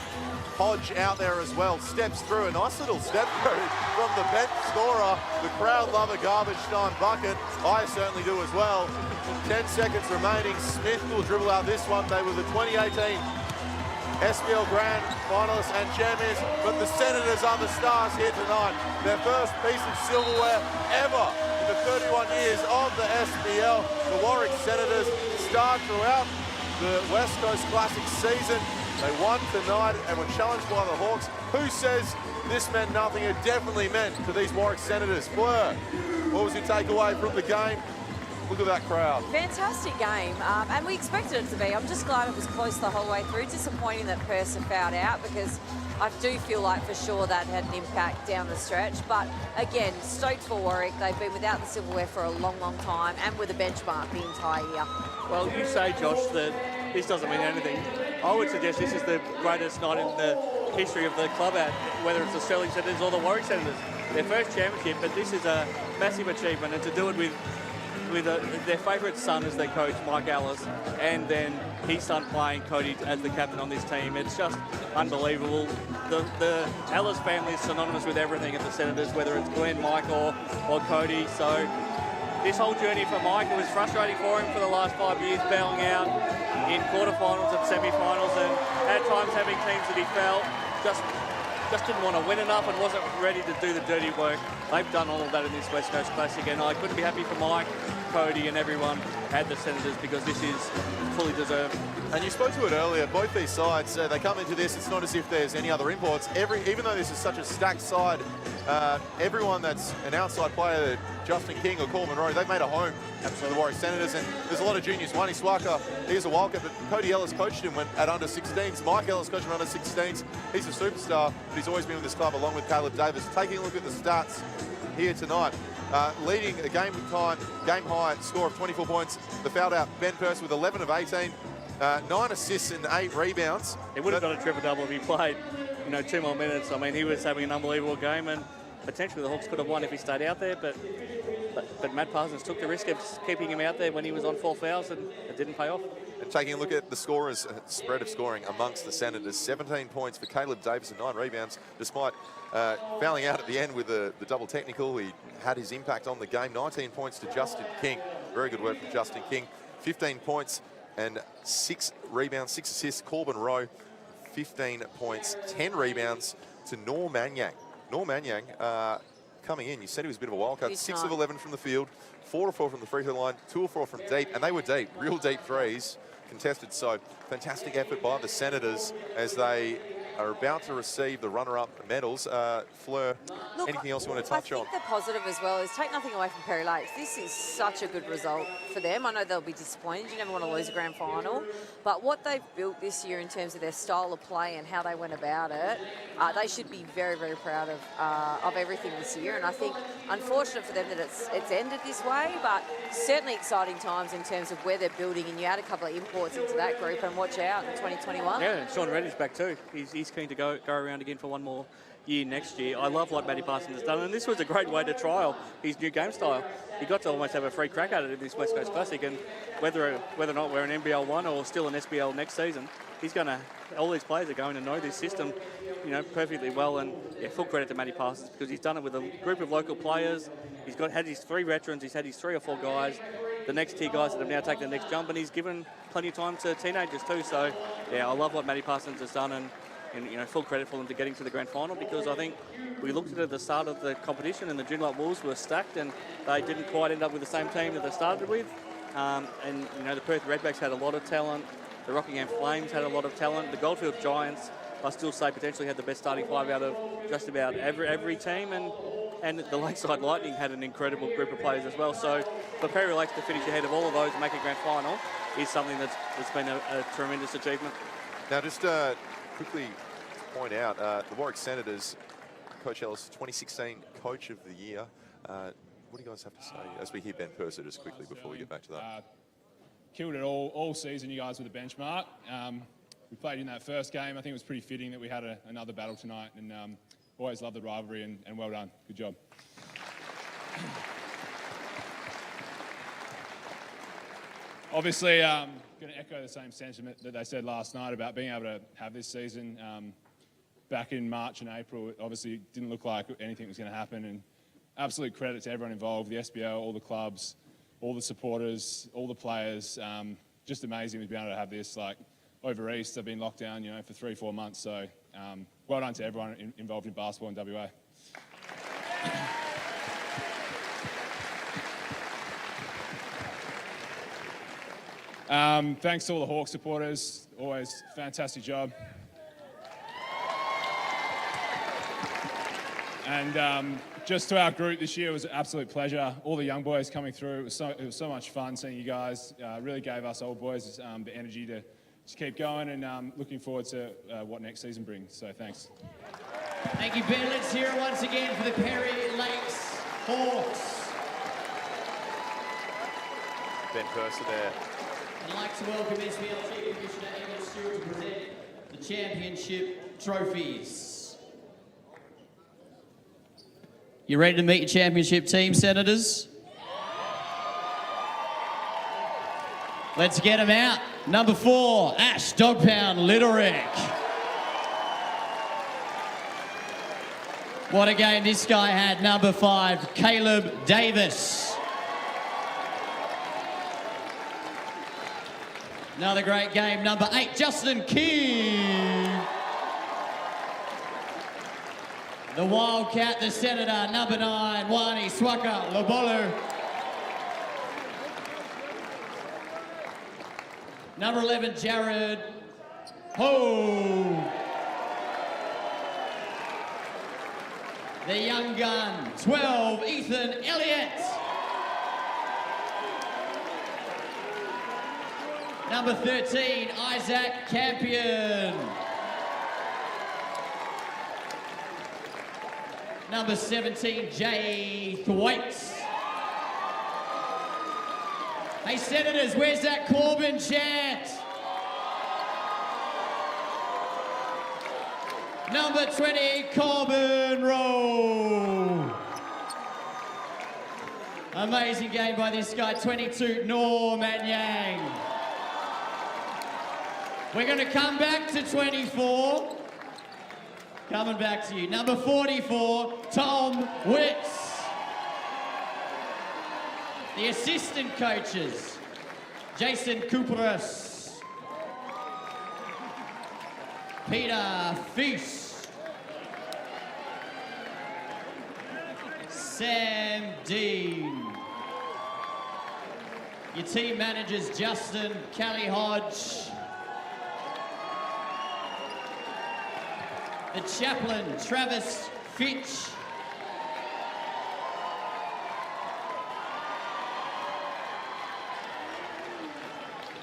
Hodge out there as well, steps through, a nice little step through from the bench scorer. The crowd love a garbage time bucket. I certainly do as well. 10 seconds remaining. Smith will dribble out this one. They were the 2018 SBL Grand finalists and champions, but the Senators are the stars here tonight. Their first piece of silverware ever in the 31 years of the SBL. The Warwick Senators starred throughout the West Coast Classic season. They won tonight and were challenged by the Hawks. Who says this meant nothing? It definitely meant to these Warwick Senators. Fleur, what was your takeaway from the game? Look at that crowd. Fantastic game, and we expected it to be. I'm just glad it was close the whole way through. Disappointing that Perth fouled out, because I do feel like for sure that had an impact down the stretch. But again, stoked for Warwick. They've been without the silverware for a long, long time, and with a benchmark the entire year. Well, you say, Josh, that this doesn't mean anything. I would suggest this is the greatest night in the history of the club, whether it's the Sterling Senators or the Warwick Senators. Their first championship, but this is a massive achievement, and to do it with their favourite son as their coach, Mike Ellis, and then his son playing Cody as the captain on this team. It's just unbelievable. The Ellis family is synonymous with everything at the Senators, whether it's Glenn, Mike or Cody. So this whole journey for Mike, it was frustrating for him for the last 5 years, bowing out in quarterfinals and semi-finals, and at times having teams that he felt just didn't want to win enough and wasn't ready to do the dirty work. They've done all of that in this West Coast Classic, and I couldn't be happy for Mike, Cody and everyone at the Senators, because this is fully deserved. And you spoke to it earlier, both these sides, they come into this, it's not as if there's any other imports. Even though this is such a stacked side, everyone that's an outside player, Justin King or Coleman Rowe, they've made a home for the Warwick Senators, and there's a lot of juniors. Wani Swaka, he's a wildcat, but Cody Ellis coached him at under 16s. Mike Ellis coached him under 16s. He's a superstar, but he's always been with this club along with Caleb Davis. Taking a look at the stats here tonight, leading a game high score of 24 points. The fouled out Ben Perth with 11 of 18, 9 assists and 8 rebounds. He would have got a triple-double if he played, 2 more minutes. I mean, he was having an unbelievable game, and potentially the Hawks could have won if he stayed out there, but Matt Parsons took the risk of keeping him out there when he was on 4 fouls, and it didn't pay off. And taking a look at the scorers, spread of scoring amongst the Senators, 17 points for Caleb Davis and 9 rebounds, despite fouling out at the end with the double technical. He had his impact on the game. 19 points to Justin King. Very good work from Justin King. 15 points and 6 rebounds, 6 assists. Corbin Rowe, 15 points, 10 rebounds to Nor Manyang. Nor Manyang coming in, you said he was a bit of a wildcat. 6 of 11 from the field, 4 of 4 from the free throw line, 2 of 4 from deep, and they were deep, real deep threes, contested. So fantastic effort by the Senators as they are about to receive the runner-up medals. Fleur, anything else you want to touch on? I think the positive as well is take nothing away from Perry Lakes. This is such a good result for them. I know they'll be disappointed. You never want to lose a grand final. But what they've built this year in terms of their style of play and how they went about it, they should be very, very proud of everything this year. And I think unfortunate for them that it's ended this way, but certainly exciting times in terms of where they're building. And you add a couple of imports into that group and watch out in 2021. Yeah, and Sean Reddy's back too. He's keen to go around again for one more year next year. I love what Matty Parsons has done, and this was a great way to trial his new game style. He got to almost have a free crack at it in this West Coast Classic, and whether or not we're an NBL 1 or still an SBL next season, he's going to, all these players are going to know this system, perfectly well. And yeah, full credit to Matty Parsons because he's done it with a group of local players. He's had his 3 veterans, he's had his 3 or 4 guys, the next tier guys that have now taken the next jump, and he's given plenty of time to teenagers too. So yeah, I love what Matty Parsons has done, and full credit for them to getting to the grand final, because I think we looked at the start of the competition and the Joondalup Wolves were stacked and they didn't quite end up with the same team that they started with. The Perth Redbacks had a lot of talent. The Rockingham Flames had a lot of talent. The Goldfield Giants, I still say, potentially had the best starting 5 out of just about every team, and the Lakeside Lightning had an incredible group of players as well. So for Perry Lakes to finish ahead of all of those and make a grand final is something that's been a tremendous achievement. Now, just quickly to point out, the Warwick Senators, Coach Ellis, 2016 Coach of the Year. What do you guys have to say as we hear Ben Purser just quickly before we get back to that? Killed it all season, you guys, with the benchmark. We played in that first game. I think it was pretty fitting that we had another battle tonight, and always loved the rivalry, and well done. Good job. Obviously, going to echo the same sentiment that they said last night about being able to have this season. Back in March and April, it obviously didn't look like anything was going to happen, and absolute credit to everyone involved, the SBL, all the clubs, all the supporters, all the players. Just amazing to be able to have this. Like, over East, I've been locked down, for 3-4 months, so well done to everyone involved in basketball in WA. Thanks to all the Hawks supporters, always fantastic job. And just to our group this year, it was an absolute pleasure. All the young boys coming through, it was so much fun seeing you guys. Really gave us old boys the energy to just keep going, and looking forward to what next season brings. So thanks. Thank you, Ben. Let's hear it once again for the Perry Lakes Hawks. Ben Purser there. I'd like to welcome SBL Chief Commissioner Emma Stewart to present the championship trophies. You ready to meet your championship team, Senators? Let's get them out. Number 4, Ash Dog Pound Littlerick. What a game this guy had. Number 5, Caleb Davis. Another great game. Number 8, Justin King. The Wildcat, the Senator. Number 9, Wani Swaka Lobolu. Number 11, Jared Ho. The young gun, 12, Ethan Elliott. Number 13, Isaac Campion. Number 17, Jay Thwaites. Hey, Senators, where's that Corbin chant? Number 20, Corbin Rowe. Amazing game by this guy, 22, Norman Yang. We're going to come back to 24. Coming back to you. Number 44, Tom Witts. The assistant coaches, Jason Cooperas, Peter Feast, Sam Dean. Your team managers, Justin Kelly Hodge, the chaplain, Travis Fitch.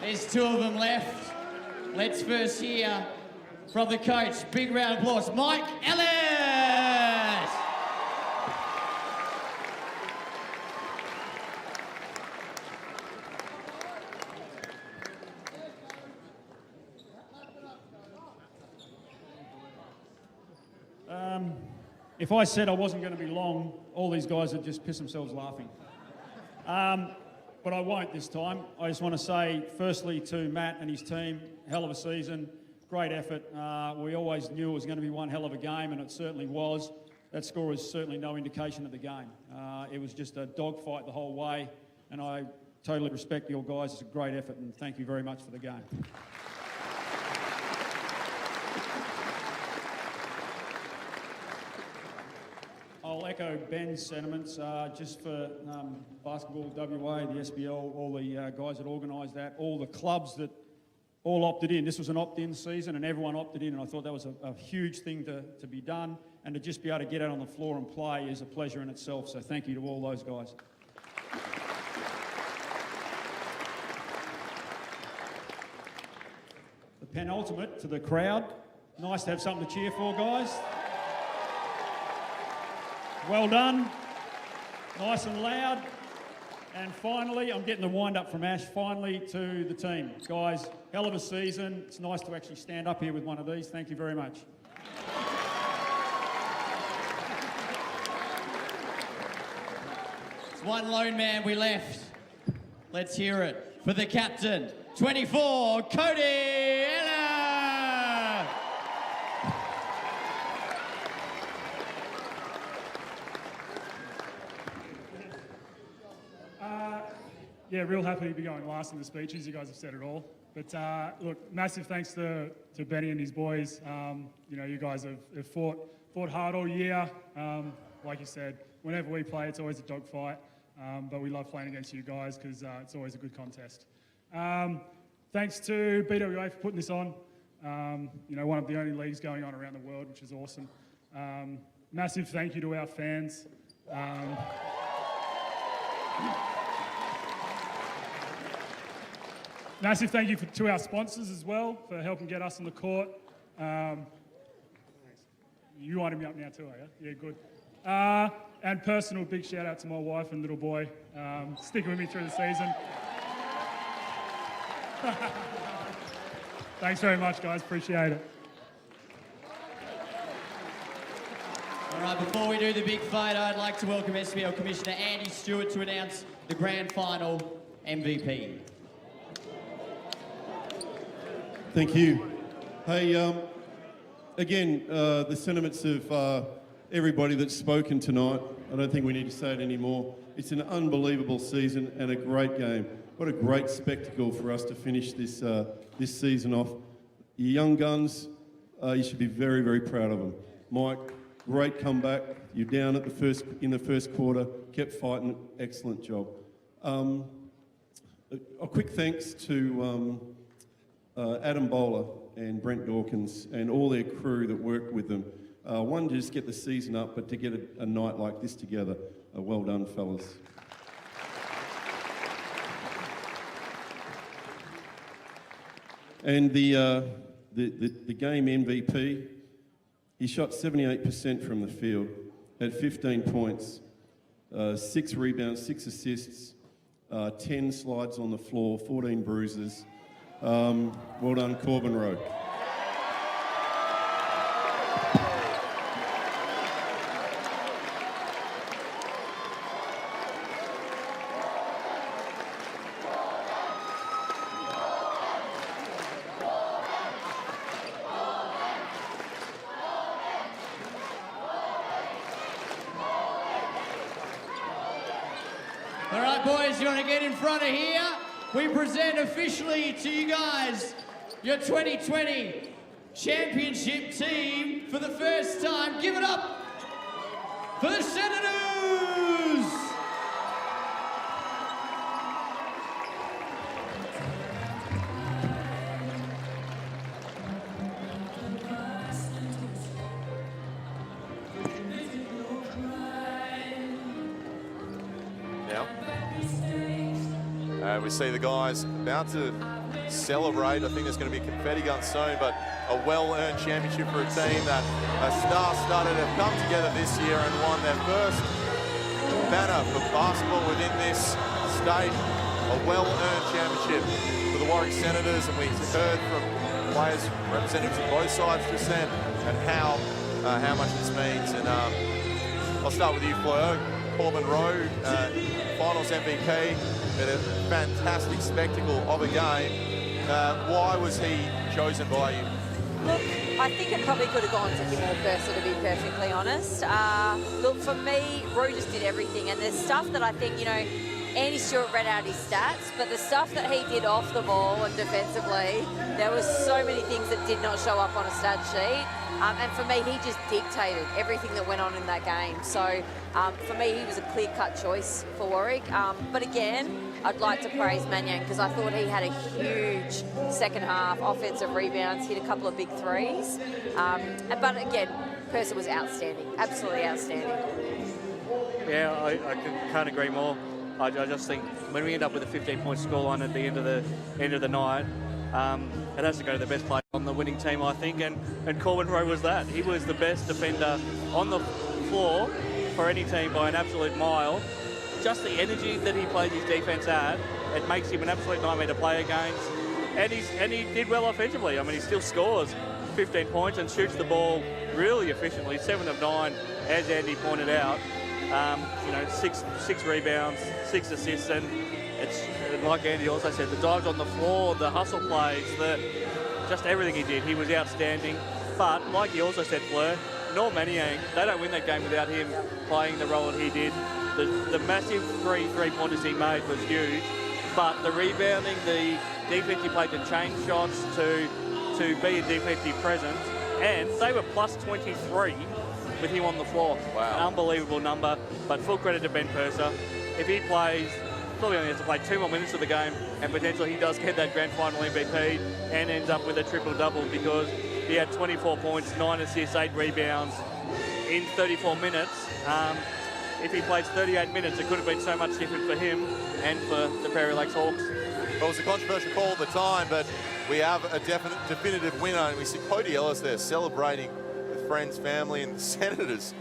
There's two of them left. Let's first hear from the coach. Big round of applause, Mike Ellis. If I said I wasn't going to be long, all these guys would just piss themselves laughing. But I won't this time. I just want to say, firstly, to Matt and his team, hell of a season, great effort. We always knew it was going to be one hell of a game, and it certainly was. That score is certainly no indication of the game. It was just a dogfight the whole way, and I totally respect your guys. It's a great effort, and thank you very much for the game. I'll echo Ben's sentiments just for Basketball WA, the SBL, all the guys that organised that, all the clubs that all opted in. This was an opt-in season and everyone opted in, and I thought that was a huge thing to be done, and to just be able to get out on the floor and play is a pleasure in itself, so thank you to all those guys. The penultimate to the crowd. Nice to have something to cheer for, guys. Well done, nice and loud. And finally, I'm getting the wind up from Ash, finally to the team. Guys, hell of a season. It's nice to actually stand up here with one of these. Thank you very much. It's one lone man we left. Let's hear it for the captain, 24, Cody Ella. Yeah, real happy to be going last in the speeches. You guys have said it all. But look, massive thanks to Benny and his boys. You know, you guys have fought hard all year. Like you said, whenever we play, it's always a dogfight. But we love playing against you guys because it's always a good contest. Thanks to BWA for putting this on. You know, one of the only leagues going on around the world, which is awesome. Massive thank you to our fans. Massive thank you to our sponsors as well for helping get us on the court. You winding me up now too, are you? Yeah, good. And personal big shout out to my wife and little boy, sticking with me through the season. Thanks very much, guys. Appreciate it. All right, before we do the big photo, I'd like to welcome SBL Commissioner Andy Stewart to announce the grand final MVP. Thank you. Hey, again, the sentiments of everybody that's spoken tonight, I don't think we need to say it anymore. It's an unbelievable season and a great game. What a great spectacle for us to finish this this season off. Your young guns, you should be very, very proud of them. Mike, great comeback. You're down at in the first quarter, kept fighting. Excellent job. A quick thanks to Adam Bowler and Brent Dawkins and all their crew that worked with them. One, to just get the season up, but to get a night like this together. Well done, fellas. And the game MVP, he shot 78% from the field at 15 points, 6 rebounds, 6 assists, 10 slides on the floor, 14 bruises. Well done, Corbin Rowe. All right, boys, you want to get in front of here? We present officially to you guys your 2020 championship team for the first time. Give it up for the Senators! We see the guys about to celebrate. I think there's going to be confetti guns soon, but a well-earned championship for a team that star-studded have come together this year and won their first banner for basketball within this state. A well-earned championship for the Warwick Senators, and we heard from players, representatives on both sides just then, and how much this means. And I'll start with you, Fleur. Corbin Rowe, finals MVP, had a fantastic spectacle of a game. Why was he chosen by you? Look, I think it probably could have gone to him or Perth, to be perfectly honest. Look, for me, Rowe just did everything, and there's stuff that I think, you know, Andy Stewart read out his stats, but the stuff that he did off the ball and defensively, there was so many things that did not show up on a stat sheet. And for me, he just dictated everything that went on in that game. So for me, he was a clear-cut choice for Warwick. But again, I'd like to praise Mannion because I thought he had a huge second half, offensive rebounds, hit a couple of big threes. But again, Percy was outstanding, absolutely outstanding. Yeah, I can't agree more. I just think when we end up with a 15-point scoreline at the end of the night, it has to go to the best player on the winning team, I think, and Corbin Rowe was that. He was the best defender on the floor for any team by an absolute mile. Just the energy that he plays his defence at, it makes him an absolute nightmare to play against. And he did well offensively. I mean, he still scores 15 points and shoots the ball really efficiently, 7 of 9, as Andy pointed out. You know, six rebounds, 6 assists, and it's like Andy also said, the dives on the floor, the hustle plays, just everything he did. He was outstanding. But like he also said, Fleur, nor Maniang, they don't win that game without him playing the role that he did. The massive three-pointers he made was huge, but the rebounding, the defense he played to change shots, to be a defensive presence, and they were plus 23 with him on the floor. Wow. An unbelievable number, but full credit to Ben Purser. If he plays, probably only has to play 2 more minutes of the game, and potentially he does get that grand final MVP and ends up with a triple-double because he had 24 points, 9 assists, 8 rebounds in 34 minutes. If he plays 38 minutes, it could have been so much different for him and for the Prairie Lakes Hawks. Well, it was a controversial call at the time, but we have a definitive winner, and we see Cody Ellis there celebrating with friends, family, and the Senators.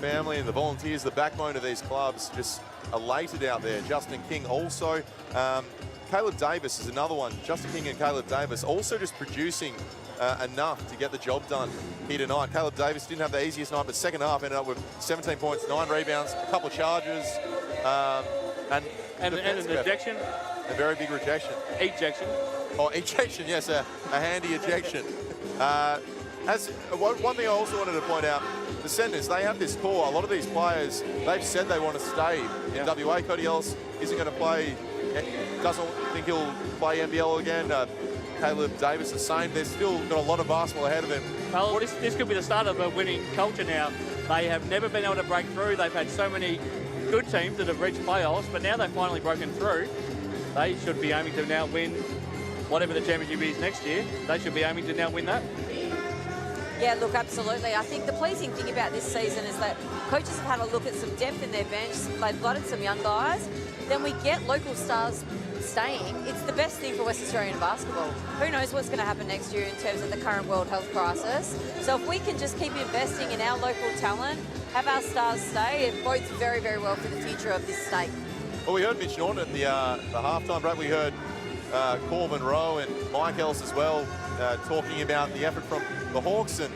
Family and the volunteers, the backbone of these clubs, just elated out there. Justin King also. Caleb Davis is another one. Justin King and Caleb Davis also just producing enough to get the job done here tonight. Caleb Davis didn't have the easiest night, but second half ended up with 17 points, 9 rebounds, a couple of charges, and an ejection. A very big rejection. Ejection. Oh, ejection, yes, a handy ejection. One thing I also wanted to point out, the Senators, they have this core. A lot of these players, they've said they want to stay in WA. Cody Ellis isn't going to play, doesn't think he'll play NBL again. Caleb Davis the same. They've still got a lot of basketball ahead of him. Well, this could be the start of a winning culture now. They have never been able to break through. They've had so many good teams that have reached playoffs, but now they've finally broken through. They should be aiming to now win whatever the championship is next year. They should be aiming to now win that. Yeah, look, absolutely. I think the pleasing thing about this season is that coaches have had a look at some depth in their bench. They've blooded some young guys. Then we get local stars staying. It's the best thing for West Australian basketball. Who knows what's going to happen next year in terms of the current world health crisis. So if we can just keep investing in our local talent, have our stars stay, it bodes very, very well for the future of this state. Well, we heard Mitch Norton at the halftime break. We heard Corbin Rowe and Mike Ellis as well talking about the effort from the Hawks and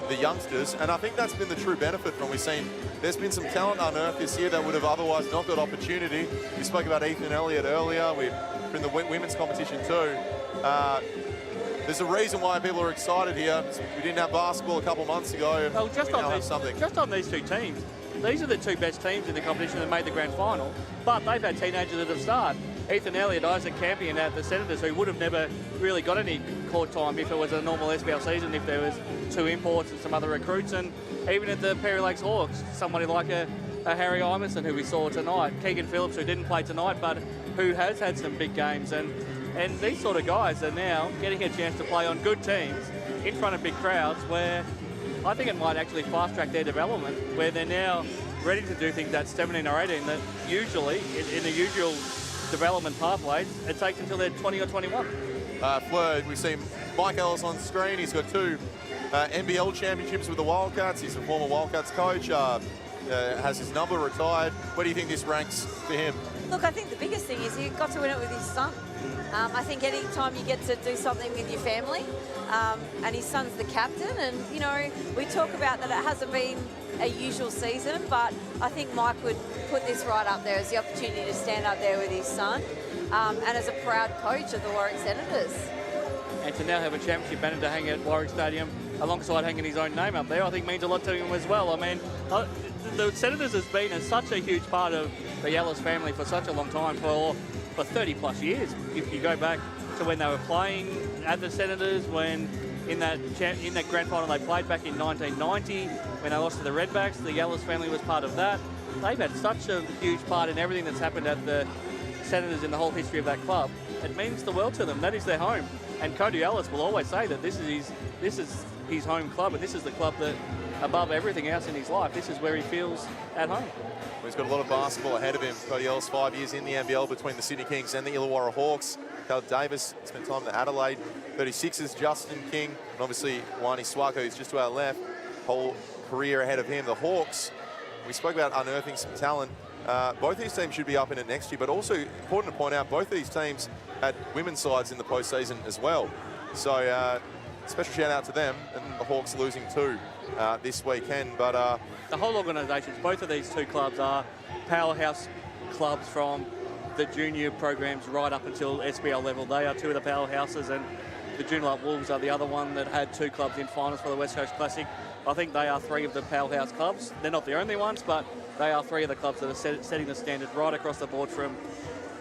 the youngsters, and I think that's been the true benefit from. We've seen there's been some talent unearthed this year that would have otherwise not got opportunity. We spoke about Ethan Elliott earlier. We're in the women's competition too. There's a reason why people are excited here. We didn't have basketball a couple months ago. Well, just on these two teams, these are the two best teams in the competition that made the grand final, but they've had teenagers that have started. Ethan Elliott, Isaac Campion at the Senators, who would have never really got any court time if it was a normal SBL season, if there was 2 imports and some other recruits, and even at the Prairie Lakes Hawks, somebody like a Harry Imerson, who we saw tonight, Keegan Phillips, who didn't play tonight, but who has had some big games, and these sort of guys are now getting a chance to play on good teams in front of big crowds, where I think it might actually fast-track their development, where they're now ready to do things at 17 or 18 that usually, in the usual development pathways, it takes until they're 20 or 21. Fleur, we see Mike Ellis on screen. He's got 2 NBL championships with the Wildcats. He's a former Wildcats coach. Has his number, retired. Where do you think this ranks for him? Look, I think the biggest thing is he got to win it with his son. I think any time you get to do something with your family, and his son's the captain, and you know, we talk about that it hasn't been a usual season, but I think Mike would put this right up there as the opportunity to stand up there with his son, and as a proud coach of the Warwick Senators. And to now have a championship banner to hang at Warwick Stadium alongside hanging his own name up there, I think means a lot to him as well. I mean, the Senators has been such a huge part of the Yellis family for such a long time, for 30 plus years. If you go back to when they were playing at the Senators, when in that grand final they played back in 1990, when they lost to the Redbacks, the Yellis family was part of that. They've had such a huge part in everything that's happened at the Senators in the whole history of that club. It means the world to them. That is their home. And Cody Ellis will always say that this is his home club, and this is the club that, above everything else in his life, this is where he feels at home. Well, he's got a lot of basketball ahead of him. Cody Ellis, 5 years in the NBL between the Sydney Kings and the Illawarra Hawks. Caleb Davis spent time in Adelaide. 36ers, Justin King, and obviously Wani Swako, who's just to our left. Whole career ahead of him. The Hawks, we spoke about unearthing some talent. Both these teams should be up in it next year, but also important to point out, both these teams had women's sides in the postseason as well. So special shout out to them, and the Hawks losing 2 this weekend. But the whole organisation, both of these 2 clubs are powerhouse clubs from the junior programs right up until SBL level. They are 2 of the powerhouses, and the Joondalup Wolves are the other one that had 2 clubs in finals for the West Coast Classic. I think they are 3 of the powerhouse clubs. They're not the only ones, but they are 3 of the clubs that are setting the standard right across the board from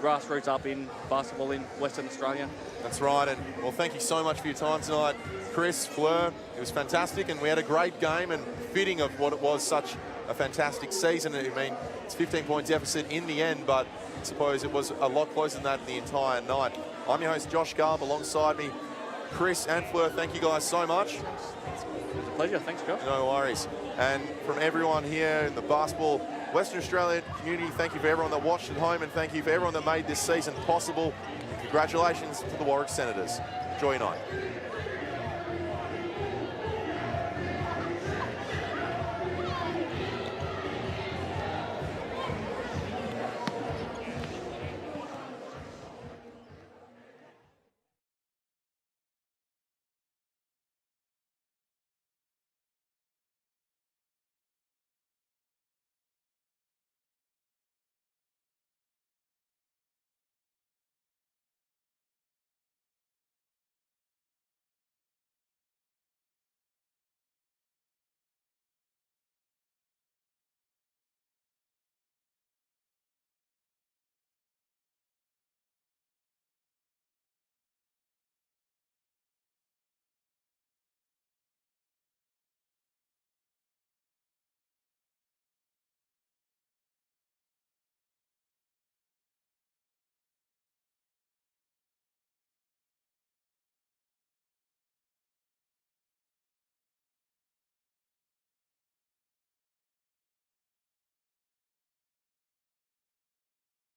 grassroots up in basketball in Western Australia. That's right, and well, thank you so much for your time tonight, Chris, Fleur. It was fantastic, and we had a great game, and fitting of what it was such a fantastic season. I mean, it's 15-point deficit in the end, but I suppose it was a lot closer than that the entire night. I'm your host, Josh Garb. Alongside me, Chris and Fleur. Thank you guys so much. It was a pleasure. Thanks, Josh. No worries. And from everyone here in the basketball Western Australian community, thank you for everyone that watched at home, and thank you for everyone that made this season possible. Congratulations to the Warwick Senators. Enjoy your night.